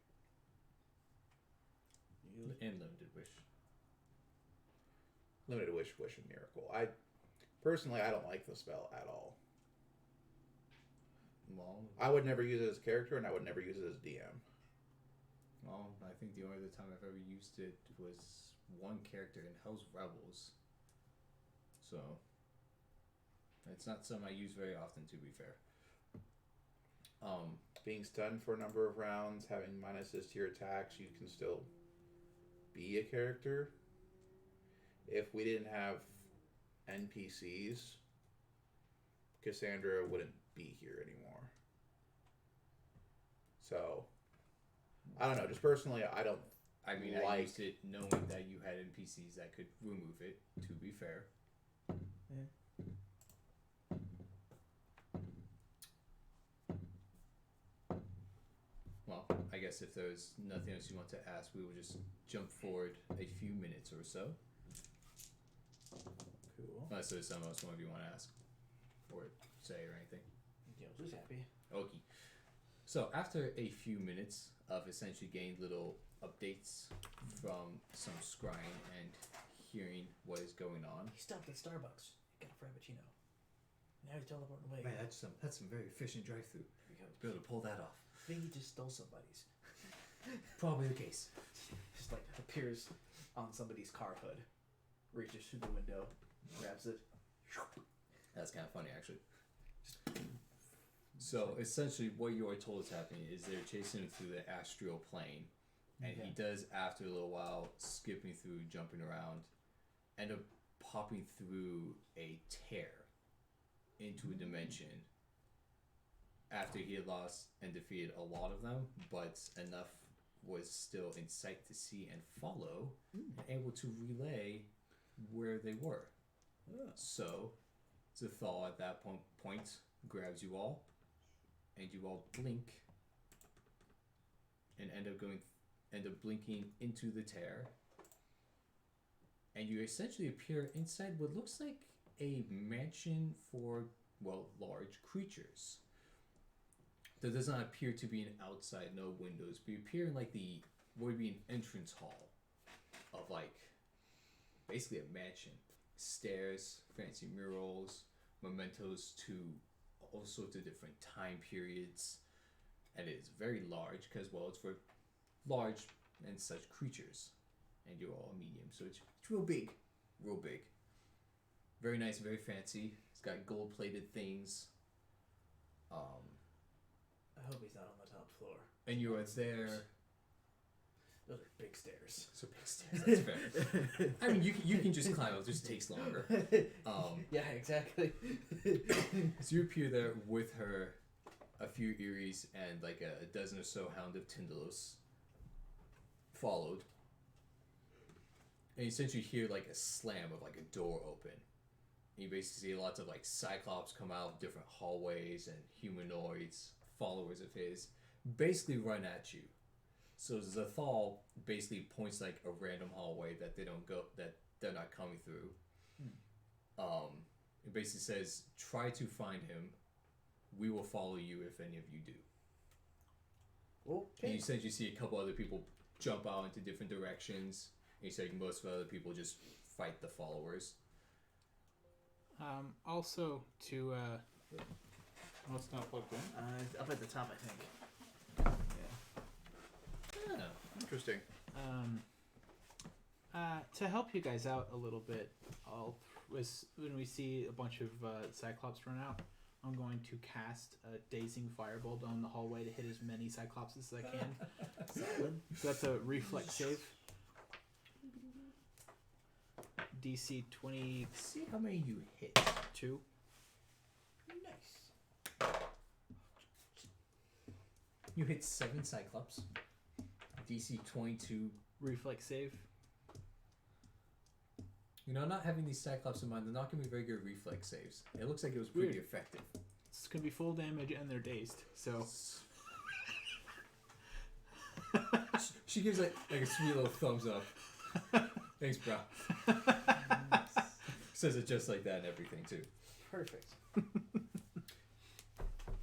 and Limited Wish.
Limited Wish, Wish, and Miracle. Personally, I don't like the spell at all.
Well,
I would never use it as a character, and I would never use it as DM.
well, I think the only other time I've ever used it was one character in Hell's Rebels. So, it's not something I use very often, to be fair.
Being stunned for a number of rounds, having minuses to your attacks, you can still be a character. If we didn't have NPCs, Cassandra wouldn't be here anymore. So, I don't know. Just personally, I don't.
I mean, I used it knowing that you had NPCs that could remove it, to be fair.
Yeah.
Well, I guess if there's nothing else you want to ask, we will just jump forward a few minutes or so.
Cool.
Unless there's something else one of you want to ask or say or anything.
Gil's just happy.
Okay. So after a few minutes of essentially getting little updates from some scrying and hearing what is going on.
He stopped at Starbucks. He got a frappuccino. Now he's teleporting away.
Man, that's some very efficient drive-through.
Here we go.
To be able to pull that off.
I think he just stole somebody's.
Probably the case.
Just like appears on somebody's car hood. Reaches through the window, grabs it.
That's kind of funny, actually. So essentially, what you are told is happening is they're chasing him through the astral plane, and he does, after a little while, skipping through, jumping around, end up popping through a tear into a dimension. After he had lost and defeated a lot of them, but enough was still in sight to see and follow, and able to relay where they were. So, Zathal at that point grabs you all, and you all blink, and end up blinking into the tear, and you essentially appear inside what looks like a mansion for, well, large creatures. There does not appear to be an outside, no windows, but you appear in like the what would be an entrance hall of like basically a mansion. Stairs, fancy murals, mementos to all sorts of different time periods, and it is very large because, well, it's for large and such creatures, and you're all medium, so it's real big, real big. Very nice, very fancy. It's got gold-plated things.
I hope he's not on the top floor.
And you are there.
Those are big stairs.
So big stairs. That's fair. I mean, you can just climb. It just takes longer.
Yeah, exactly.
So you appear there with her, a few Eries, and like a dozen or so Hound of Tyndalos. Followed. And you essentially hear like a slam of like a door open. And you basically see lots of like cyclops come out of different hallways and humanoids, followers of his, basically run at you. So Zathal basically points like a random hallway that they're not coming through. It basically says, try to find him. We will follow you if any of you do.
Okay.
And you said you see a couple other people jump out into different directions. And you said most of the other people just fight the followers.
Also to oh, it's not plugged in.
Up at the top, I think.
Yeah.
Interesting.
To help you guys out a little bit, when we see a bunch of cyclops run out, I'm going to cast a dazing firebolt on the hallway to hit as many cyclops as I can.
Solid.
So that's a reflex save. DC 22.
See how many you hit.
Nice.
You hit 7 Cyclops. DC 22.
Reflex save.
You know, not having these Cyclops in mind, they're not going to be very good reflex saves. It looks like it was pretty
Weird.
effective.
It's going to be full damage and they're dazed. So
She gives like a sweet little thumbs up. Thanks, bro. Says it just like that and everything, too.
Perfect.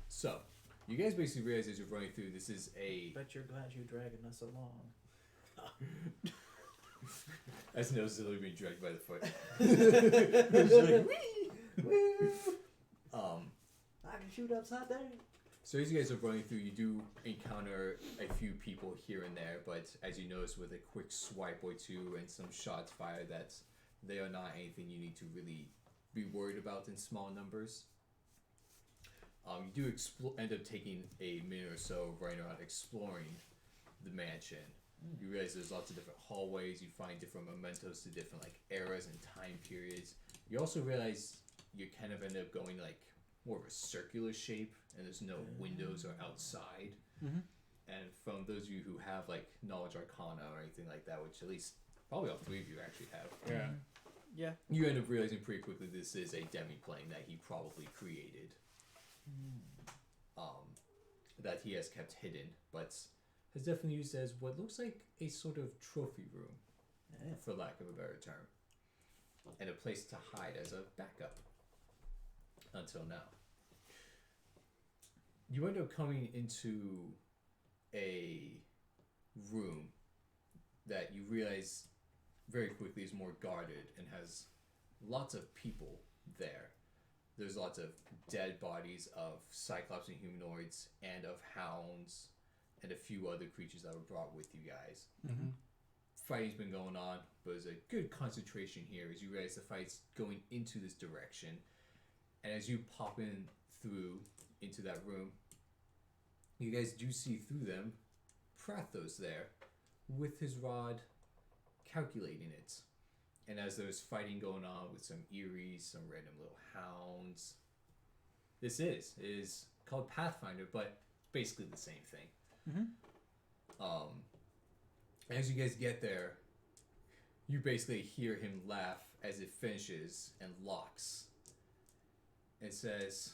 So, you guys basically realize as you're running through, this is a...
Bet you're glad you dragging us along.
As Nose is literally being dragged by the foot.
I can shoot upside down.
So as you guys are running through, you do encounter a few people here and there, but as you notice with a quick swipe or two and some shots fired, that they are not anything you need to really be worried about in small numbers. You do end up taking a minute or so running around exploring the mansion. You realize there's lots of different hallways. You find different mementos to different like eras and time periods. You also realize you kind of end up going like more of a circular shape, and there's no windows or outside.
Mm-hmm.
And from those of you who have like knowledge arcana or anything like that, which at least probably all 3 of you actually have,
Yeah.
yeah.
you end up realizing pretty quickly this is a demi-plane that he probably created. That he has kept hidden, but has definitely used as what looks like a sort of trophy room, for lack of a better term, and a place to hide as a backup until now. You end up coming into a room that you realize very quickly is more guarded and has lots of people there. There's lots of dead bodies of cyclops and humanoids and of hounds and a few other creatures that were brought with you guys.
Mm-hmm.
Fighting's been going on, but there's a good concentration here as you realize the fight's going into this direction. And as you pop in through into that room, you guys do see through them Prathos there with his rod calculating it. And as there's fighting going on with some Eries, some random little hounds, this is called Pathfinder, but basically the same thing.
Mm-hmm.
As you guys get there, you basically hear him laugh as it finishes and locks. It says,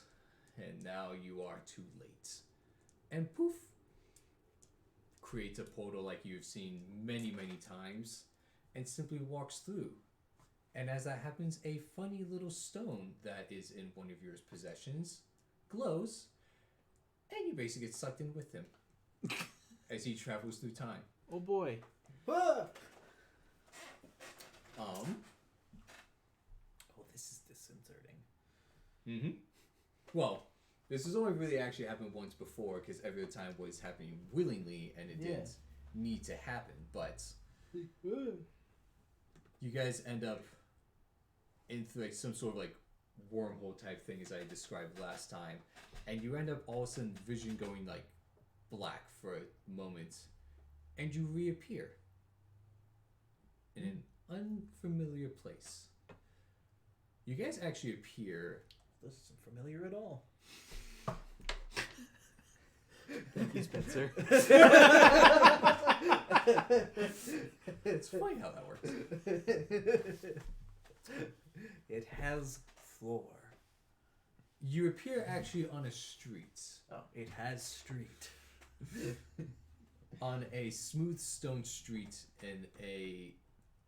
"And now you are too late." And poof, creates a portal like you've seen many, many times, and simply walks through And as that happens, a funny little stone that is in one of your possessions glows, and you basically get sucked in with him as he travels through time.
Oh boy.
Ah!
Oh,
This is disconcerting.
Mm-hmm. Well, this has only really actually happened once before because every other time was happening willingly and it didn't need to happen. But you guys end up into like some sort of like wormhole type thing as I described last time, and you end up all of a sudden vision going like black for a moment, and you reappear in an unfamiliar place. You guys actually appear.
This isn't familiar at all.
Thank you, Spencer.
It's funny how that works.
It has floor.
You appear actually on a street.
Oh, it has street.
On a smooth stone street in a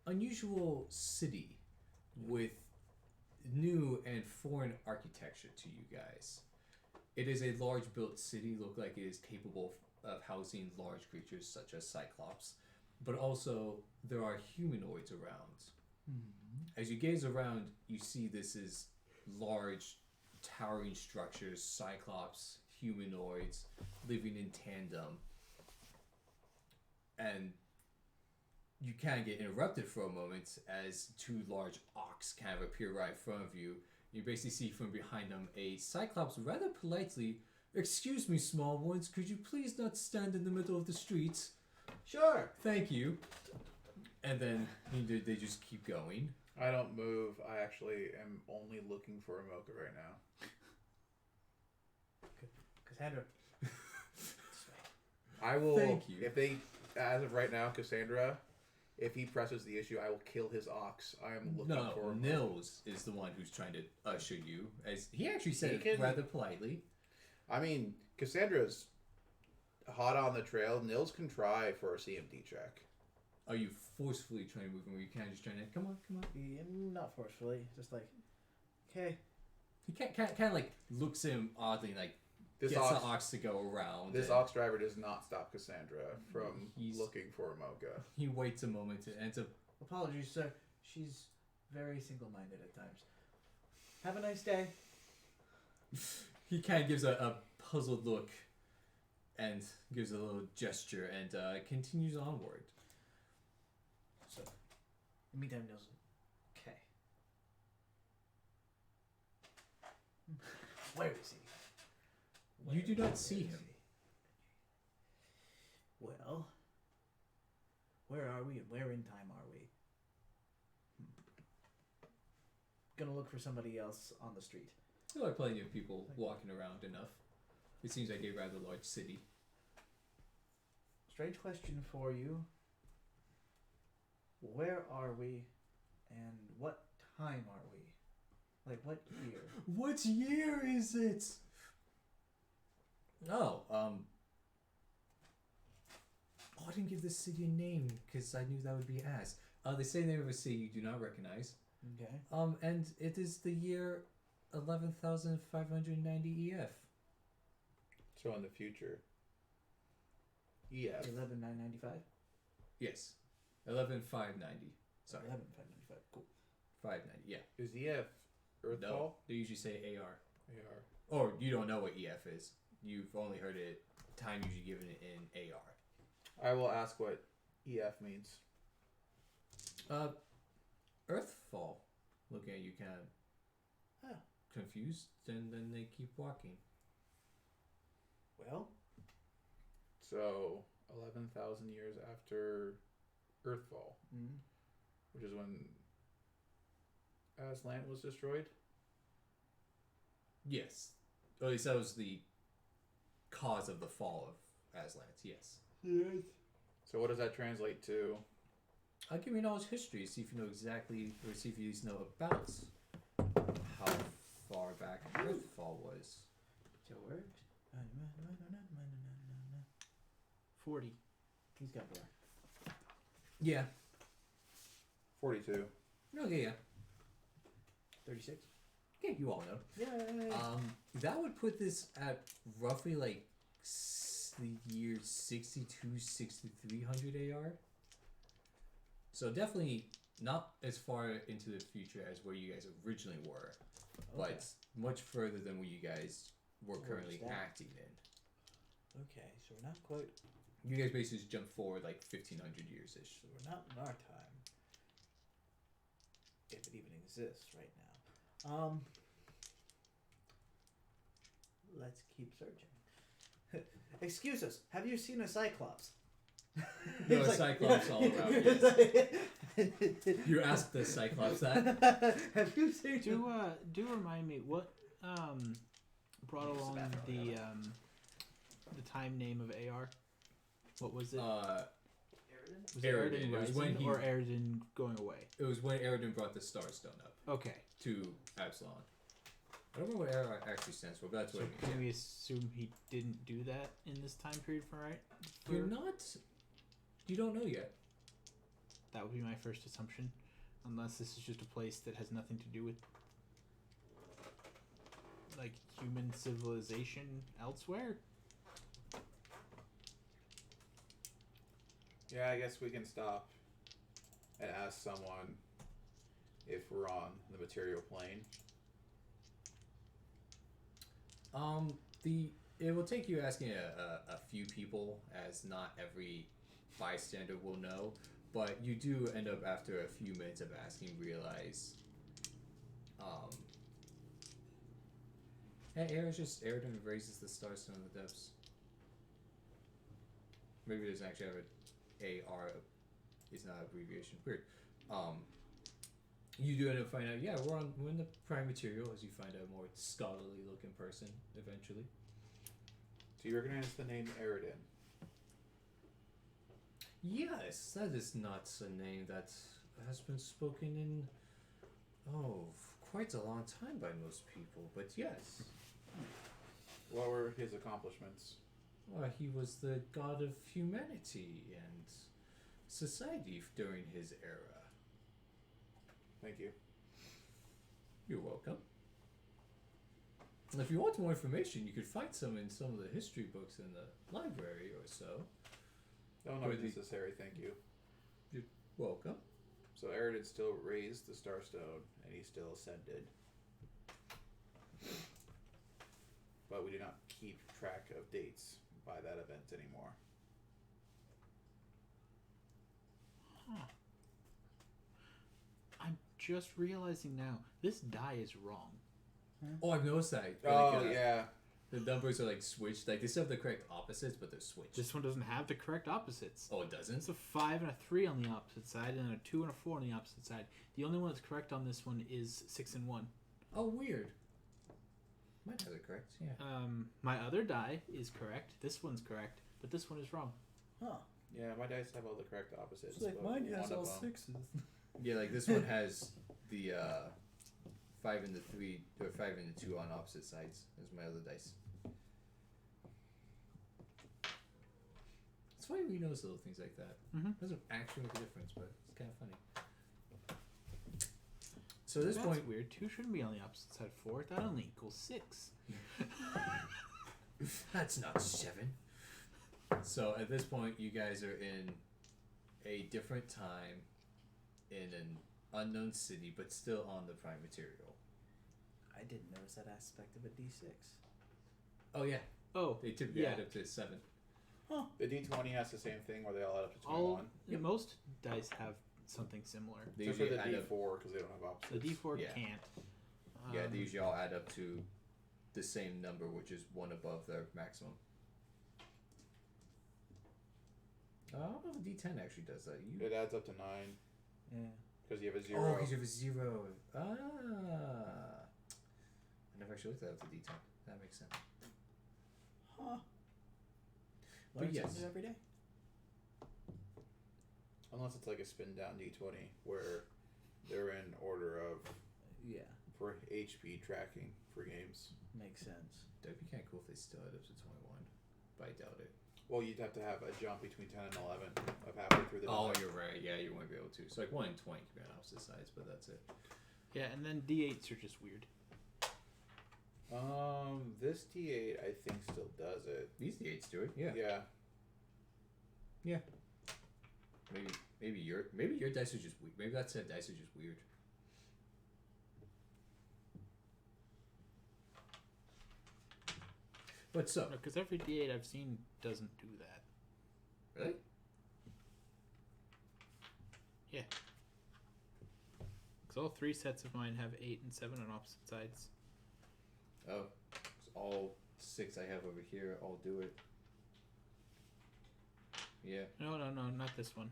unusual city with new and foreign architecture to you guys. It is a large built city, look like it is capable of housing large creatures such as cyclops, but also there are humanoids around. As you gaze around, you see this is large towering structures, cyclops, humanoids living in tandem. And you kind of get interrupted for a moment as two large ox kind of appear right in front of you. You basically see from behind them a cyclops rather politely, "Excuse me, small ones, could you please not stand in the middle of the street?
Sure.
Thank you." And then they just keep going.
I don't move. I actually am only looking for a mocha right now.
Cassandra.
I will.
Thank you.
If they, as of right now, Cassandra, if he presses the issue, I will kill his ox. I am looking
No,
for a
Nils is the one who's trying to usher you. As he actually said
He
it
can-
rather politely.
I mean, Cassandra's hot on the trail. Nils can try for a CMD check.
Are you forcefully trying to move him, or you kind of just trying to, come on?
Yeah, not forcefully, just like, okay.
He kind of like looks at him oddly, like
This
gets
ox,
the ox to go around.
this
and
ox driver does not stop Cassandra from
He's-
looking for a mocha.
He waits a moment and ends up.
Apologies, sir. She's very single-minded at times. Have a nice day.
He kind of gives a puzzled look and gives a little gesture and continues onward.
So, in the meantime, Nils. Okay. Where is he?
You do not
Where
see
is
him.
he? Well, where are we and where in time are we? Gonna look for somebody else on the street.
There are plenty of people walking around enough. It seems like a rather large city.
Strange question for you. Where are we and what time are we? Like, what year?
What year is it? Oh, I didn't give this city a name because I knew that would be asked. They say the name of a city you do not recognize.
Okay.
And it is the year 11,590 EF.
So in the future. EF.
11,995.
Yes, 11,590. Sorry,
11,595. Cool.
590. Yeah.
Is EF Earthfall?
No, they usually say AR.
AR.
Or you don't know what EF is. You've only heard it. Time usually given it in AR.
I will ask what EF means.
Earthfall. Looking at you kind of
Huh.
confused, and then they keep walking.
Well,
So 11,000 years after Earthfall,
mm,
which is when Aslan was destroyed.
Yes. Or at least that was the cause of the fall of Aslans, yes.
So what does that translate to?
I'll give you knowledge history, see if you know exactly, or see if you know about how far back Earthfall was.
George.
40.
He's got more.
Yeah.
42.
Okay, yeah.
36.
Yeah, you all know.
Yeah.
That would put this at roughly like the year 6300 AR. So definitely not as far into the future as where you guys originally were, but much further than where you guys were currently acting in.
Okay, so we're not quite.
You guys basically just jumped forward like 1500 years ish.
So we're not in our time, if it even exists right now. Let's keep searching. Excuse us. Have you seen a cyclops?
No, a cyclops all around. Yes. You asked the cyclops that.
Have you seen?
Do remind me what brought along the time name of AR. What was it? Was it
Aridin. It was when
or Aridin going away?
It was when Aridin brought the Starstone up.
Okay.
To Absalon. I don't remember what AR actually stands for, but that's what it means.
Can we assume he didn't do that in this time period, right?
You're not. You don't know yet.
That would be my first assumption, unless this is just a place that has nothing to do with like human civilization elsewhere.
Yeah, I guess we can stop and ask someone if we're on the material plane.
It will take you asking a few people, as not every bystander will know, but you do end up after a few minutes of asking realize, Aridin raises the Starstone in the depths. Maybe there's actually AR is not abbreviation. Weird. You do end up finding out, yeah, we're in the prime material, as you find a more scholarly looking person eventually.
Do you recognize the name Aridin?
Yes, that is not a name that has been spoken in quite a long time by most people, but yes.
What were his accomplishments?
Well, he was the god of humanity and society during his era.
Thank you.
You're welcome. And if you want more information, you could find some in some of the history books in the library or so.
No, not necessary, thank you.
You're welcome.
So Aridin still raised the Starstone, and he still ascended. But we do not keep track of dates by that event anymore.
Huh. I'm just realizing now, this die is wrong.
Oh, I've noticed that.
Yeah.
The numbers are like switched. Like they still have the correct opposites, but they're switched.
This one doesn't have the correct opposites.
Oh, it doesn't?
It's a 5 and a 3 on the opposite side, and a 2 and a 4 on the opposite side. The only one that's correct on this one is 6 and 1.
Oh, weird. Mine has it correct, yeah.
My other die is correct. This one's correct, but this one is wrong.
Huh.
Yeah, my dice have all the correct opposites.
It's like
but
mine has
one
all
of them-
6s.
Yeah, like this one has the 5 and the 3, or 5 and the 2 on opposite sides as my other dice. It's funny when you notice little things like that.
Mm-hmm.
It doesn't actually make a difference, but it's kind of funny. So at this
That's
point,
weird. 2 shouldn't be on the opposite side. 4. That only equals 6.
that's not 7. So at this point, you guys are in a different time, in an unknown city, but still on the prime material.
I didn't notice that aspect of a D6.
Oh yeah,
Oh,
they typically
yeah.
add up to 7.
Huh.
The D20 has the same thing where they all add up to 21.
Most dice have something similar.
They
Except for
usually
the
add up.
D4 because they don't have
The
opposites.
D4
Yeah.
can't.
Yeah, they usually all add up to the same number, which is 1 above their maximum. I don't know if a D10 actually does that.
It adds up to 9
Yeah.
because you have a 0.
Oh, because you have a 0. Ah. I never actually looked at the D10. That makes sense.
Huh.
But
Learn
yes.
something every day.
Unless it's like a spin down D20 where they're in order of
Yeah.
for HP tracking for games.
Makes sense.
That'd be kind of cool if they still add up to 21, but I doubt it.
Well, you'd have to have a jump between 10 and 11 of halfway through the
Oh,
die.
you're right. Yeah, you won't be able to. So like 1 and 20 could be on opposite sides, but that's it.
Yeah, and then D8s are just weird.
This D8 I think still does it.
These D8s do it. Yeah.
Yeah.
Maybe your dice are just weird. Maybe that said dice are just weird. But so
Because every D8 I've seen doesn't do that.
really,
Yeah. Because all 3 sets of mine have 8 and 7 on opposite sides.
oh, so all 6 I have over here all do it. Yeah.
No, not this one.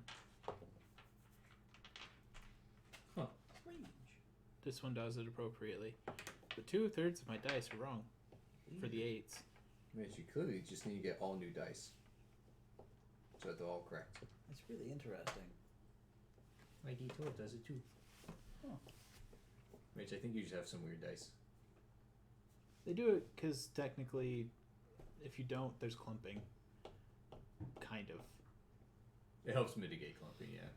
Huh.
Strange.
This one does it appropriately. But 2/3 of my dice are wrong for the 8s.
Which you clearly just need to get all new dice, so that they're all correct.
It's really interesting.
My D12 does it too.
Huh.
Which I think you just have some weird dice.
They do it because technically, if you don't, there's clumping. Kind of.
It helps mitigate clumping, yeah.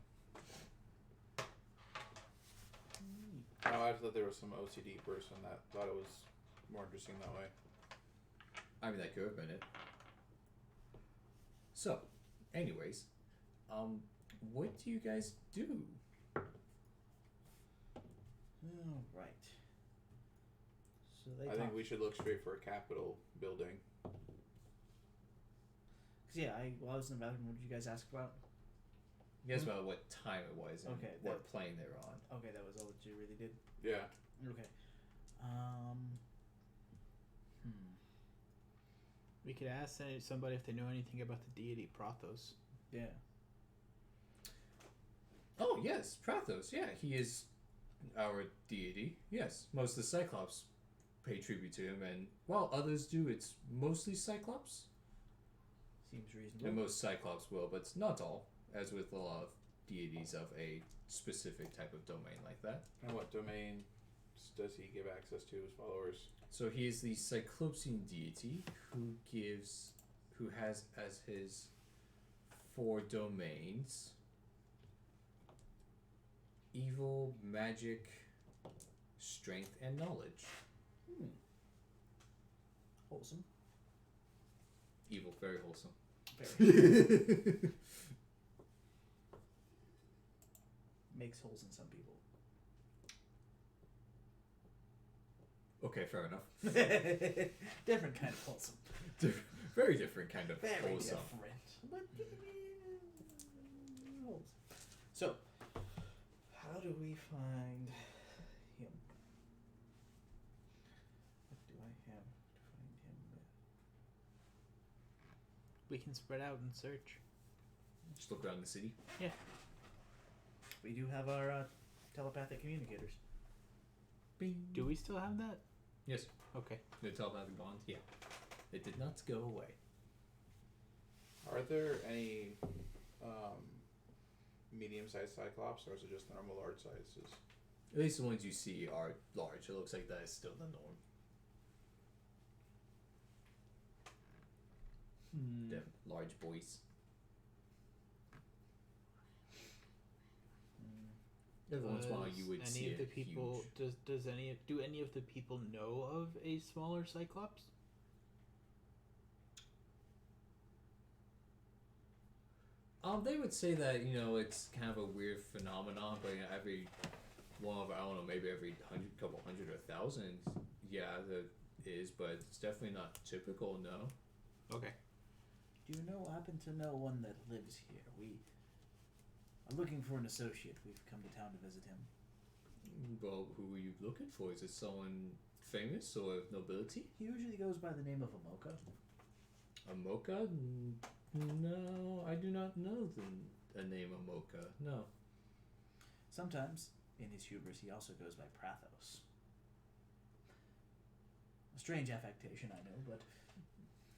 Oh, I thought there was some OCD person that thought it was more interesting that way.
I mean, that could have been it. So, anyways, what do you guys do?
Oh, right. So they
I think we should look straight for a Capitol building.
Cause yeah, I was in the bathroom. What did you guys ask about?
You guys about what time it was and
Okay,
what plane they were on.
Okay, that was all that you really did.
Yeah.
Okay.
We could ask somebody if they know anything about the deity Prothos.
Yeah.
Oh, yes, Prathos. Yeah, he is our deity. Yes, most of the Cyclops pay tribute to him, and while others do, it's mostly Cyclops.
Seems reasonable.
And most Cyclops will, but not all, as with a lot of deities of a specific type of domain like that.
And what domain does he give access to his followers?
So he is the Cyclopsian deity who has as his 4 domains: evil, magic, strength, and knowledge.
Wholesome.
Evil, very wholesome.
Very. Makes holes in some people.
Okay, fair enough.
Different kind of wholesome.
Very different kind of
Very
wholesome.
different. But wholesome. So, how do we find him? What do I have to find him with?
We can spread out and search.
Just look around the city.
Yeah.
We do have our telepathic communicators.
Bing.
Do we still have that?
Yes.
Okay.
The telepathic bond? Yeah. It did not go away.
Are there any medium-sized Cyclops, or is it just normal large sizes?
At least the ones you see are large. It looks like that is still the norm. Them large boys. Every once in a while you would see
any of the
a
people
huge...
do any of the people know of a smaller Cyclops?
They would say that, it's kind of a weird phenomenon, but every one of, I don't know, maybe every couple hundred or thousand, yeah, that is, but it's definitely not typical, no.
Okay.
Do you happen to know one that lives here? We are looking for an associate. We've come to town to visit him.
Well, who are you looking for? Is it someone famous or of nobility?
He usually goes by the name of Amoka.
Amoka? No, I do not know the name Amoka. No.
Sometimes, in his hubris, he also goes by Prathos. A strange affectation, I know, but...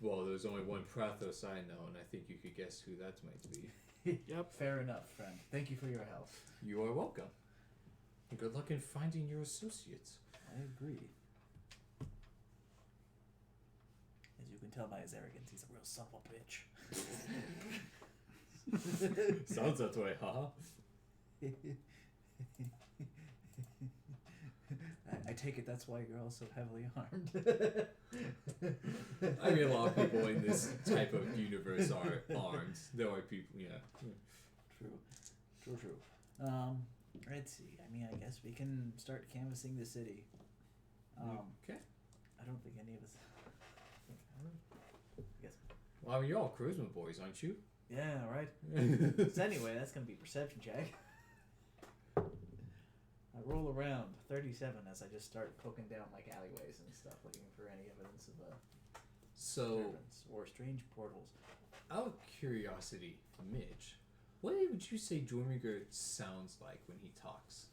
Well, there's only one Prathos I know, and I think you could guess who that might be.
Yep.
Fair enough, friend. Thank you for your help.
You are welcome. Good luck in finding your associates.
I agree. As you can tell by his arrogance, he's a real son of a bitch.
Sounds that way, haha.
take it that's why you're all so heavily armed.
I mean, a lot of people in this type of universe are armed. There are people, yeah.
True. Let's see. I mean, I guess we can start canvassing the city.
Okay.
I don't think any of us. I guess.
Well, I mean, you're all charisma boys, aren't you?
Yeah, right. So anyway, that's gonna be perception check. I roll around 37 as I just start poking down like alleyways and stuff, looking for any evidence of disturbance or strange portals.
Out of curiosity, Midge, what would you say Jormiger sounds like when he talks?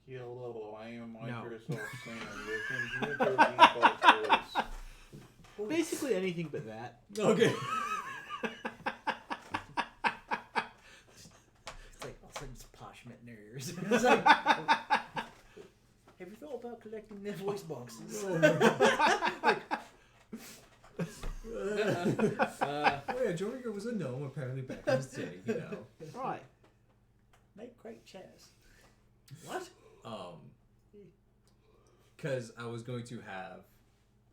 Hello, I am
No.
Microsoft Sam with computer default voice.
Basically anything but that.
Okay.
It's like all of a sudden it's posh met in their ears. It's like, have you thought about collecting their voice boxes?
Oh yeah, Jormiger was a gnome apparently back in his day, you know.
Right.
Make great chairs. What?
Because I was going to have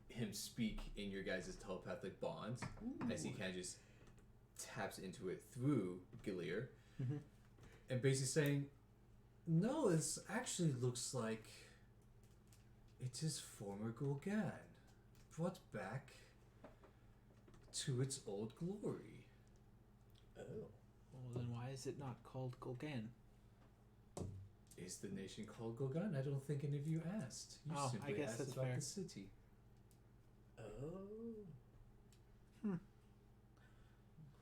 him speak in your guys' telepathic bond as he kind of just taps into it through Gilear, and basically saying, no, this actually looks like it is former Golgan, brought back to its old glory.
Oh.
Well, then why is it not called Golgan?
Is the nation called Golgan? I don't think any of you asked. You
Oh,
simply
I guess
asked
that's
about
fair.
the city.
Oh.
Hmm.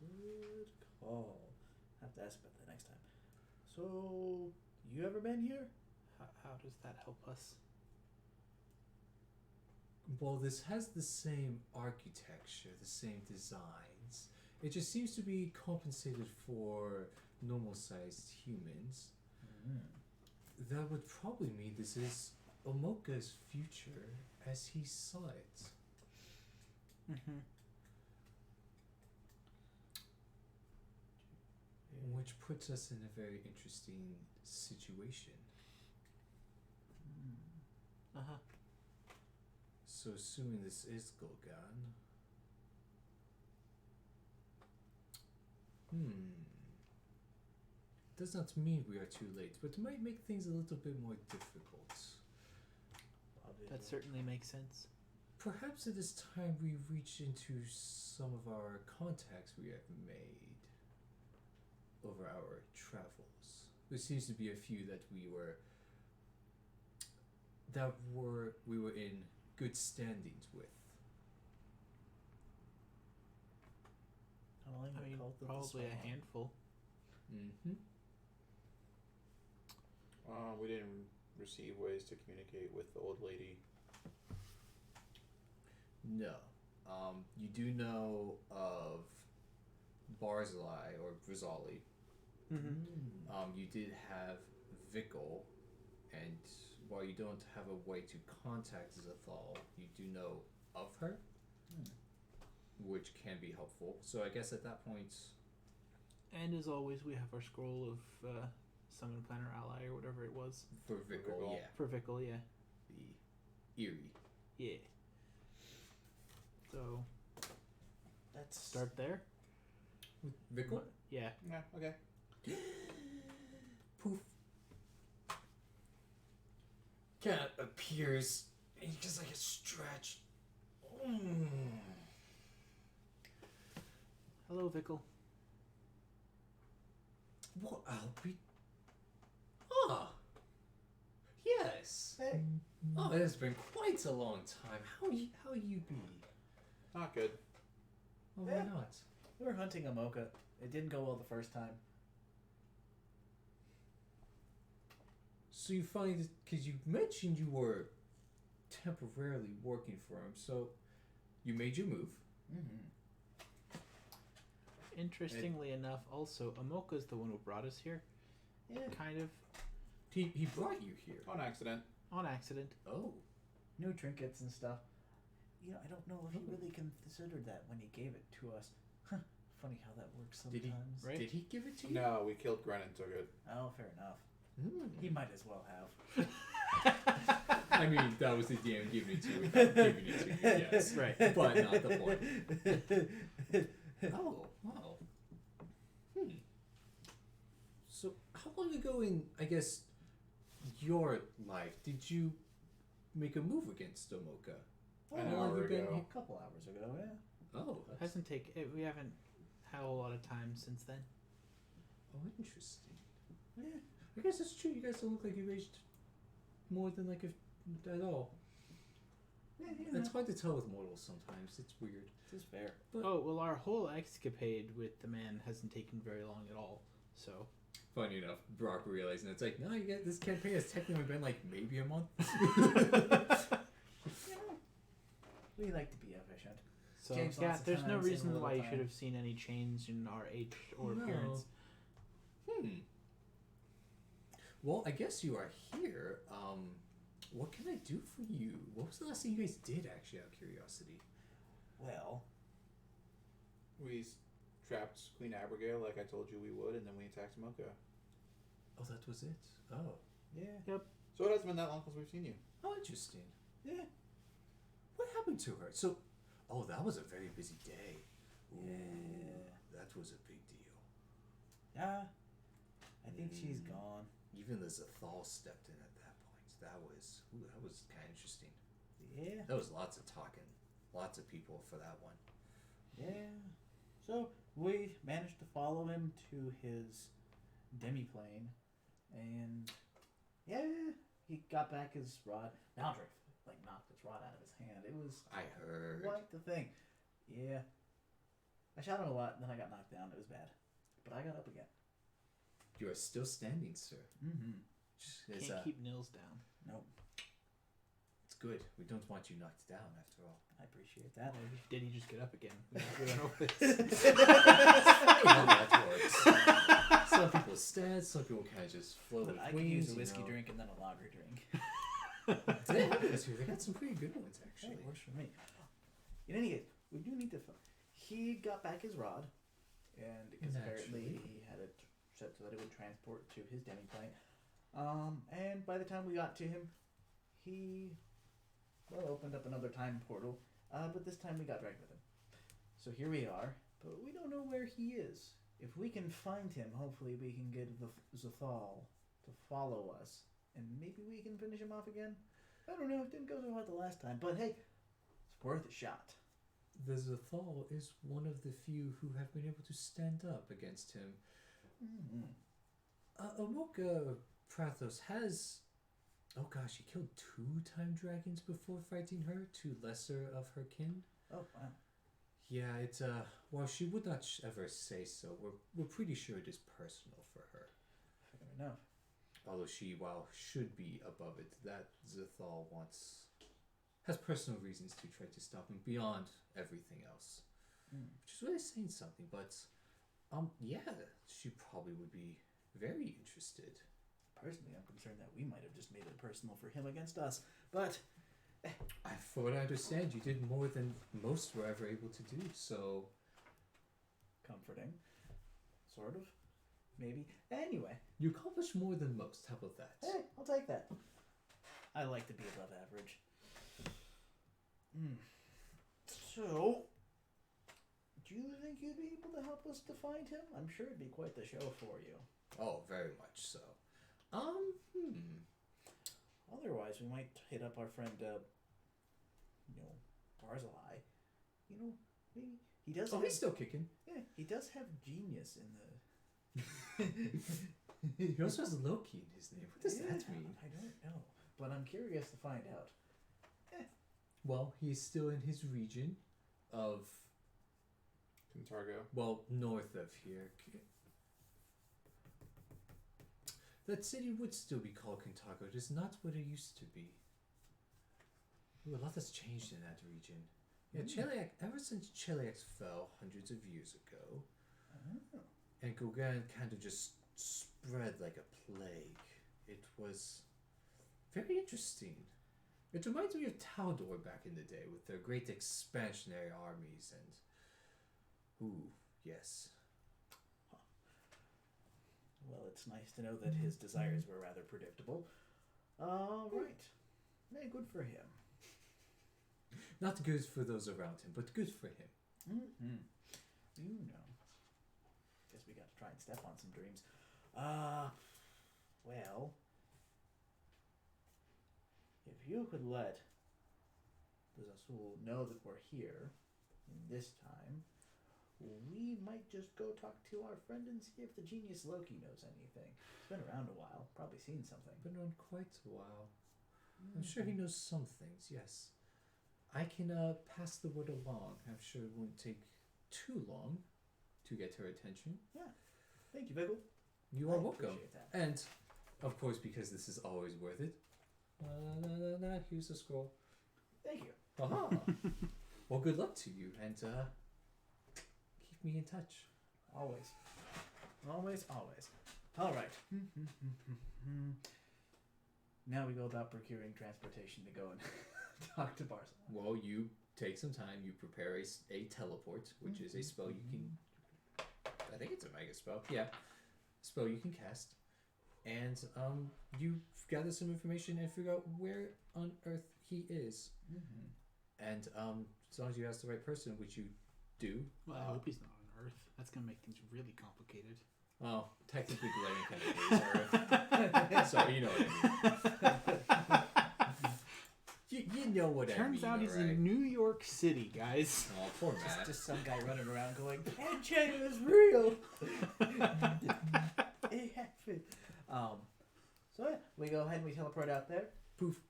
Good call. I have to ask about that next time. So, you ever been here?
How does that help us?
Well, this has the same architecture, the same designs. It just seems to be compensated for normal-sized humans. That would probably mean this is Omoka's future as he saw it. Which puts us in a very interesting situation. So assuming this is Golgan, does not mean we are too late, but it might make things a little bit more difficult.
That certainly makes sense.
Perhaps it is time we reach into some of our contacts we have made over our travels. There seems to be a few that we were in good standings with.
How long
I
have
mean,
called
probably a handful.
We didn't receive ways to communicate with the old lady.
No. You do know of Barzillai or Brizali. You did have Vickle, and while you don't have a way to contact Zathal, you do know of her, which can be helpful. So I guess at that point...
And as always, we have our scroll of Summon Planner Ally or whatever it was.
For Vickle, yeah.
For Vickle, yeah.
The Eerie.
Yeah. So,
Let's
start there?
With Vickle?
Yeah.
Yeah, okay.
Poof. Cat appears and just like a stretch.
Hello, Vickle.
What, Albie? Ah. Yes.
Hey.
Oh, it has been quite a long time. How you be?
Not good.
Oh,
Yeah.
why not?
We were hunting a mocha. It didn't go well the first time.
So you find, because you mentioned you were temporarily working for him, so you made your move.
Interestingly enough, also, Amoka's the one who brought us here.
Yeah.
Kind of
He brought you here.
On accident.
on accident.
Oh.
New trinkets and stuff. I don't know if he really considered that when he gave it to us. Funny how that works
Did he?
sometimes.
Right?
Did he give it to you?
No, we killed Gren and took it.
Oh, fair enough.
Hmm.
He might as well have.
I mean, that was the DM giving it to you without giving it to you, yes.
Right.
But not the point. Oh, wow. So, how long ago in, I guess, your life did you make a move against Omoka?
An
How long
hour
have you been
ago.
here?
A couple hours ago, yeah.
Oh,
Hasn't we haven't had a lot of time since then.
interesting. Yeah, I guess it's true. You guys don't look like you aged more than at all.
Yeah,
It's hard to tell with mortals sometimes. It's weird.
This is fair.
But
Oh, well, our whole escapade with the man hasn't taken very long at all, so...
funny enough, Brock realizing it's like, no, you get this campaign has technically been like maybe a month.
We like to be efficient.
So,
James
yeah,
lots of
there's no
times in a
reason
little
why you
time.
should have seen any change in our age or
No.
appearance.
Well, I guess you are here. What can I do for you? What was the last thing you guys did, actually, out of curiosity?
Well,
We trapped Queen Abigail like I told you we would, and then we attacked Mocha.
Oh, that was it. Oh,
yeah.
So it hasn't been that long since we've seen you.
oh, interesting.
Yeah.
What happened to her? So, oh, that was a very busy day. Ooh,
Yeah.
that was a big deal.
Yeah. I think she's gone.
Even the Zathal stepped in at that point. That was kind of interesting.
Yeah.
There was lots of talking, lots of people for that one.
Yeah. So we managed to follow him to his demiplane, and yeah, he got back his rod. Naldric knocked his rod out of his hand. It was
I heard.
quite the thing. Yeah. I shot him a lot, and then I got knocked down. It was bad, but I got up again.
You are still standing, sir.
Mm-hmm.
It's,
Can't keep Nils down.
Nope.
it's good. We don't want you knocked down, after all.
I appreciate that.
Did he just get up again? We don't know this.
How that works. Some people stand, some people kind of just float
But
with
I could
wings,
use a whiskey
you know.
drink and then a lager drink.
They have this here. They got some pretty good ones,
Hey,
actually.
it works for me. In any case, we do need to. He got back his rod, and because apparently
Naturally.
he had it set so that it would transport to his demiplane. And by the time we got to him, he opened up another time portal. But this time we got dragged with him. So here we are, but we don't know where he is. If we can find him, hopefully we can get the Zathal to follow us, and maybe we can finish him off again. I don't know. It didn't go so hot the last time, but hey, it's worth a shot.
The Zathal is one of the few who have been able to stand up against him.
Mm-hmm.
Omoka Prathos has... Oh gosh, he killed 2 time dragons before fighting her, 2 lesser of her kin.
Oh wow.
Yeah, it's while she would not ever say so, we're pretty sure it is personal for her.
Fair enough.
Although she, while should be above it, that Zathal has personal reasons to try to stop him beyond everything else. Which is really saying something, but yeah, she probably would be very interested.
Personally, I'm concerned that we might have just made it personal for him against us. But
For what I understand, you did more than most were ever able to do, so...
comforting, sort of, maybe. Anyway,
You accomplished more than most, how about that?
hey, I'll take that. I like to be above average. So, do you think you'd be able to help us to find him? I'm sure it'd be quite the show for you.
Oh, very much so.
Otherwise, we might hit up our friend, Barzillai. Maybe he does.
Oh,
have,
he's still kicking.
yeah, he does have genius in the.
He also has Loki in his name. What does that mean?
I don't know, but I'm curious to find out.
Well, he's still in his region of,
Kintargo.
well, north of here. That city would still be called Kintago. It is not what it used to be. Ooh, a lot has changed in that region. Yeah, Cheliax, ever since Cheliax fell hundreds of years ago, and Gauguin kind of just spread like a plague. It was very interesting. It reminds me of Taldor back in the day with their great expansionary armies and... Ooh, yes.
Well, it's nice to know that his desires were rather predictable. Right. Hey, good for him.
Not good for those around him, but good for him.
Mm-hmm. You know. Guess we got to try and step on some dreams. Well, if you could let the Zasul know that we're here in this time, we might just go talk to our friend and see if the genius Loki knows anything. He's been around a while, probably seen something.
Been on quite a while. I'm sure he knows some things, yes. I can pass the word along. I'm sure it won't take too long to get her attention.
Yeah. Thank you, Vigil.
You are
I
welcome.
appreciate that.
And, of course, because this is always worth it. Here's the scroll.
Thank you.
Aha! Well, good luck to you, and keep me in touch.
Always. Always, always. All right. Now we go about procuring transportation to go and talk to Barzal.
Well, you take some time. You prepare a teleport, which is a spell you can... I think it's a mega spell. Yeah. Spell you can cast. And you gather some information and figure out where on Earth he is. And as long as you ask the right person, which you do...
Well, I hope he's not on Earth. That's going to make things really complicated.
Well, technically Glen kind of is Earth. So you know what I mean. You know what I mean.
Turns out he's
right?
in New York City, guys.
Oh, poor Matt.
Just some guy running around going, "Hey, China is real." It happened. So yeah, we go ahead and we teleport out there.
Poof.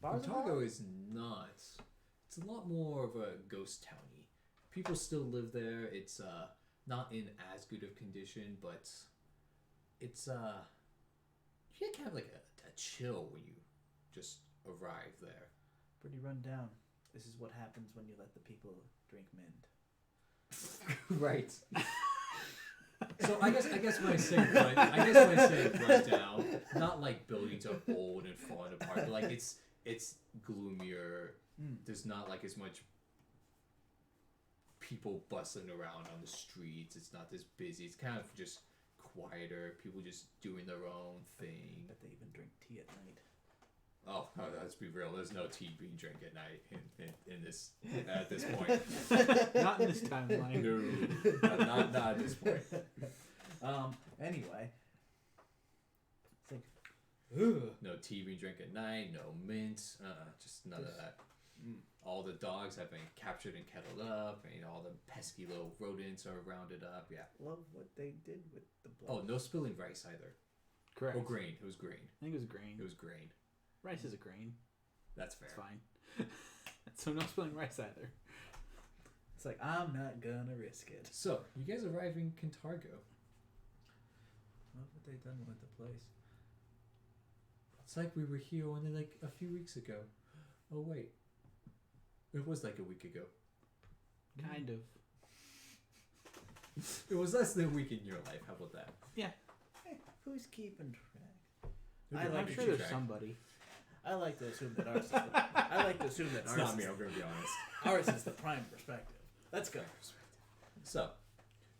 Ontario is not. It's a lot more of a ghost towny. People still live there. It's not in as good of condition, but it's you get kind of like a chill when you just arrive there.
Pretty run down. This is what happens when you let the people drink mint.
Right. So I guess when I say run down, not like buildings are old and falling apart, but like it's gloomier. There's not like as much people bustling around on the streets. It's not as busy. It's kind of just quieter. People just doing their own thing.
But they even drink tea at night.
Oh, let's be real. There's no tea being drank at night in this at this point.
Not in this timeline.
No, not at this point.
Anyway. It's like,
No tea being drank at night. No mint. Just none of that. All the dogs have been captured and kettled up, and all the pesky little rodents are rounded up. Yeah.
love what they did with the blood.
Oh, no spilling rice either.
Correct.
Or grain. It was grain.
I think it was grain.
It was grain.
Rice is a grain.
That's fair.
It's fine. So no spilling rice either.
It's like, I'm not gonna risk it.
So, you guys arrive in Cantargo.
What have they done with the place?
It's like we were here only like a few weeks ago. Oh, wait. It was like a week ago.
Kind of.
It was less than a week in your life. How about that?
Yeah.
Hey, who's keeping track?
I'm sure there's somebody.
I like to assume that ours is the,
It's not me, I'm going to be honest.
ours is the prime perspective. Let's go.
So,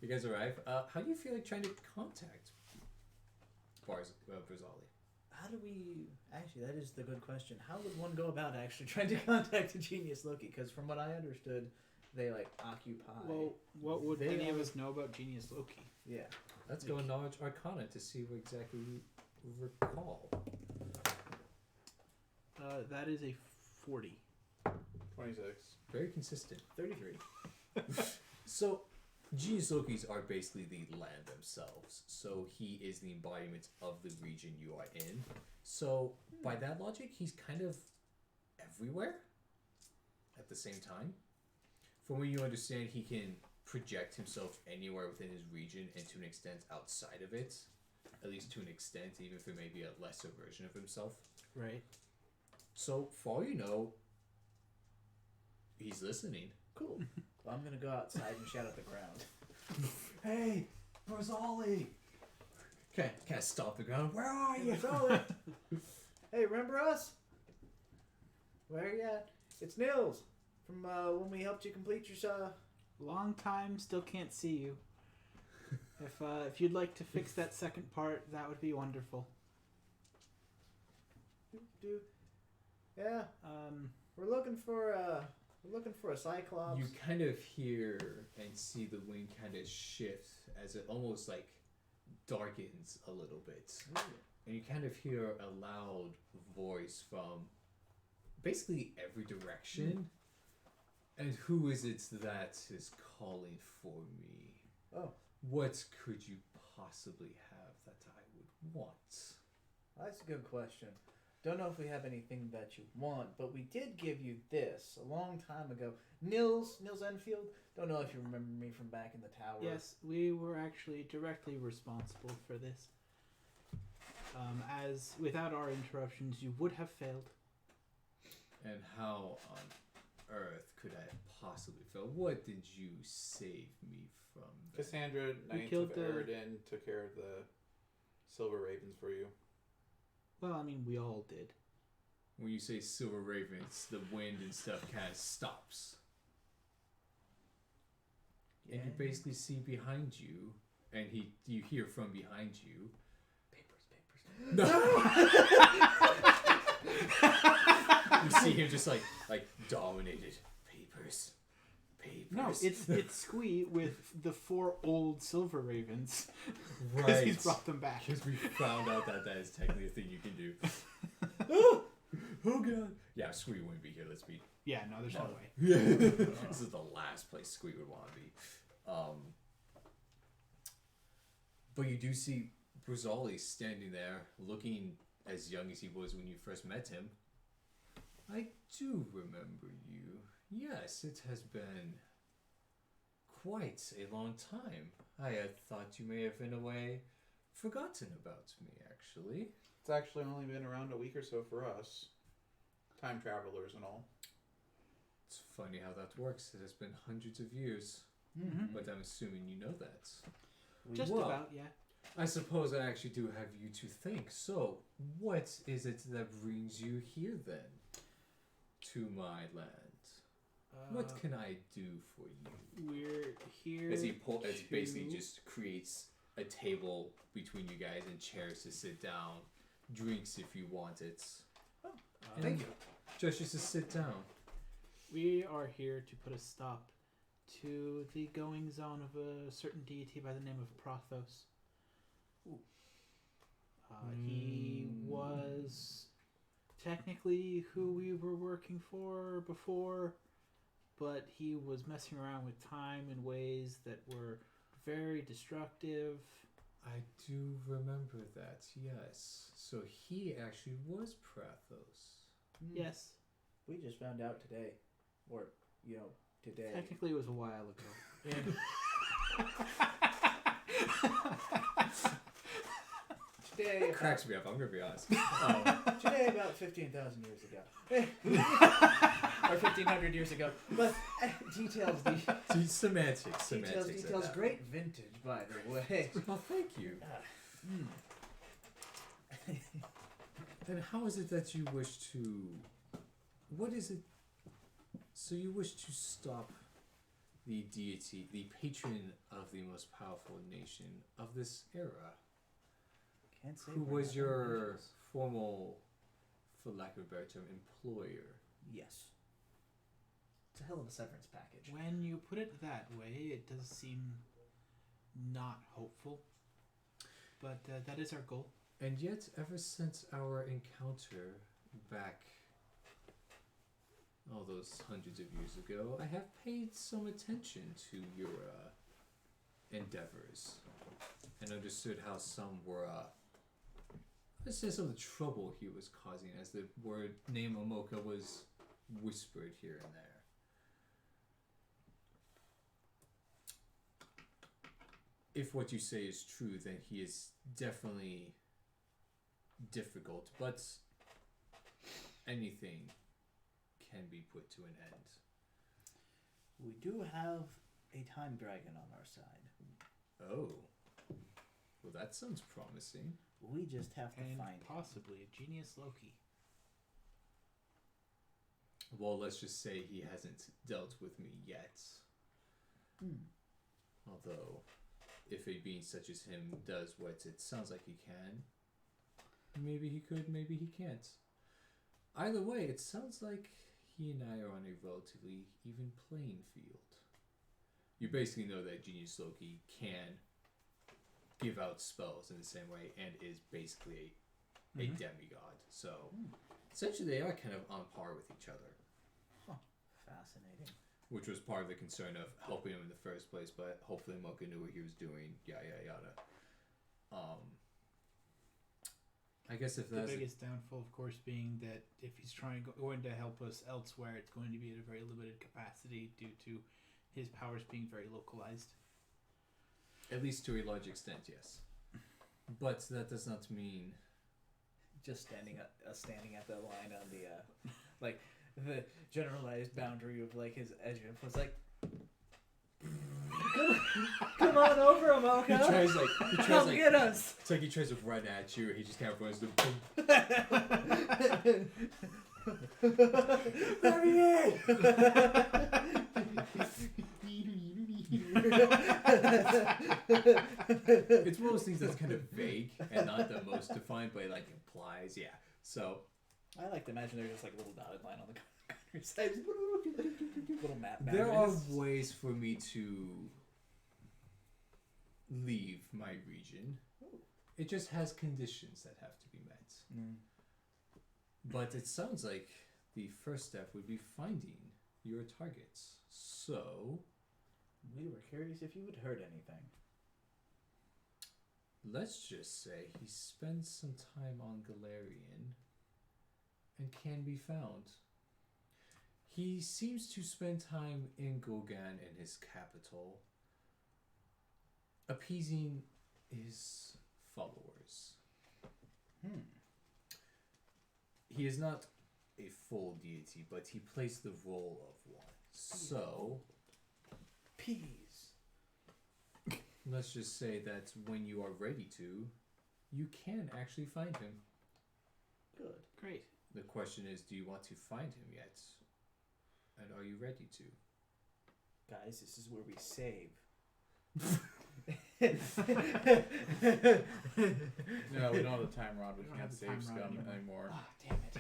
you guys arrive. How do you feel like trying to contact Barzali?
How do we... Actually, that is the good question. How would one go about actually trying to contact a genius Loki? Because from what I understood, they, like, occupy...
Well, what would
They
any of
are-
us know about Genius Loki?
Yeah.
Let's go in Knowledge Arcana to see what exactly you recall.
That is a 40.
26.
Very consistent.
33.
So, Genius Lokis are basically the land themselves. So he is the embodiment of the region you are in. So by that logic, he's kind of everywhere at the same time. From what you understand, he can project himself anywhere within his region and to an extent outside of it. At least to an extent, even if it may be a lesser version of himself.
Right.
So for all you know, he's listening.
Cool. Well, I'm gonna go outside and shout at the ground. Hey, Barzali!
Kind of stomp the ground. Where are you?
Hey, remember us? Where are you at? It's Nils from when we helped you complete your
Long time, still can't see you. If you'd like to fix that second part, that would be wonderful.
Yeah. We're looking for a cyclops.
You kind of hear and see the wind kind of shift as it almost like darkens a little bit. And you kind of hear a loud voice from basically every direction. And who is it that is calling for me?
Oh.
What could you possibly have that I would want?
That's a good question. Don't know if we have anything that you want, but we did give you this a long time ago. Nils Enfield. Don't know if you remember me from back in the tower.
Yes, we were actually directly responsible for this. As without our interruptions, you would have failed.
And how on earth could I have possibly fail? What did you save me from?
Cassandra, Knights
killed
of
the-
Eridan, took care of the Silver Ravens for you.
Well, I mean, we all did.
When you say silver ravens, the wind and stuff kind of stops.
Yeah.
And you basically see behind you, and you hear from behind you.
Papers.
No. You see him just like dominated. Papers.
No, it's Squee with the 4 old silver ravens.
Right.
He's brought them back.
Because we found out that is technically a thing you can do. Oh god. Yeah, Squee wouldn't be here. Let's be.
Yeah, no, there's no way.
Yeah. This is the last place Squee would want to be. But you do see Brazali standing there, looking as young as he was when you first met him. I do remember you. Yes, it has been quite a long time. I had thought you may have, in a way, forgotten about me, actually.
It's actually only been around a week or so for us. Time travelers and all.
It's funny how that works. It has been hundreds of years, but I'm assuming you know that.
Just
Well,
about, yeah.
I suppose I actually do have you to thank. So, what is it that brings you here, then, to my land? What can I do for you?
We're here.
As basically just creates a table between you guys and chairs to sit down, drinks if you want it.
Thank you.
Just to sit down.
We are here to put a stop to the goings on of a certain deity by the name of Prothos. He was technically who we were working for before, but he was messing around with time in ways that were very destructive.
I do remember that, yes. So he actually was Prathos.
Yes,
We just found out today, or today.
technically it was a while ago.
Today,
It cracks me up, I'm going to be honest.
today about 15,000 years ago, or 1,500 years ago. But details.
Semantics.
Details. Great vintage, by the way.
Well, thank you. And how is it that you wish to... What is it... So you wish to stop the deity, the patron of the most powerful nation of this era?
Can't say
Who
we're
was
not
your
ambitious.
formal, for lack of a better term, employer?
Yes. It's a hell of a severance package.
When you put it that way, it does seem not hopeful. But that is our goal.
And yet, ever since our encounter back all those hundreds of years ago, I have paid some attention to your endeavors and understood how some were, let's say, some of the trouble he was causing as the word name Omoka was whispered here and there. If what you say is true, then he is definitely difficult, but anything can be put to an end.
We do have a time dragon on our side.
Oh. Well, that sounds promising.
We just have to
And
find him.
possibly a genius Loki.
Well, let's just say he hasn't dealt with me yet. Although, if a being such as him does what it sounds like he can, maybe he could, maybe he can't. Either way, it sounds like he and I are on a relatively even playing field. You basically know that Genius Loki can give out spells in the same way and is basically a demigod. So, essentially they are kind of on par with each other.
Fascinating.
Which was part of the concern of helping him in the first place, but hopefully Mocha knew what he was doing, yada yada. I guess if
The
that's
biggest downfall, of course, being that if he's going to help us elsewhere, it's going to be at a very limited capacity due to his powers being very localized.
at least to a large extent, yes. But that does not mean
Just standing at the line on the like the generalized boundary of like his edge of was like. Come on over, Amoka.
he tries
Come
like
get us.
it's like he tries to run at you. He just kind of runs the.
Let me
It's one of those things that's kind of vague and not the most defined, but it like implies, yeah. So
I like to imagine there's just like a little dotted line on the corner side. Little map
there are
boundaries.
ways for me to leave my region. It just has conditions that have to be met. But it sounds like the first step would be finding your targets. So
We were curious if you had heard anything.
let's just say he spends some time on Galarian and can be found. He seems to spend time in Gogan in his capital, appeasing his followers. He is not a full deity, but he plays the role of one. So
Peas.
let's just say that when you are ready to, you can actually find him.
Good.
Great.
The question is, do you want to find him yet? And are you ready to?
Guys, this is where we save.
No, we don't have the time rod. We
We don't
can't
have the
save
time
scum
rod
anymore.
Ah, damn it.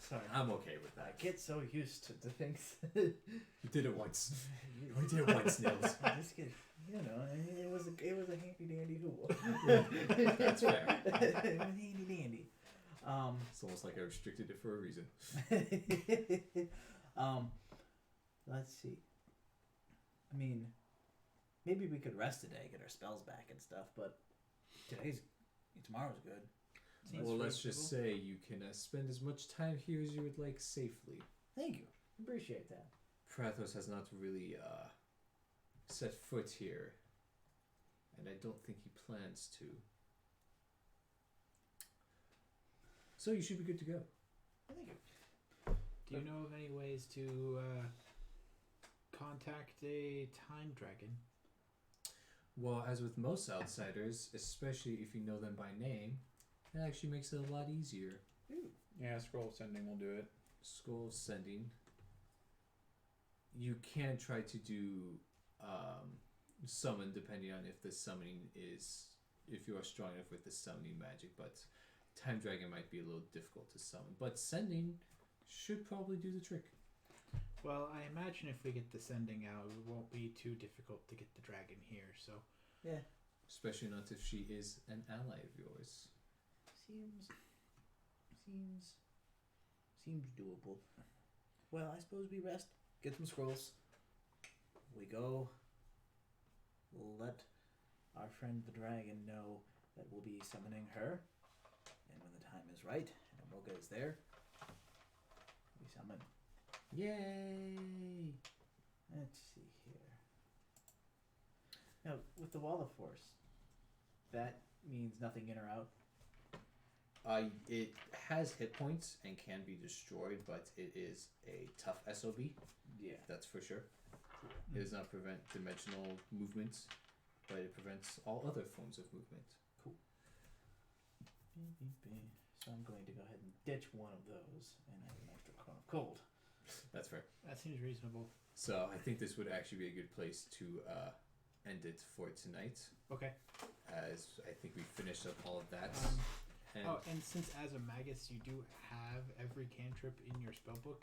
Sorry.
I'm okay with
I
that.
get so used to the things.
You did it once. You only did it once, Nils.
I just get, you know, it was a handy dandy tool.
That's fair.
It was handy dandy.
It's almost like I restricted it for a reason.
Let's see. I mean, maybe we could rest today, get our spells back and stuff, but tomorrow's good.
Seems
Well, let's just
reasonable.
say you can spend as much time here as you would like safely.
Thank you. Appreciate that.
Prathos has not really set foot here, and I don't think he plans to. So you should be good to go.
Thank you.
Do you know of any ways to contact a time dragon?
Well, as with most outsiders, especially if you know them by name, that actually makes it a lot easier.
Yeah, scroll of sending will do it.
Scroll of Sending. You can try to do summon depending on if the summoning is, if you are strong enough with the summoning magic, but Time Dragon might be a little difficult to summon. But Sending should probably do the trick.
Well, I imagine if we get the sending out, it won't be too difficult to get the dragon here, so...
Yeah.
Especially not if she is an ally of yours.
Seems doable. Well, I suppose we rest, get some scrolls. We go. Let our friend the dragon know that we'll be summoning her, and when the time is right and Amoga is there, we summon.
Yay!
Let's see here. Now, with the Wall of Force, that means nothing in or out.
It has hit points and can be destroyed, but it is a tough SOB.
Yeah.
That's for sure. It does not prevent dimensional movements. but it prevents all other forms of movement.
So I'm going to go ahead and ditch one of those and add an extra cone of cold.
That's fair.
That seems reasonable.
So I think this would actually be a good place to end it for tonight,
Okay.
as I think we finished up all of that. And
And since as a magus you do have every cantrip in your spellbook,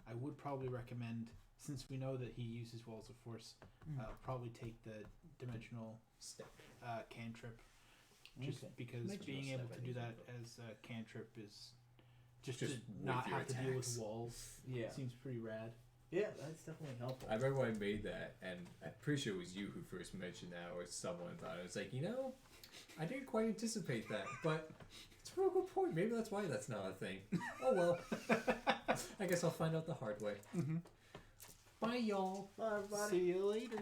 I would probably recommend, since we know that he uses Walls of Force, probably take the dimensional
step.
cantrip. Just
Okay.
because
Dimensional
being able
step,
to
I
do
think
that
is
as a cantrip is just
Just
to
with
not
your
have to deal with
attacks.
walls.
Yeah.
Seems pretty rad.
Yeah, that's definitely helpful.
I remember when I made that, and I'm pretty sure it was you who first mentioned that, or someone thought it was like, I didn't quite anticipate that, but it's a real good point. Maybe that's why that's not a thing. Oh well. I guess I'll find out the hard way.
Mm-hmm.
Bye, y'all.
Bye, everybody.
See you later.